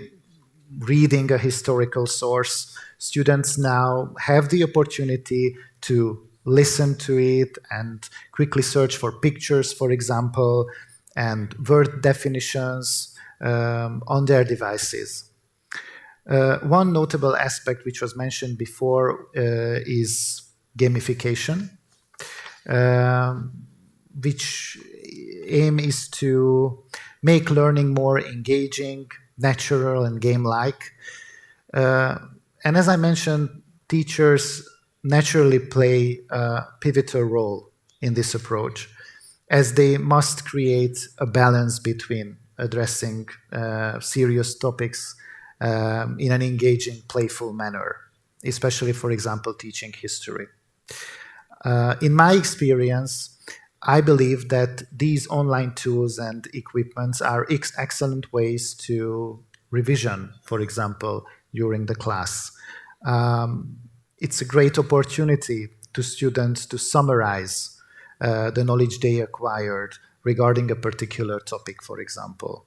Speaker 7: reading a historical source, students now have the opportunity to listen to it and quickly search for pictures, for example, and word definitions on their devices. One notable aspect which was mentioned before is gamification, which aim is to make learning more engaging, natural, and game-like. And as I mentioned, teachers naturally play a pivotal role in this approach, as they must create a balance between addressing serious topics in an engaging, playful manner, especially, for example, teaching history. In my experience, I believe that these online tools and equipments are excellent ways to revision, for example, during the class. It's a great opportunity to students to summarize the knowledge they acquired regarding a particular topic, for example.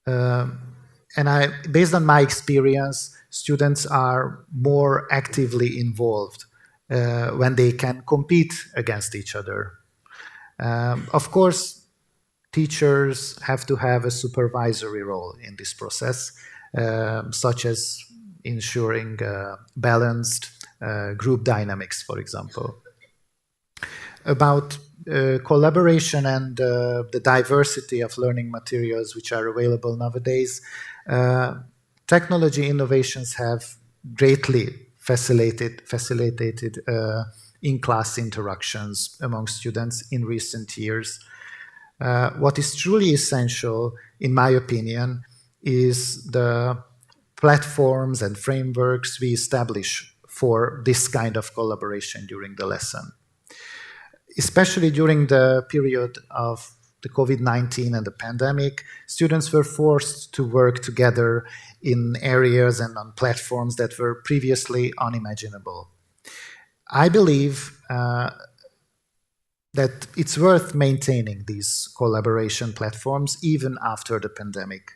Speaker 7: Based on my experience, students are more actively involved when they can compete against each other. Of course, teachers have to have a supervisory role in this process, such as ensuring balanced group dynamics, for example. About collaboration and the diversity of learning materials which are available nowadays, technology innovations have greatly facilitated in-class interactions among students in recent years. What is truly essential, in my opinion, is the platforms and frameworks we establish for this kind of collaboration during the lesson. Especially during the period of the COVID-19 and the pandemic, students were forced to work together in areas and on platforms that were previously unimaginable. I believe that it's worth maintaining these collaboration platforms even after the pandemic.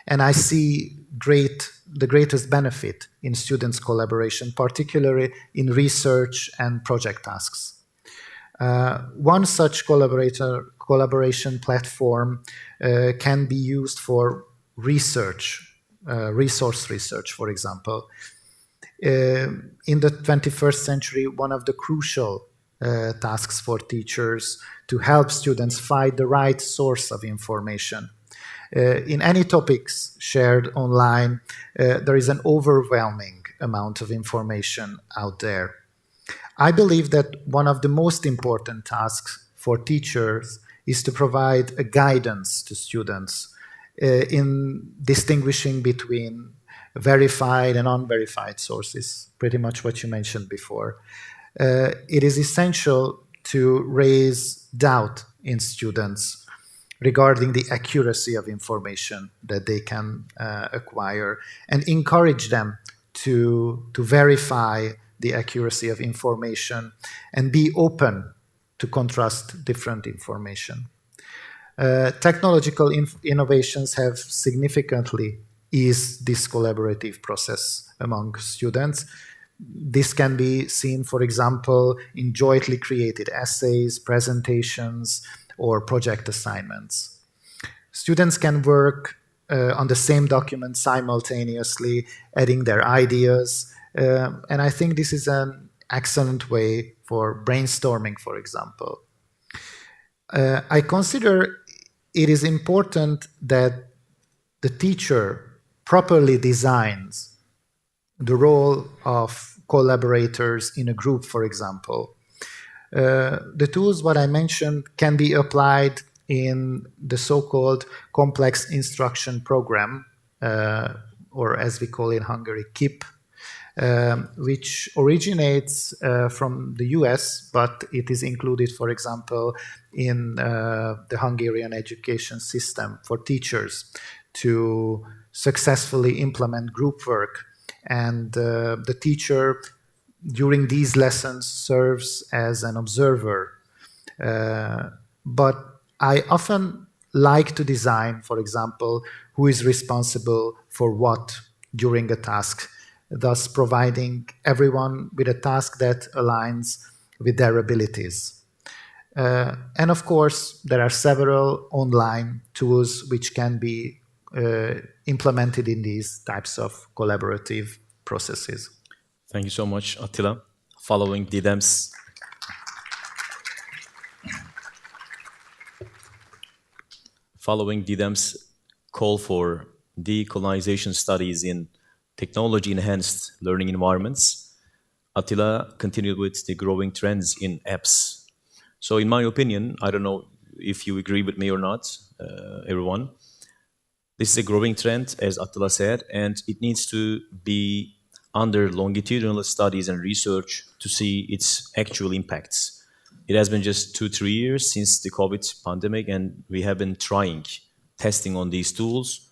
Speaker 7: And I see the greatest benefit in students' collaboration, particularly in research and project tasks. One such collaboration platform can be used for research, resource research, for example. In the 21st century, one of the crucial tasks for teachers to help students find the right source of information. In any topics shared online, there is an overwhelming amount of information out there. I believe that one of the most important tasks for teachers is to provide a guidance to students in distinguishing between verified and unverified sources, pretty much what you mentioned before. It is essential to raise doubt in students regarding the accuracy of information that they can acquire and encourage them to verify the accuracy of information and be open to contrast different information. Technological innovations have significantly eased this collaborative process among students. This can be seen, for example, in jointly created essays, presentations, or project assignments. Students can work on the same document simultaneously, adding their ideas, and I think this is an excellent way for brainstorming, for example. I consider it is important that the teacher properly designs the role of collaborators in a group, for example. The tools, what I mentioned, can be applied in the so-called complex instruction program, or as we call in Hungary, KIP, which originates from the US, but it is included, for example, in the Hungarian education system for teachers to successfully implement group work. And the teacher during these lessons serves as an observer. But I often like to design, for example, who is responsible for what during a task, thus providing everyone with a task that aligns with their abilities. And of course, there are several online tools which can be implemented in these types of collaborative processes.
Speaker 9: Thank you so much, Attila. Following Didem's call for decolonization studies in technology-enhanced learning environments, Attila continued with the growing trends in apps. So in my opinion, I don't know if you agree with me or not, everyone, this is a growing trend, as Attila said, and it needs to be under longitudinal studies and research to see its actual impacts. It has been just 2-3 years since the COVID pandemic, and we have been testing on these tools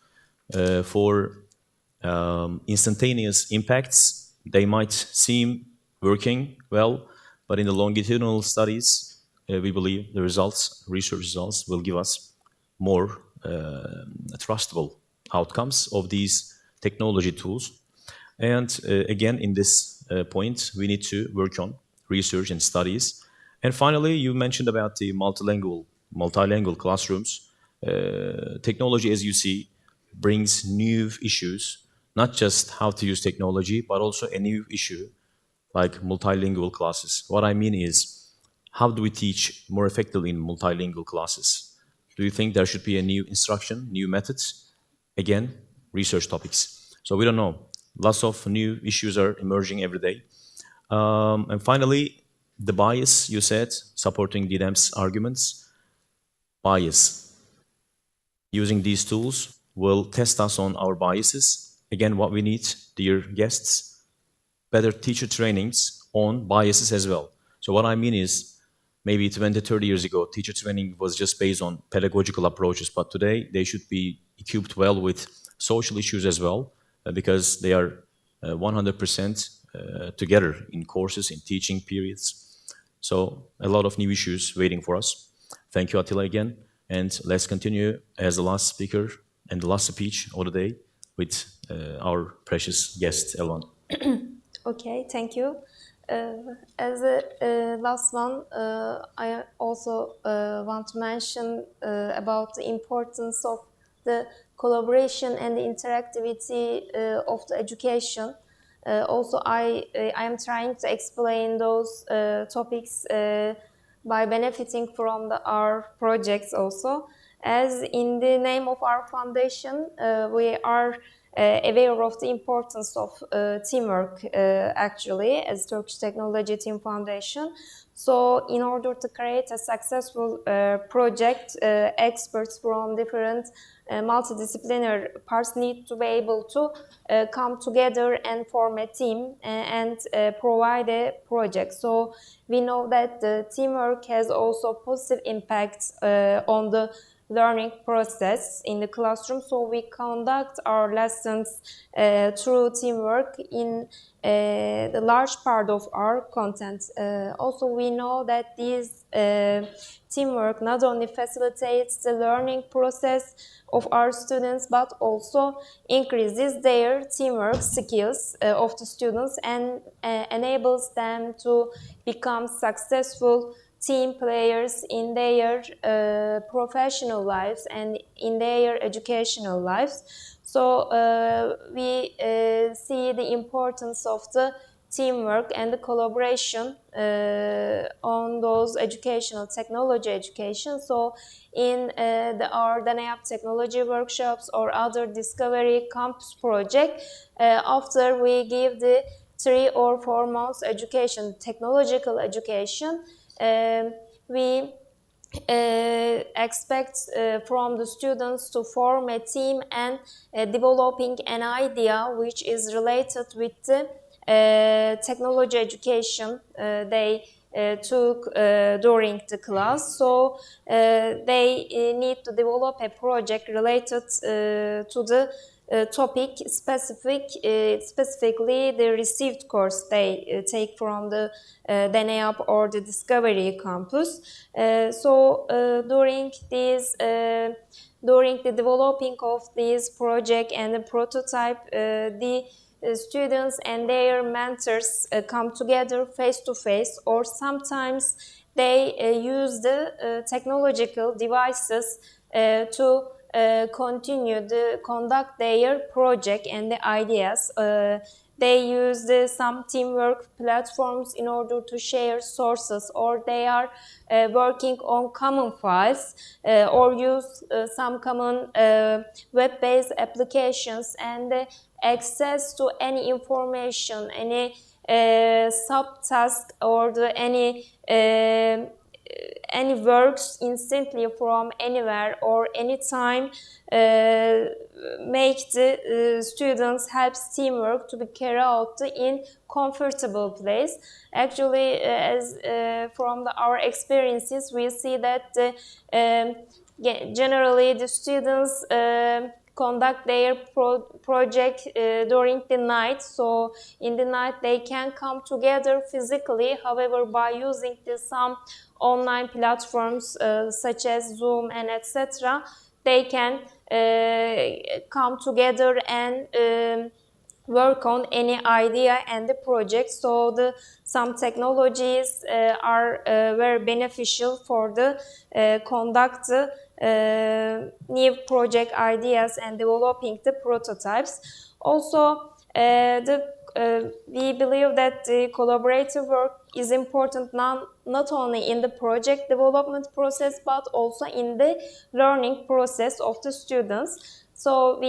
Speaker 9: for instantaneous impacts. They might seem working well, but in the longitudinal studies, we believe the research results, will give us more trustable outcomes of these technology tools. And again, in this point, we need to work on research and studies. And finally, you mentioned about the multilingual classrooms. Technology, as you see, brings new issues, not just how to use technology, but also a new issue like multilingual classes. What I mean is, how do we teach more effectively in multilingual classes? Do you think there should be a new instruction, new methods? Again, research topics. So we don't know. Lots of new issues are emerging every day. And finally, the bias, you said, supporting Didem's arguments. Bias. Using these tools will test us on our biases. Again, what we need, dear guests, better teacher trainings on biases as well. So what I mean is, maybe 20, 30 years ago, teacher training was just based on pedagogical approaches, but today they should be equipped well with social issues as well, because they are 100% together in courses, in teaching periods. So a lot of new issues waiting for us. Thank you, Attila, again. And let's continue as the last speaker and the last speech of the day with our precious guest, Elvan.
Speaker 3: Okay, thank you. As a last one, I also want to mention about the importance of the collaboration and the interactivity of the education. Also, I am trying to explain those topics by benefiting from our projects also. As in the name of our foundation, we are aware of the importance of teamwork actually as Turkish Technology Team Foundation. So in order to create a successful project, experts from different multidisciplinary parts need to be able to come together and form a team and provide a project. So we know that the teamwork has also positive impacts on the learning process in the classroom. So we conduct our lessons through teamwork in the large part of our content. Also, we know that these teamwork not only facilitates the learning process of our students, but also increases their teamwork skills of the students and enables them to become successful team players in their professional lives and in their educational lives. So we see the importance of the teamwork and the collaboration on those educational technology education. So in our DANEAP technology workshops or other discovery campus project, after we give the 3 or 4 months education, technological education, we expect from the students to form a team and developing an idea which is related with the technology education they took during the class. So they need to develop a project related to the topic specifically the received course they take from the DENEAP or the Discovery Campus. During the developing of this project and the prototype, the students and their mentors come together face to face, or sometimes they use the technological devices to continue to conduct their project and the ideas. They use some teamwork platforms in order to share sources, or they are working on common files or use some common web-based applications, and access to any information, any subtask or any works instantly from anywhere or anytime, make the students helps teamwork to be carried out in comfortable place. Actually, as from our experiences, we see that generally the students conduct their project during the night. So in the night they can come together physically. However, by using some online platforms such as Zoom and etc., they can come together and work on any idea and the project. So some technologies are very beneficial for the conduct new project ideas and developing the prototypes. Also, we believe that the collaborative work is important not only in the project development process but also in the learning process of the students. So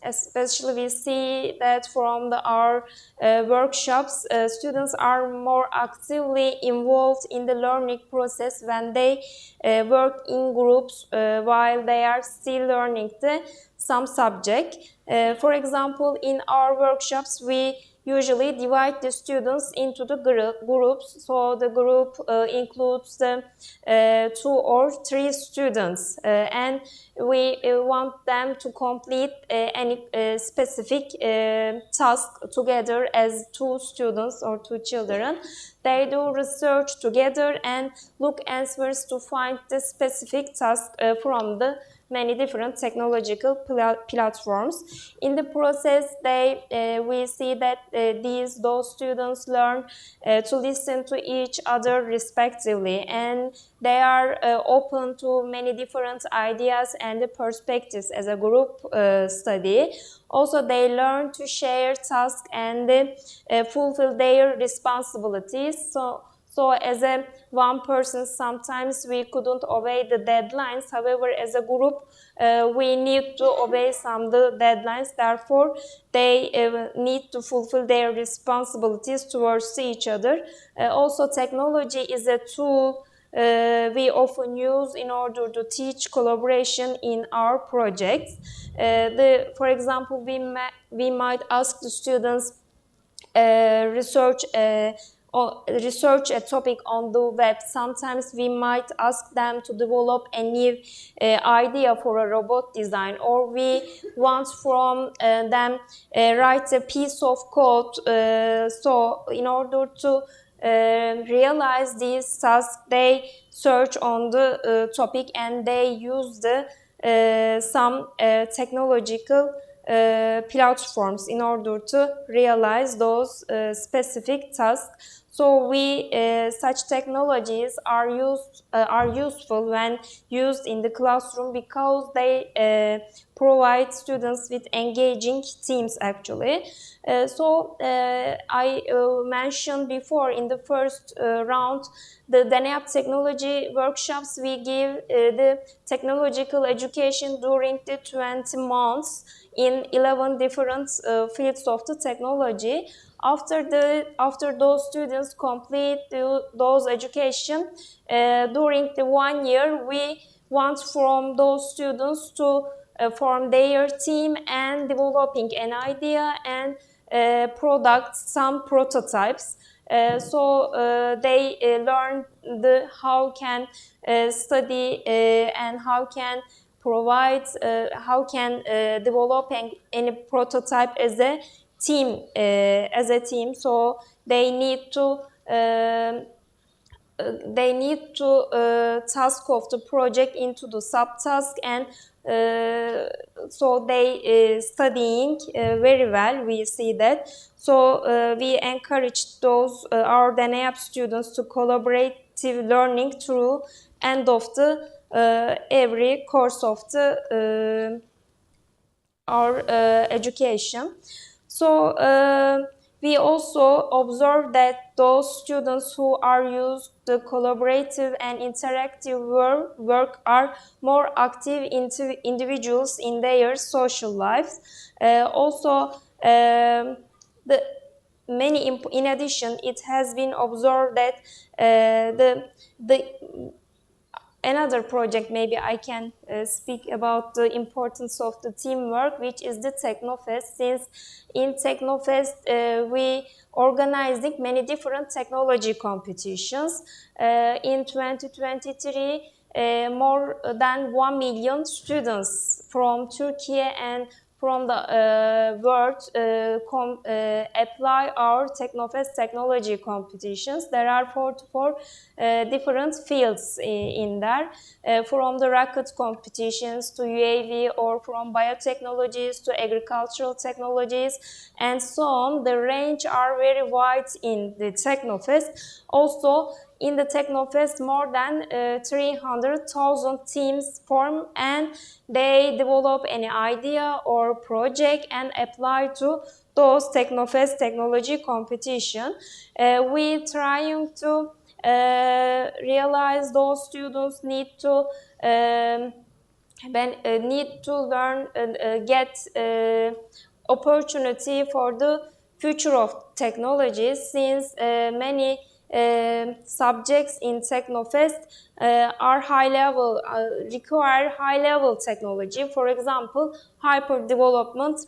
Speaker 3: especially we see that from our workshops, students are more actively involved in the learning process when they work in groups while they are still learning some subject. For example, in our workshops, we usually divide the students into the groups. So the group includes the 2 or 3 students, and we want them to complete any specific task together as 2 students or 2 children. They do research together and look answers to find the specific task from the many different technological platforms. In the process, we see that those students learn to listen to each other respectively, and they are open to many different ideas and perspectives as a group study. Also, they learn to share tasks and fulfill their responsibilities. So as one person, sometimes we couldn't obey the deadlines. However, as a group, we need to obey some the deadlines. Therefore, they need to fulfill their responsibilities towards each other. Also, technology is a tool we often use in order to teach collaboration in our projects. For example, we might ask the students research a topic on the web. Sometimes we might ask them to develop a new idea for a robot design, or we want from them write a piece of code. So in order to realize these tasks, they search on the topic and they use some technological platforms in order to realize those specific tasks. So such technologies are useful when used in the classroom because they provide students with engaging teams actually. I mentioned before in the first round the DENEAP technology workshops. We give the technological education during the 20 months in 11 different fields of the technology. After those students complete those education, during the 1 year, we want from those students to form their team and developing an idea and product, some prototypes. They learn how can study and how can provide, how can develop any prototype as a team. So they need to task of the project into the subtask, and so they studying very well. We see that. So we encourage those our DNAP students to collaborative learning through end of the every course of the our education. So we also observe that those students who are used to collaborative and interactive work are more active individuals in their social lives. The in addition, it has been observed that the another project, maybe I can speak about the importance of the teamwork, which is the Technofest. Since in Technofest we organizing many different technology competitions. In 2023, more than 1 million students from Turkey and from the world apply our Technofest technology competitions. There are 44 different fields in there, from the rocket competitions to UAV, or from biotechnologies to agricultural technologies, and so on. The range are very wide in the Technofest. Also, in the Technofest, more than 300,000 teams form, and they develop any idea or project and apply to those Technofest technology competition. We trying to realize those students need to need to learn and get opportunity for the future of technology, since many subjects in Technofest are high level, require high level technology. For example, hyper development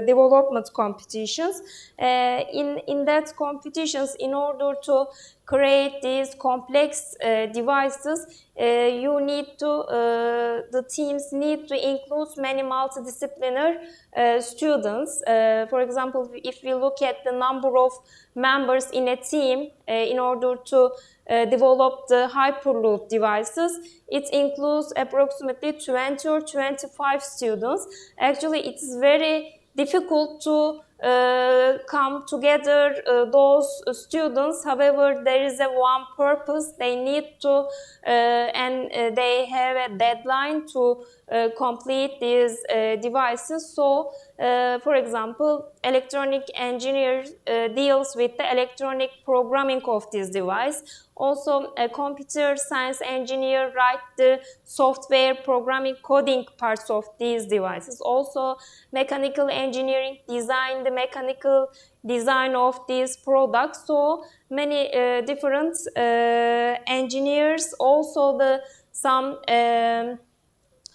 Speaker 3: development competitions. In that competitions, in order to create these complex devices, you need to the teams need to include many multidisciplinary students. For example, if we look at the number of members in a team in order to develop the Hyperloop devices, it includes approximately 20 or 25 students. Actually, it's very difficult to come together those students. However, there is a one purpose. They need to and they have a deadline to complete these devices. So, for example, electronic engineer deals with the electronic programming of this device. Also, a computer science engineer write the software programming coding parts of these devices. Also, mechanical engineering design the mechanical design of these products. So many different engineers. Also, some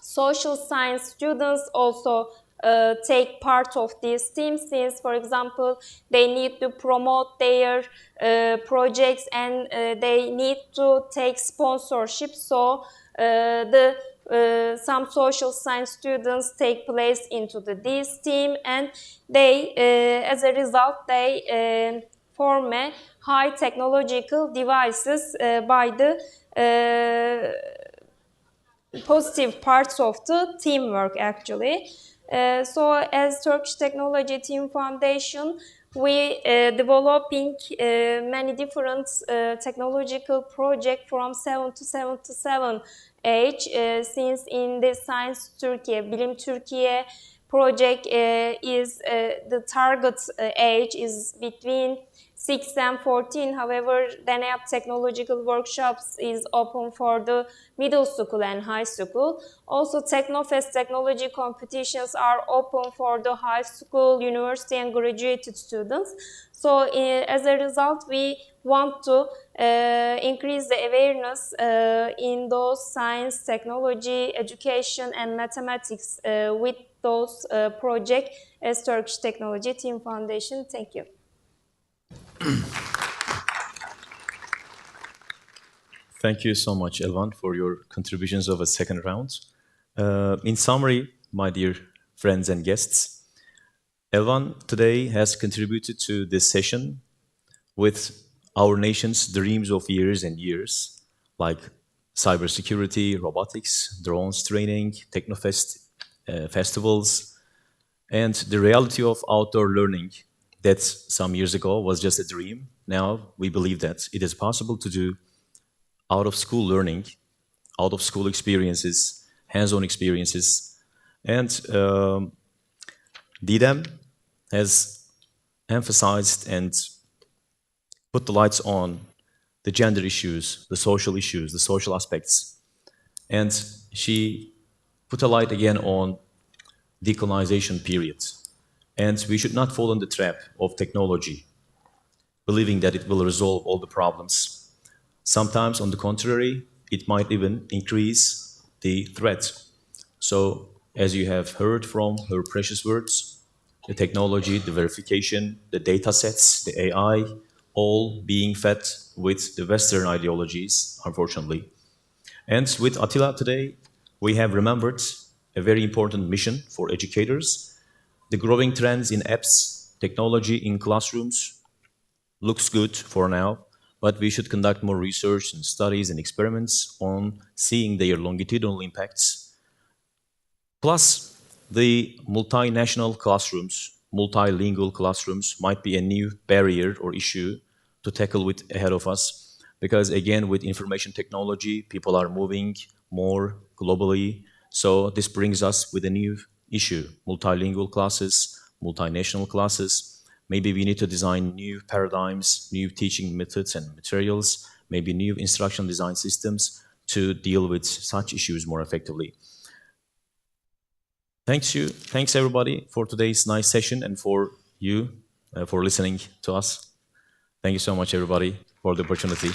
Speaker 3: social science students also take part of these teams, since, for example, they need to promote their projects, and they need to take sponsorship. So some social science students take place into this team, and they, as a result, they form a high technological devices by the positive parts of the teamwork, actually. So as Turkish Technology Team Foundation, we developing many different technological projects from 7 to 77 age, since in the Science Turkey, Bilim Türkiye project is the target age is between 6 and 14. However, DENEAP technological workshops is open for the middle school and high school. Also, Technofest technology competitions are open for the high school, university, and graduated students. So, as a result, we want to increase the awareness in those science, technology, education, and mathematics with those projects as Turkish Technology Team Foundation. Thank you.
Speaker 9: Thank you so much, Elvan, for your contributions of a second round. In summary, my dear friends and guests, Elvan today has contributed to this session with our nation's dreams of years and years, like cybersecurity, robotics, drones training, Technofest festivals, and the reality of outdoor learning that some years ago was just a dream. Now we believe that it is possible to do out-of-school learning, out-of-school experiences, hands-on experiences, and DDEM has emphasized and put the lights on the gender issues, the social aspects. And she put a light again on decolonization period. And we should not fall in the trap of technology, believing that it will resolve all the problems. Sometimes, on the contrary, it might even increase the threat. So, as you have heard from her precious words, the technology, the verification, the data sets, the AI, all being fed with the Western ideologies, unfortunately. And with Attila today, we have remembered a very important mission for educators. The growing trends in apps, technology in classrooms looks good for now, but we should conduct more research and studies and experiments on seeing their longitudinal impacts. Plus, the multinational classrooms, multilingual classrooms might be a new barrier or issue to tackle with ahead of us. Because again, with information technology, people are moving more globally. So this brings us with a new issue, multilingual classes, multinational classes. Maybe we need to design new paradigms, new teaching methods and materials, maybe new instruction design systems to deal with such issues more effectively. Thanks everybody for today's nice session and for you for listening to us. Thank you so much everybody for the opportunity.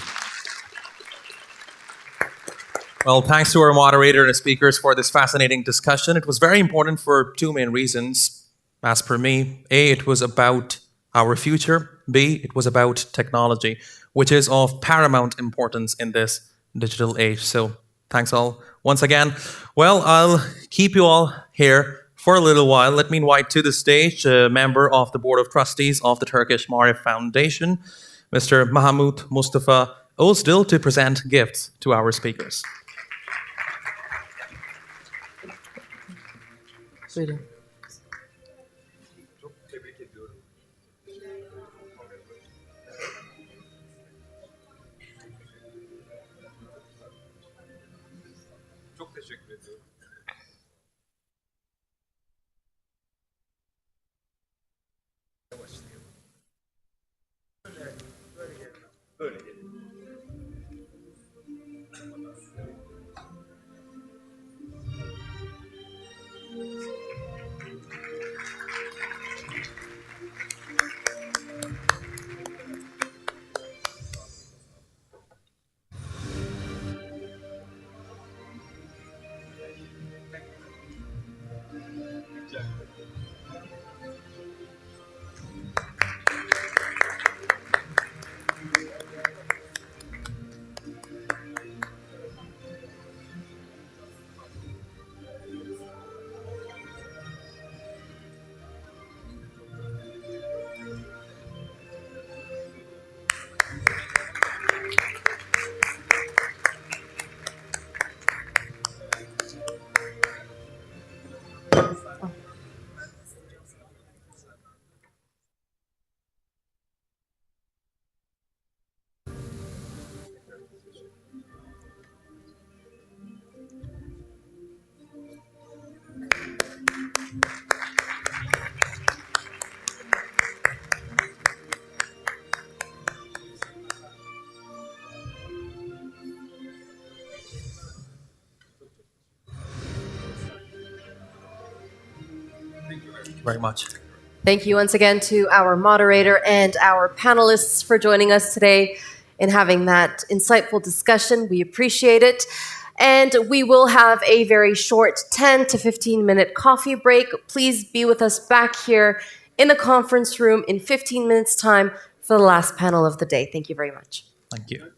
Speaker 8: Well, thanks to our moderator and speakers for this fascinating discussion. It was very important for two main reasons, as per me. A, it was about our future. B, it was about technology, which is of paramount importance in this digital age. So thanks all once again. Well, I'll keep you all here for a little while. Let me invite to the stage a member of the Board of Trustees of the Turkish Marif Foundation, Mr. Mahmut Mustafa Ozdil, to present gifts to our speakers.
Speaker 12: Buyurun.
Speaker 2: Çok teşekkür ediyorum. Böyle gelin.
Speaker 8: very much.
Speaker 11: Thank you once again to our moderator and our panelists for joining us today and having that insightful discussion. We appreciate it. And we will have a very short 10 to 15-minute coffee break. Please be with us back here in the conference room in 15 minutes' time for the last panel of the day. Thank you very much.
Speaker 8: Thank you.